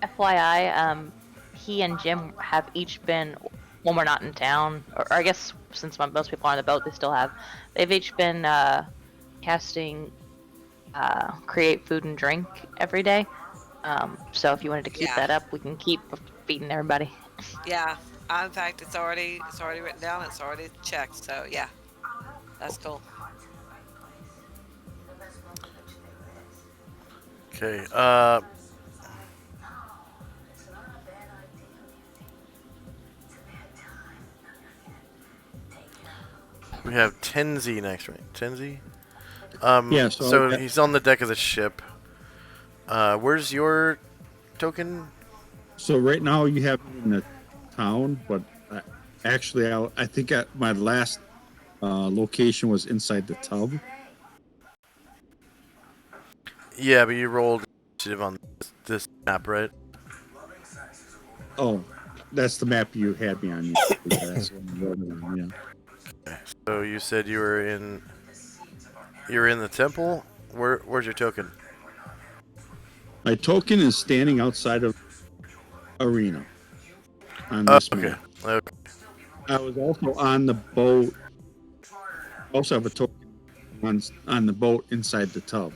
FYI, he and Jim have each been, when we're not in town, or I guess since most people are on the boat, they still have. They've each been casting create food and drink every day. So if you wanted to keep that up, we can keep feeding everybody. Yeah. In fact, it's already written down. It's already checked. So yeah, that's cool. Okay. We have Tenzi next, right? Tenzi. Yeah. So he's on the deck of the ship. Where's your token? So right now you have it in the town, but actually, I think my last location was inside the tub. Yeah, but you rolled initiative on this map, right? Oh, that's the map you had me on. Yeah, that's the one you wrote me on. Yeah. So you said you were in the temple. Where's your token? My token is standing outside of arena on this Okay. map. Okay. I was also on the boat. Also have a token on the boat inside the tub.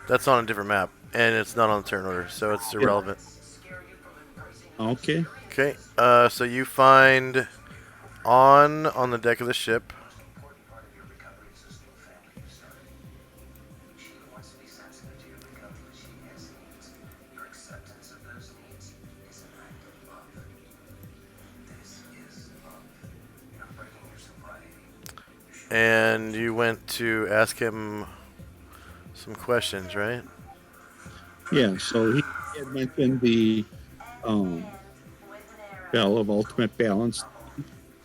That's on a different map, and it's not on the turn order, so it's Yeah. irrelevant. Okay. Okay. So you find on the deck of the ship. And you went to ask him some questions, right? Yeah. So he had mentioned the um, Bell of Ultimate Balance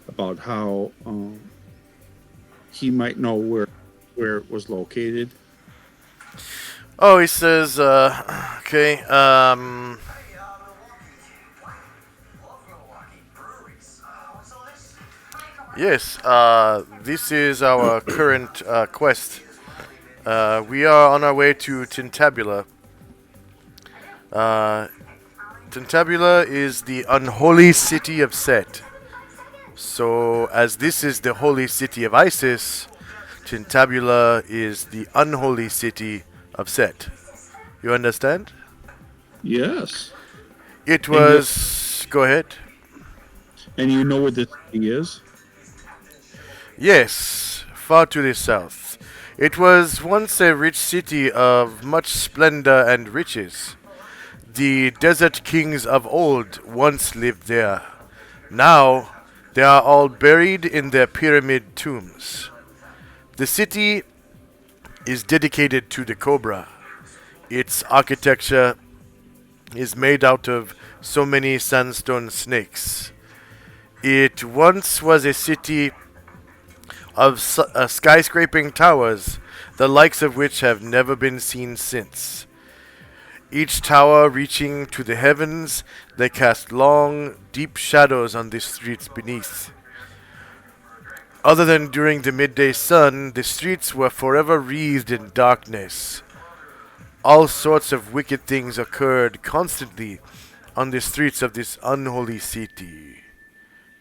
about how he might know where it was located. Oh, he says, okay, yes, this is our current quest. We are on our way to Tintabula. Uh, Tintabula is the unholy city of Set. So, as this is the holy city of Isis, Tintabula is the unholy city of Set. You understand? Yes. It And was. Go ahead. and you know where this city is? Yes, far to the south. It was once a rich city of much splendor and riches. The desert kings of old once lived there. Now, they are all buried in their pyramid tombs. The city is dedicated to the cobra. Its architecture is made out of so many sandstone snakes. It once was a city of skyscraping towers, the likes of which have never been seen since. Each tower reaching to the heavens, they cast long, deep shadows on the streets beneath. Other than during the midday sun, the streets were forever wreathed in darkness. All sorts of wicked things occurred constantly on the streets of this unholy city.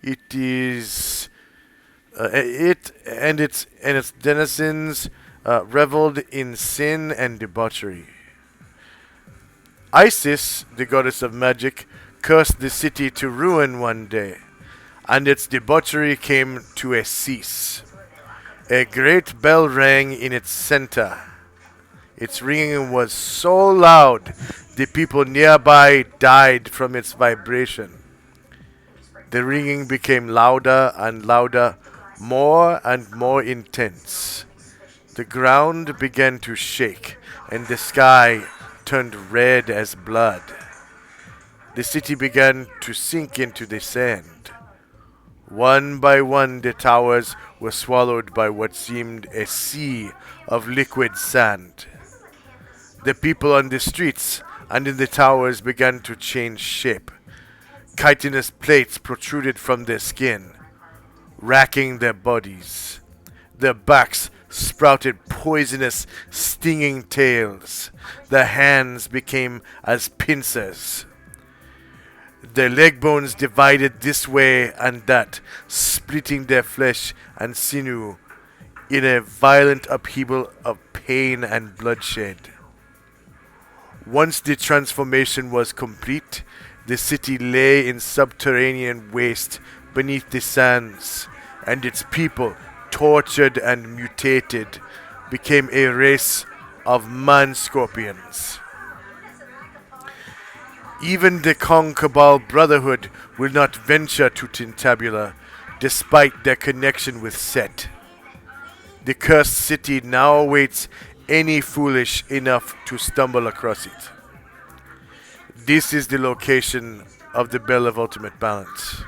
It is it and its denizens reveled in sin and debauchery. Isis, the goddess of magic, cursed the city to ruin one day, and its debauchery came to a cease. A great bell rang in its center. Its ringing was so loud the people nearby died from its vibration. The ringing became louder and louder, more and more intense. The ground began to shake, and the sky turned red as blood. The city began to sink into the sand. One by one, the towers were swallowed by what seemed a sea of liquid sand. The people on the streets and in the towers began to change shape. Chitinous plates protruded from their skin, racking their bodies. Their backs sprouted poisonous, stinging tails. Their hands became as pincers. Their leg bones divided this way and that, splitting their flesh and sinew in a violent upheaval of pain and bloodshed. Once the transformation was complete, the city lay in subterranean waste beneath the sands, and its people, tortured and mutated, became a race of man-scorpions. Even the Concabal Brotherhood will not venture to Tintabula, despite their connection with Set. The cursed city now awaits any foolish enough to stumble across it. This is the location of the Bell of Ultimate Balance.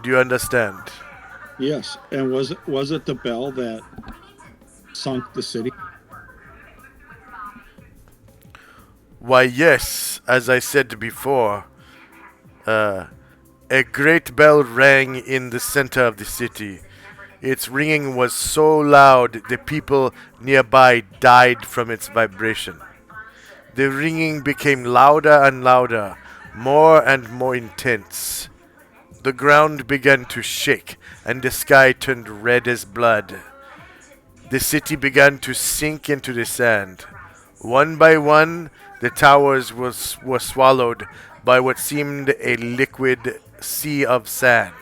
Do you understand? Yes. And was it the bell that sunk the city? Why, yes, as I said before, uh, a great bell rang in the center of the city. Its ringing was so loud the people nearby died from its vibration. The ringing became louder and louder, more and more intense. The ground began to shake, and the sky turned red as blood. The city began to sink into the sand. One by one, the towers were swallowed by what seemed a liquid sea of sand.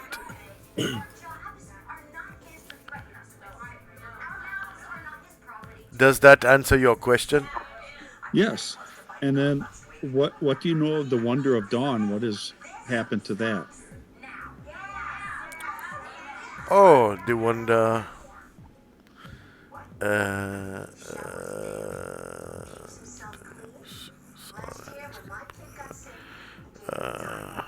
Does that answer your question? Yes. And then what do you know of the Wonder of Dawn? What has happened to that? Oh, the wonder. Uh, uh,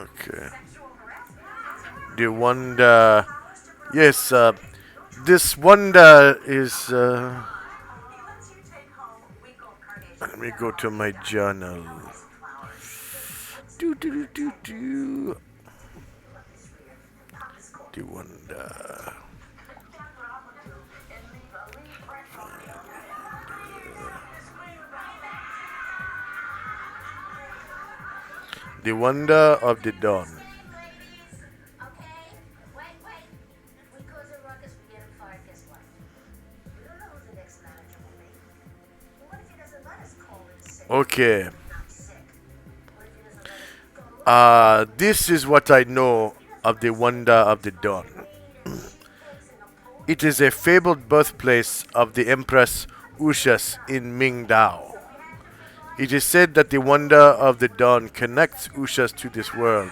okay. The wonder. Yes, this wonder is. Let me go to my journal. Do, do, do, do, do. The wonder. The wonder of the dawn. Okay. This is what I know of the wonder of the dawn. It is a fabled birthplace of the Empress Ushas in Mingdao. It is said that the wonder of the dawn connects Ushas to this world,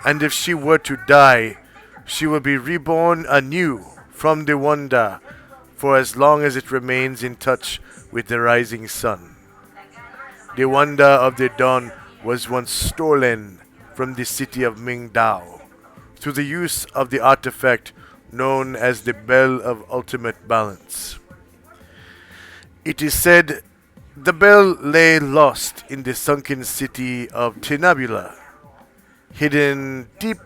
and if she were to die, she will be reborn anew from the wonder for as long as it remains in touch with the rising sun. The wonder of the dawn was once stolen from the city of Mingdao through the use of the artifact known as the Bell of Ultimate Balance. It is said the bell lay lost in the sunken city of Tinabula, hidden deep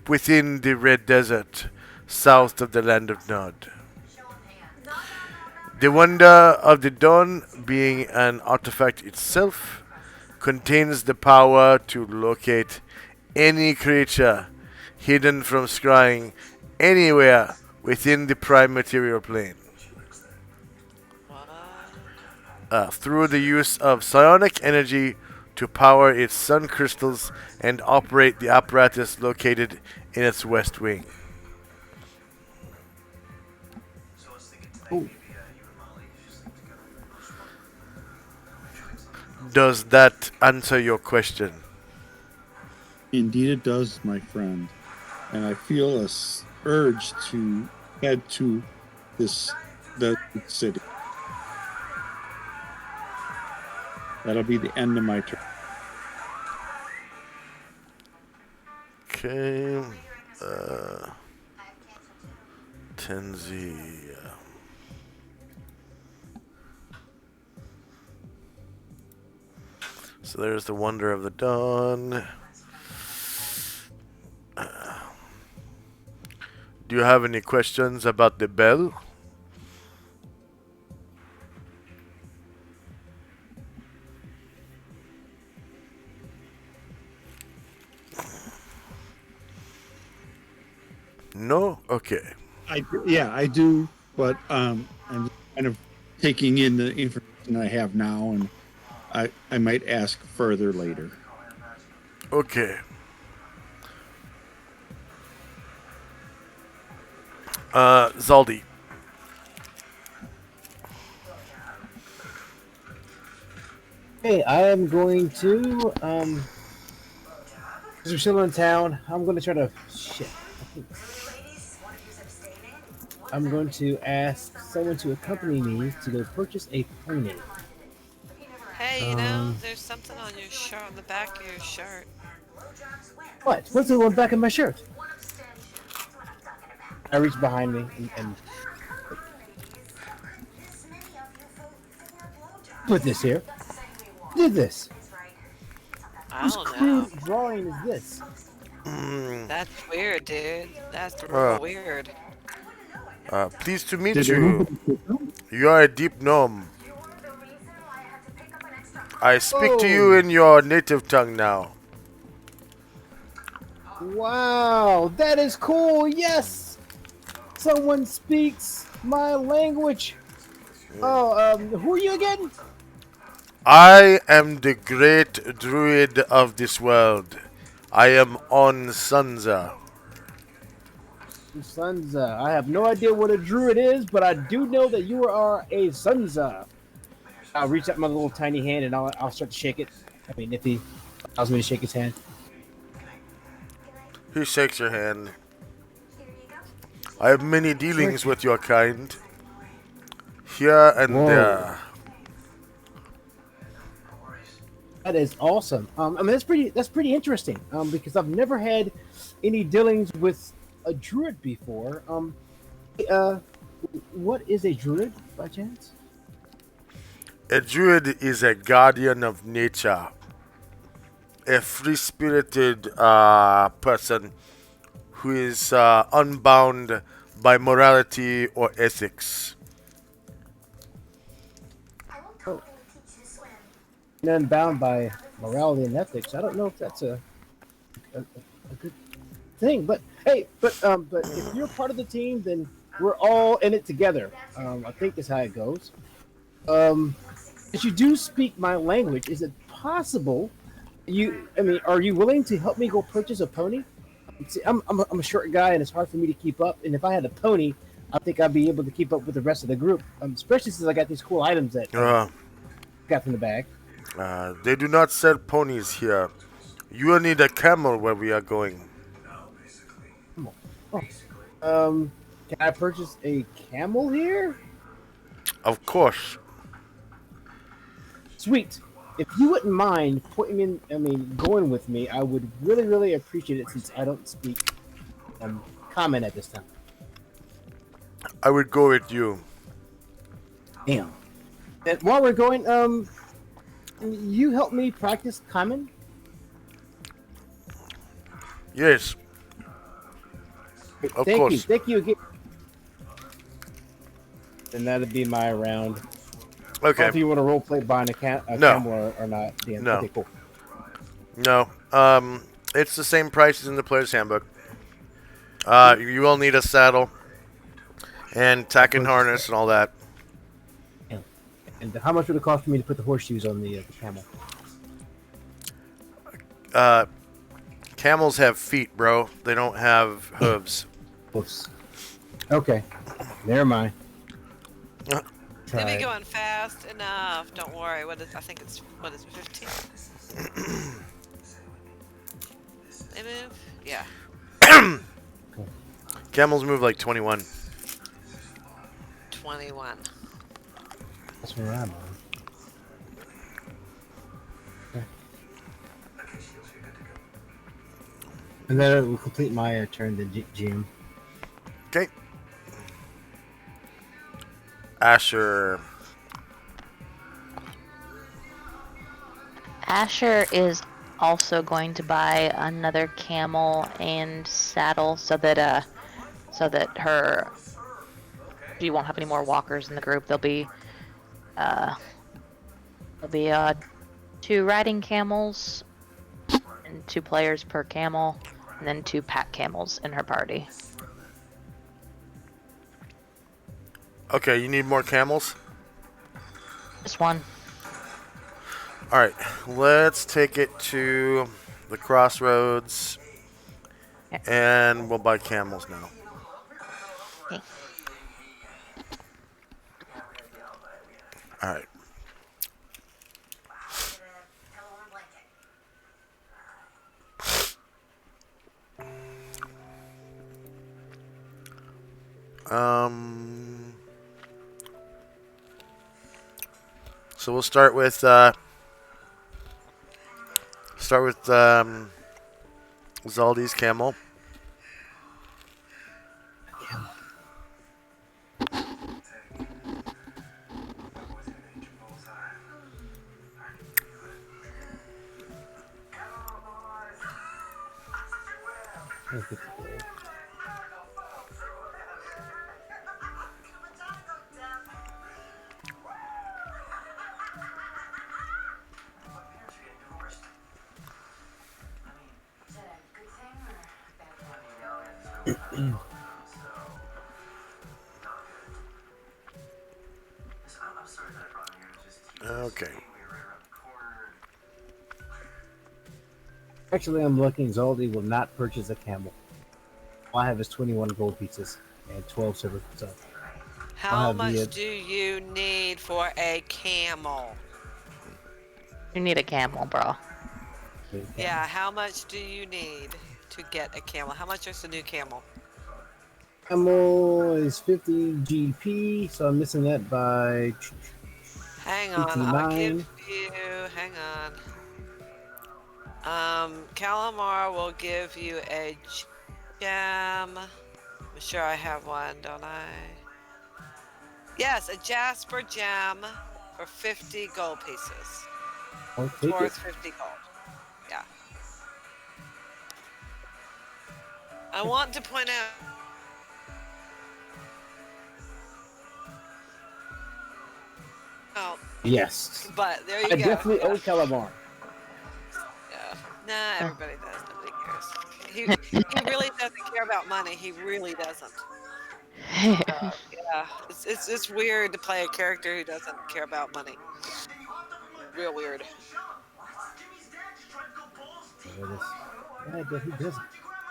within the Red Desert, south of the land of Nod. The wonder of the dawn, being an artifact itself, contains the power to locate any creature hidden from scrying anywhere within the prime material plane. Through the use of psionic energy to power its sun crystals and operate the apparatus located in its west wing. Does that answer your question? Indeed, it does, my friend. And I feel a urge to head to the city. That'll be the end of my turn. Okay. Tenzi. So there's the wonder of the dawn. Do you have any questions about the bell? No? Okay. I do, but I'm just kind of taking in the information I have now, and I might ask further later. Okay. Zaldi. Hey, I am going to because we're still in town. I'm going to try to I'm going to ask someone to accompany me to go purchase a pony. Hey, you know, there's something on your shirt, on the back of your shirt. What? What's the one back of my shirt? I reach behind me and put this here. Did this. I Whose don't know. crude drawing is this? That's weird, dude. That's Uh, real weird. Pleased to meet Did you. anybody pick them? You are a deep gnome. I speak to you Oh, in your native tongue now. wow, that is cool. Yes, someone speaks my language. Oh, who are you again? I am the great druid of this world. I am On Sunza. Sunza. I have no idea what a druid is, but I do know that you are a Sunza. I'll reach out my little tiny hand and I'll start to shake it. I mean, if he allows me to shake his hand. He shakes your hand. I have many dealings with your kind, here and Whoa. there. That is awesome. I mean, that's pretty interesting. Because I've never had any dealings with a druid before. Uh, what is a druid by chance? A druid is a guardian of nature, a free-spirited person who is unbound by morality or ethics. Oh. And unbound by morality and ethics. I don't know if that's a good thing, but hey, but if you're part of the team, then we're all in it together. I think is how it goes. If you do speak my language, is it possible? Are you willing to help me go purchase a pony? See, I'm a short guy, and it's hard for me to keep up. And if I had a pony, I think I'd be able to keep up with the rest of the group. Especially since I got these cool items that got from the bag. They do not sell ponies here. You will need a camel where we are going. Oh. Can I purchase a camel here? Of course. Sweet. If you wouldn't mind going with me, I would really, really appreciate it since I don't speak common at this time. I would go with you. Damn. And while we're going, you help me practice common? Yes. Of course. Thank you again. And that'd be my round. Okay. If you want to roleplay buying a No. camel or not, Dan. No. Okay, cool. No. It's the same price as in the player's handbook. You will need a saddle and tack and harness and all that. Yeah. And how much would it cost for me to put the horseshoes on the camel? Camels have feet, bro. They don't have hooves. Oops. Okay. Never mind. They'll be going fast enough. Don't worry. I think it's 15? They move? Yeah. Camels move like 21. 21. That's where I'm on. Okay. And then it will complete my turn to GM. Okay. Asher. Asher is also going to buy another camel and saddle so that she won't have any more walkers in the group. There'll be 2 riding camels and 2 players per camel, and then 2 pack camels in her party. Okay, you need more camels? Just 1. Alright, let's take it to the crossroads. And we'll buy camels now. Okay. Alright. So we'll start with Zaldi's camel. Let's get the gold. My parents are getting divorced. I mean, is that a good thing or a bad thing? I mean, now we have to spend more time alone now, so not good. Listen, I'm sorry that I brought him here to just keep us Okay. waiting. We were right around the corner. Actually, I'm lucky Zaldi will not purchase a camel. All I have is 21 gold pieces and 12 silver. So I'll How have the. much do you need for a camel? You need a camel, bro. Yeah, how much do you need to get a camel? How much is the new camel? Camel is 50 GP, so I'm missing that by Hang on, I'll give 59. you. Hang on. Calamar will give you a gem. I'm sure I have one, don't I? Yes, a Jasper gem for 50 gold pieces. I'll It's take it. worth 50 gold. Yeah. I want to point out. Oh, Yes. but there you I go. definitely Yeah. owe Calamar. Yeah. Nah, everybody does. Nobody cares. He really doesn't care about money. He really doesn't. Yeah, it's weird to play a character who doesn't care about money. Real weird. There it is. Yeah, but he doesn't.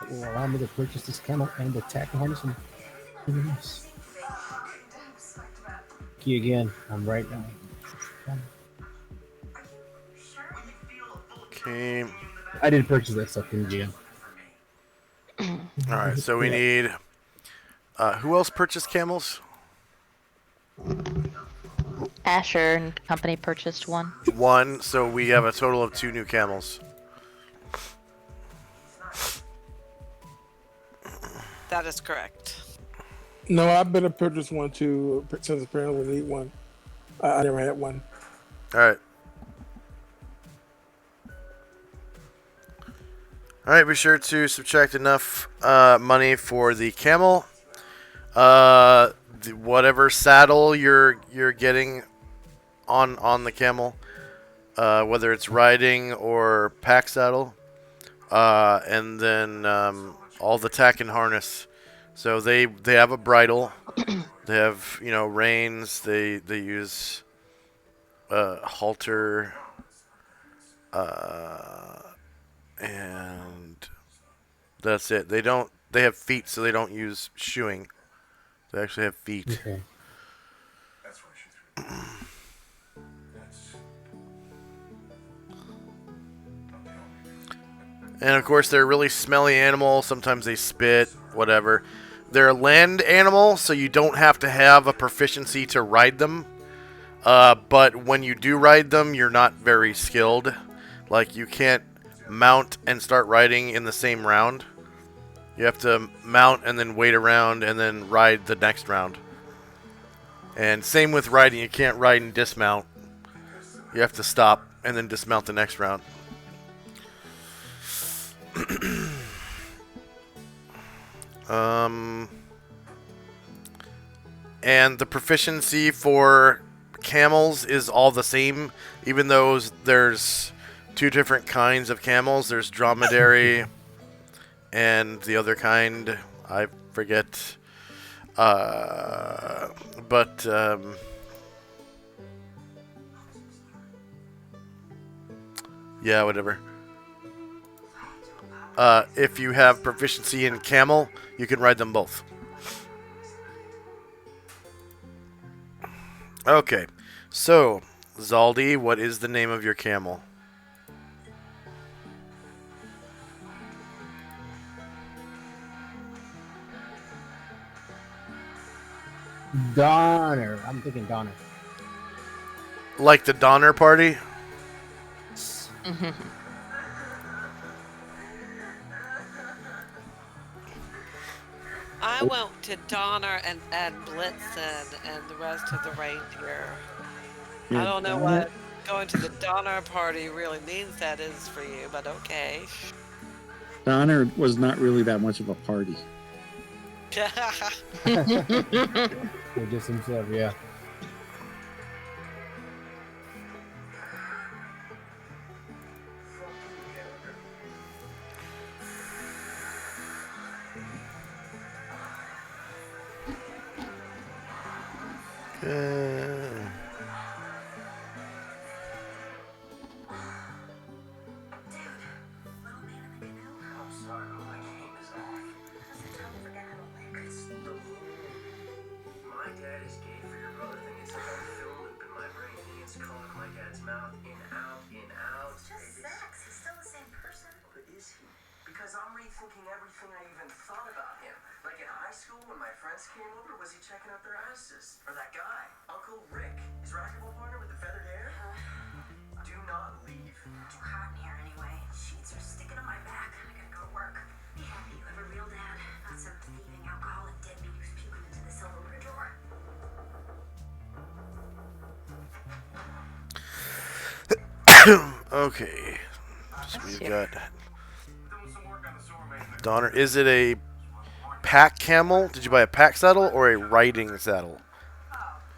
It will allow me to purchase this camel and attack harness and nice. Key again. I'm right now. Okay. I didn't purchase that stuff in GM. All right. So we need. Who else purchased camels? Asher and company purchased one. One. So we have a total of 2 new camels. That is correct. No, I better purchase one too, since apparently we need one. I never had one. All right. All right. Be sure to subtract enough money for the camel. Whatever saddle you're getting on the camel, whether it's riding or pack saddle, and then all the tack and harness. So they have a bridle, they have reins, they use halter, and that's it. They have feet, so they don't use shoeing. They actually have feet. Okay. And of course, they're a really smelly animal. Sometimes they spit, whatever. They're a land animal, so you don't have to have a proficiency to ride them. But when you do ride them, you're not very skilled. Like, you can't mount and start riding in the same round. You have to mount and then wait around and then ride the next round. And same with riding. You can't ride and dismount. You have to stop and then dismount the next round. And the proficiency for camels is all the same, even though there's 2 different kinds of camels. There's dromedary and the other kind, I forget. But yeah, whatever. If you have proficiency in camel, you can ride them both. Okay, so Zaldi, what is the name of your camel? Donner. I'm thinking Donner. Like the Donner Party? I went to Donner and Blitzen and the rest of the reindeer. I don't know what going to the Donner party really means that is for you, but okay. Donner was not really that much of a party. Or just himself, yeah. I'm sorry, but my game is off. My dad is gay for your brother thing. It's like a film loop in my brain. Ian's calling my dad's mouth in, out, in, out. It's just sex. He's still the same person. But is he? Because I'm rethinking everything I even thought about him. Like in high school when my friends came over, was he checking out their asses? Or that guy, Uncle Rick, his racquetball partner with the feathered hair? Do not leave. Too hot in here anyway. Sheets are sticking to my back. I gotta go to work. Be happy you have a real dad, not some thieving alcoholic deadbeat who's puking into the silverware drawer. Okay. So we've got Donner. Is it a pack camel? Did you buy a pack saddle or a riding saddle?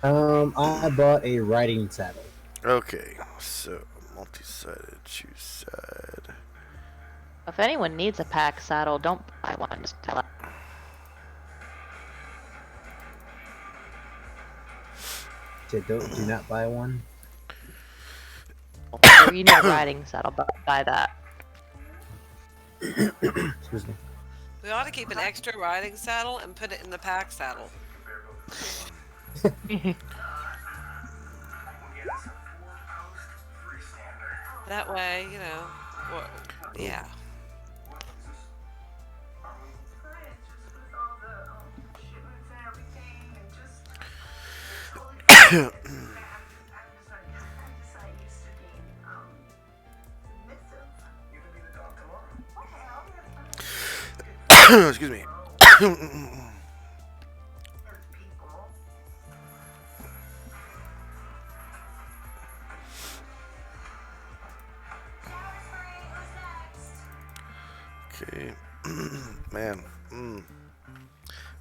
I bought a riding saddle. Okay, so multi-sided, choose side. If anyone needs a pack saddle, don't buy one. Just tell it. Do not buy one. Or you need a riding saddle, but buy that. Excuse me. We ought to keep an extra riding saddle and put it in the pack saddle. That way, you know, yeah. Excuse me. Okay. Man.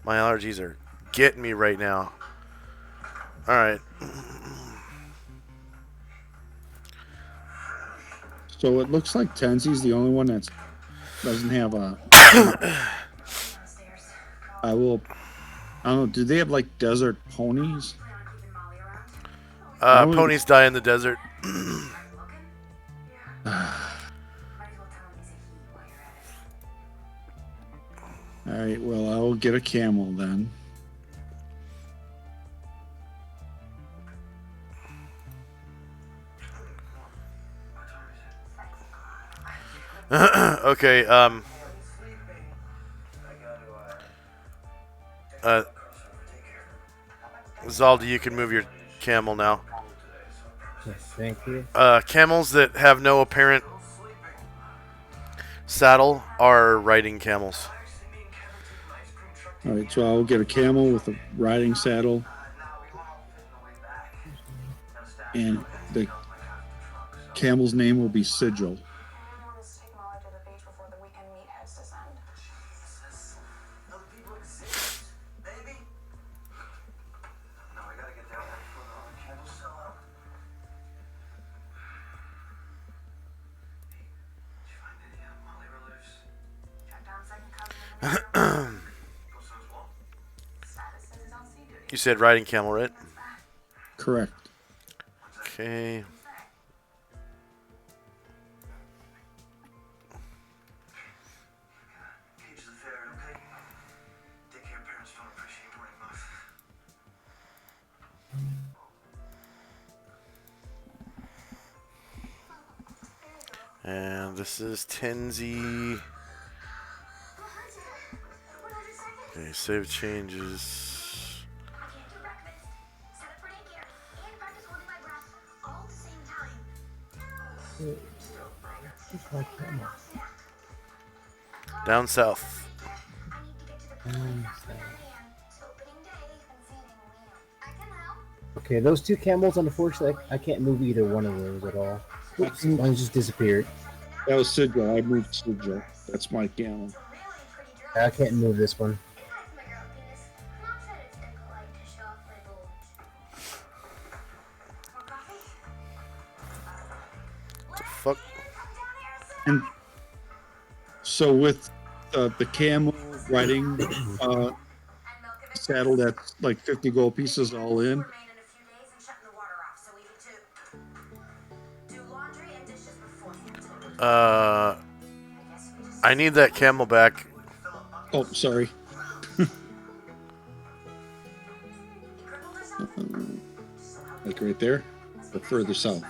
My allergies are getting me right now. Alright. So it looks like Tenzi's the only one that doesn't have a. I don't know. Do they have like desert ponies? Ponies die in the desert. All right. Well, I will get a camel then. Okay, Zaldi, you can move your camel now. Yes, thank you. Camels that have no apparent saddle are riding camels. All right. So I'll get a camel with a riding saddle, and the camel's name will be Sigil. You said riding camel, right? Correct. Okay. And this is Tenzi. Okay, save changes. Down south. Okay, those two camels, unfortunately, I can't move either one of those at all. Oops, one just disappeared. That was Sigil. I moved Sigil. That's my camel. It's a really pretty girl. I can't move this one. It hides my girl penis. Mom said it's impolite to show off my bulge. More coffee? Fuck. And so with the camel riding saddle, that's like 50 gold pieces all in. Remain in a few days and shutting the water off, so we need to do laundry and dishes beforehand. I need that camel back. Oh, sorry. Like right there, or further south.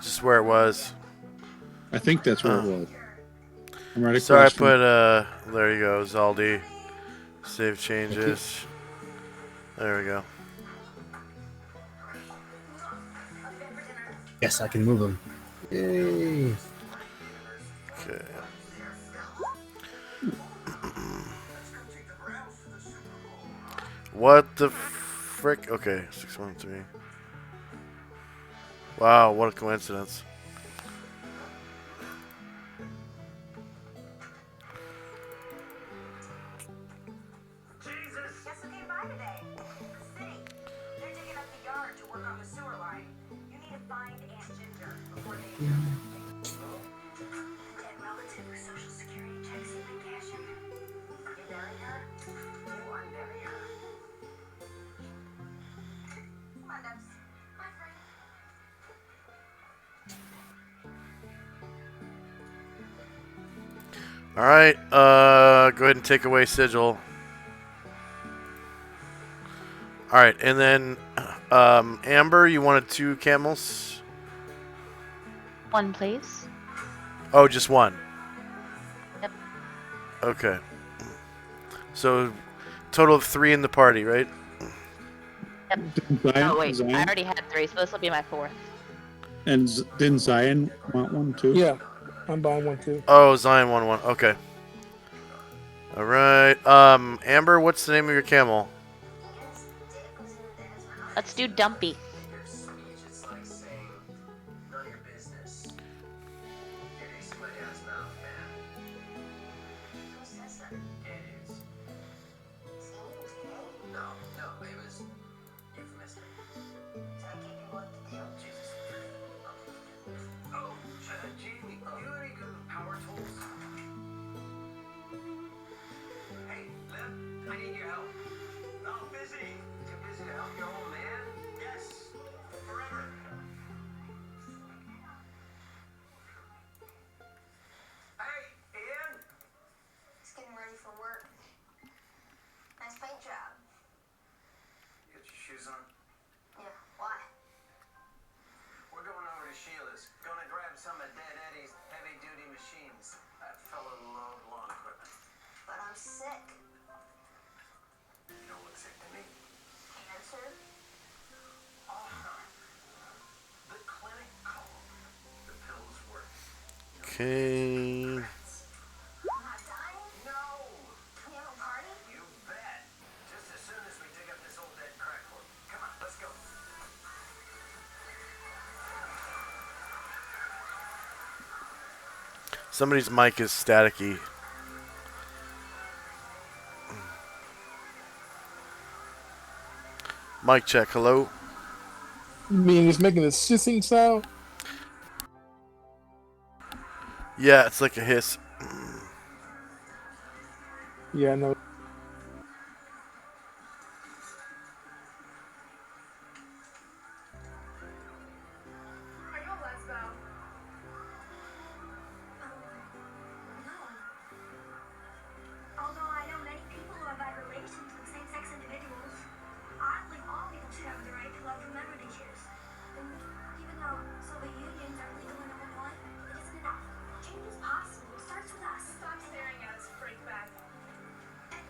Just where it was. I think that's where it was. I'm right across Sorry, I from- put there you go, Zaldi. Save changes. There we go. Yes, I can move him. Yay! Okay. What the frick? Okay, 613. Wow, what a coincidence. Jesus! Guess who came by today? The city. They're digging up the yard to work on the sewer line. You need to find Aunt Ginger before they do. Dead relative with social security checks you've been cashing. You bury her? You unbury her. Come on, Dubs. My friend. Alright, go ahead and take away Sigil. Alright, and then Amber, you wanted 2 camels? One, please. Oh, just one. Yep. Okay. So, total of 3 in the party, right? Yep. Zion, Oh wait, Zion? I already had 3, so this will be my 4th. And didn't Zion want one too? Yeah, I'm buying one too. Oh, Zion 1-1. Okay. Alright. Amber, what's the name of your camel? Let's do Dumpy. It's like saying, none of your business. You're tasting my dad's mouth, man. Who says that? It is. No, it was euphemistic. So I can't do what to do. Jesus. Oh, Jamie, you have any good power tools? Hey, Lem, I need your help. I'm busy. Too busy to help your old man? Yes. Forever. Hey, Ian. He's getting ready for work. Nice paint job. You got your shoes on? Yeah, why? We're going over to Sheila's. Gonna grab some of Dead Eddie's heavy-duty machines. That fellow loved lawn equipment. But I'm sick. You don't look sick to me. Cancer? The clinic called. The pills work. Okay. I'm not dying? No! Can we have a party? You bet. Just as soon as we dig up this old dead crack whore. Come on, let's go. Somebody's mic is staticky. Mic check, hello? You mean it's making a sissing sound? Yeah, it's like a hiss. Yeah, I know. Are you a lesbo? No. Although I know many people who have had relations with same-sex individuals, I believe all people should have the right to love whomever they choose. And even though civil unions are legal in Illinois, it isn't enough. Change is possible. It starts with us. Stop staring at us, freak bag. And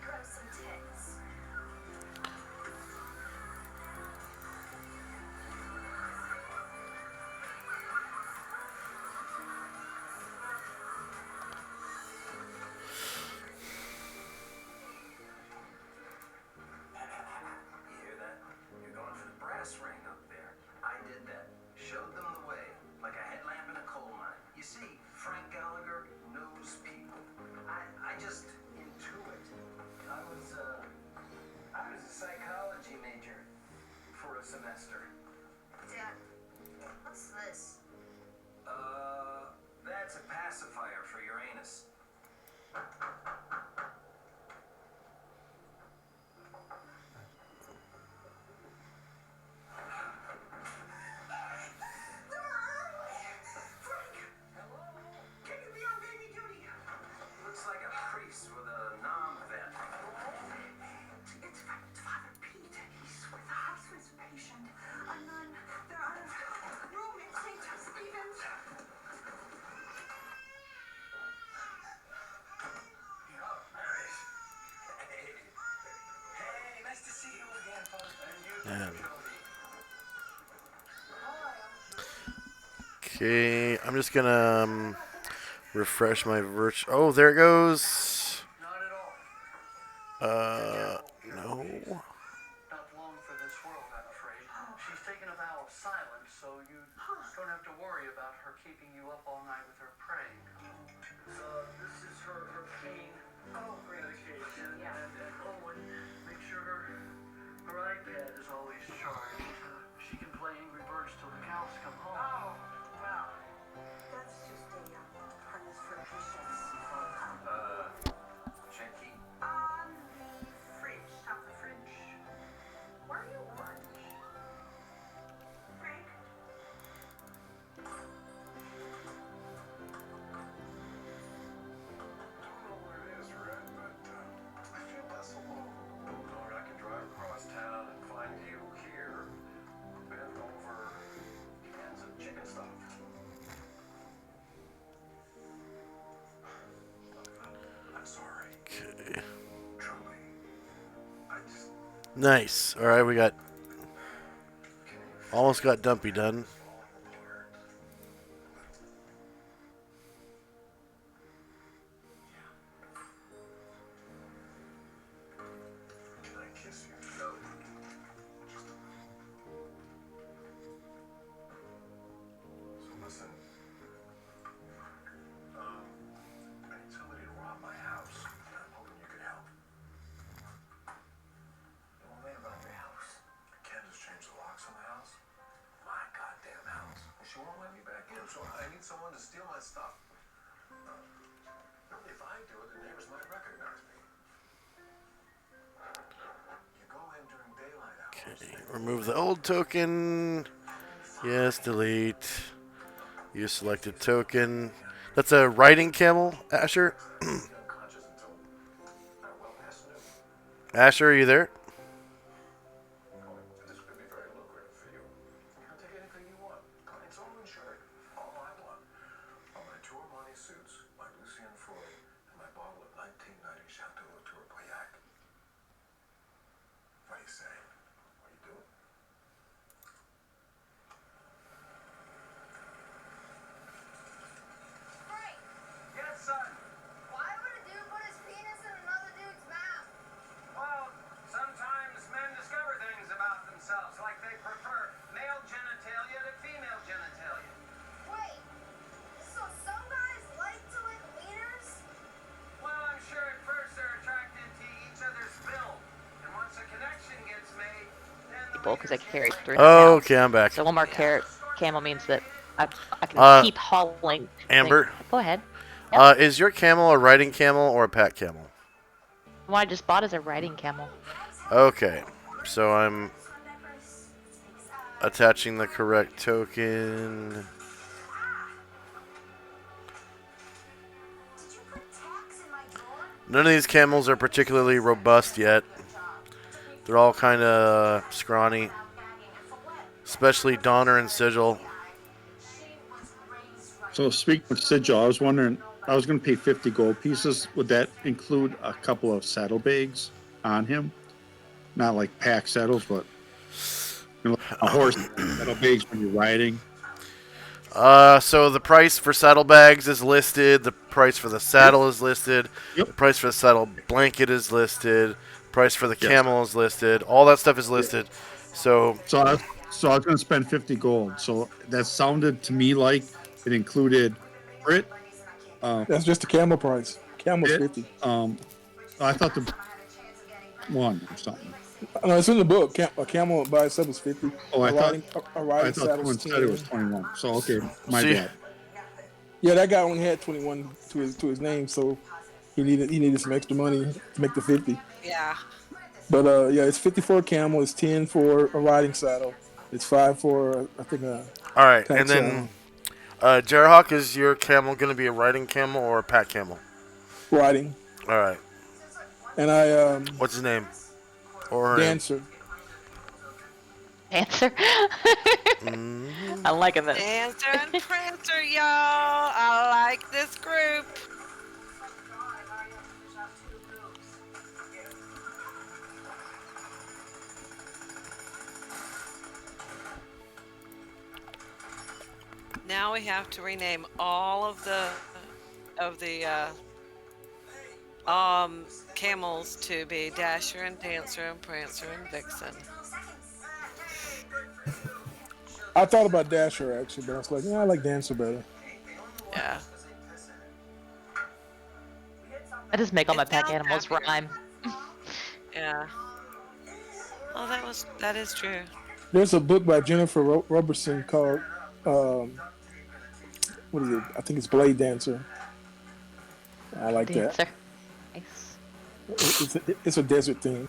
Okay, I'm just gonna refresh my virtual. Oh, there it goes. Not at all. No. Not long for this world, I'm afraid. She's taken a vow of silence, so you don't have to worry about her keeping you up all night with her praying. So this is her pain medication, and oh, and make sure her iPad is always charged. She can play Angry Birds till the cows come home. Oh, well, that's just a premise for patience. Shaky. On the fridge, top of the fridge. Why are you orange? Frank? Don't know what it is, Red, but I feel less alone. Or I can drive across town and find you here, bent over cans of chicken stuff. I'm sorry. Okay. Truly. I just Nice. All right, we got almost got Dumpy done. Can I kiss you? No. So listen. I need somebody to rob my house. I'm hoping you could help. What made about your house? Candace changed the locks on the house. My goddamn house. She won't let me back in, so I need someone to steal my stuff. If I do it, the neighbors might recognize me. You go in during daylight hours. Okay, remove the old token. Yes, delete. Use selected token. That's a riding camel, Asher. Unconscious until well past noon. Asher, are you there? This could be very lucrative for you. I'll take anything you want. Client's all insured. All I want are my tour money suits, my Lucien Freud, and my bottle of 1990 Chateau Latour Pauillac. What do you say? What do you do? Frank, Yes, son. why would a dude put his penis in another dude's mouth? Well, sometimes men discover things about themselves, like they prefer male genitalia to female genitalia. Wait, so some guys like to lick wieners? Well, I'm sure at first they're attracted to each other's build, and once a connection gets made, then the People, because I carry 300 Oh, pounds. okay, I'm back. So one more camel means that I can keep hauling. Amber? Go ahead. Yep. Is your camel a riding camel or a pack camel? The one I just bought is a riding camel. Okay, so I'm attaching the correct token. Did you put tacks in my drawer? None of these camels are particularly robust yet. They're all kind of scrawny, especially Donner and Sigil. So speaking of Sigil, I was wondering, I was going to pay 50 gold pieces. Would that include a couple of saddlebags on him? Not like pack saddles, but a horse saddlebags when you're riding. So the price for saddlebags is listed. The price for the saddle is listed. Yep. The price for the saddle blanket is listed. Price for the camel is listed. All that stuff is listed. So I was going to spend 50 gold. So that sounded to me like it included Brit. That's just the camel price. Camel's 50. I thought the one or something. No, it's in the book. A camel by itself is 50. Oh, I thought saddle Twin said it was 21. So okay, my bad. Yeah, that guy only had 21 to his name, so he needed some extra money to make the 50. Yeah. But yeah, it's 50 for a camel. It's 10 for a riding saddle. It's 5 for I think all right, and then Jarhawk, is your camel going to be a riding camel or a pack camel? riding. All right. And I what's his name? Or her Dancer. Dancer. I'm liking this. Dancer and Prancer, y'all. I like this group. Now we have to rename all of the camels to be Dasher and Dancer and Prancer and Vixen. I thought about Dasher actually, but I was like, yeah, I like Dancer better. Yeah. I just make all my It pack sounds animals happier. rhyme. Yeah. Oh, that is true. There's a book by Jennifer Robertson called what is it? I think it's Blade Dancer. I like that. Dancer. Nice. It's a desert theme. And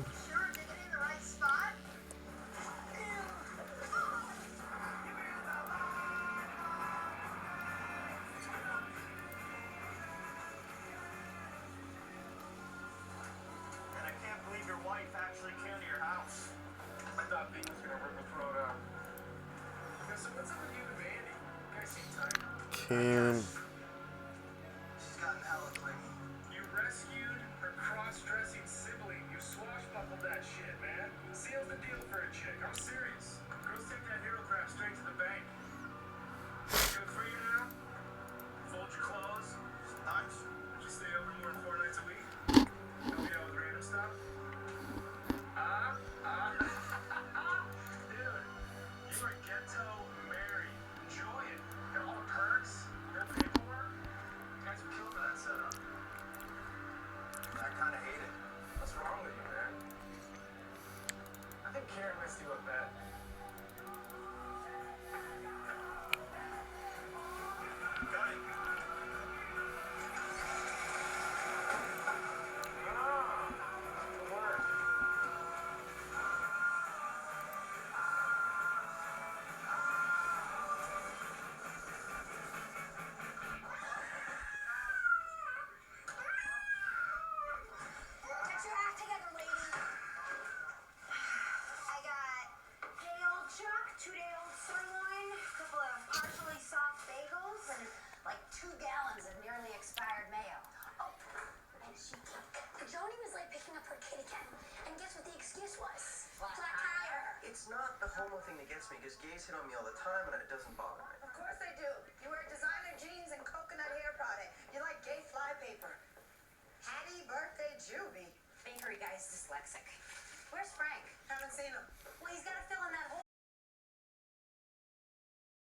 I can't believe your wife actually came to your house. I thought Pete was gonna rip her throat out. What's up with you and Mandy? You guys seem tight. Cam. She's gotten hella clingy. You rescued her cross-dressing sibling. You swashbuckled that shit, man. Seals the deal for a chick. I'm serious. Girls take that hero crap straight to the bank. Good for you now? Fold your clothes. Nice. Did you stay over more than 4 nights a week? Help you out with random stuff? Dude, you are ghetto married. Enjoy it. Got all the perks, no paperwork. You guys would kill for that setup. I kind of hate it. What's wrong with you, man? I think Karen missed you a bet. Got it. Good work. Get your act together, lady. I got day-old chuck, 2-day-old sirloin, a couple of partially soft bagels, and like 2 gallons of nearly expired mayo. Oh, and she Joni was late picking up her kid again, and guess what the excuse was? Flat tire. It's not the homo thing that gets me, because gays hit on me all the time, and it doesn't bother me. Of course they do. You wear designer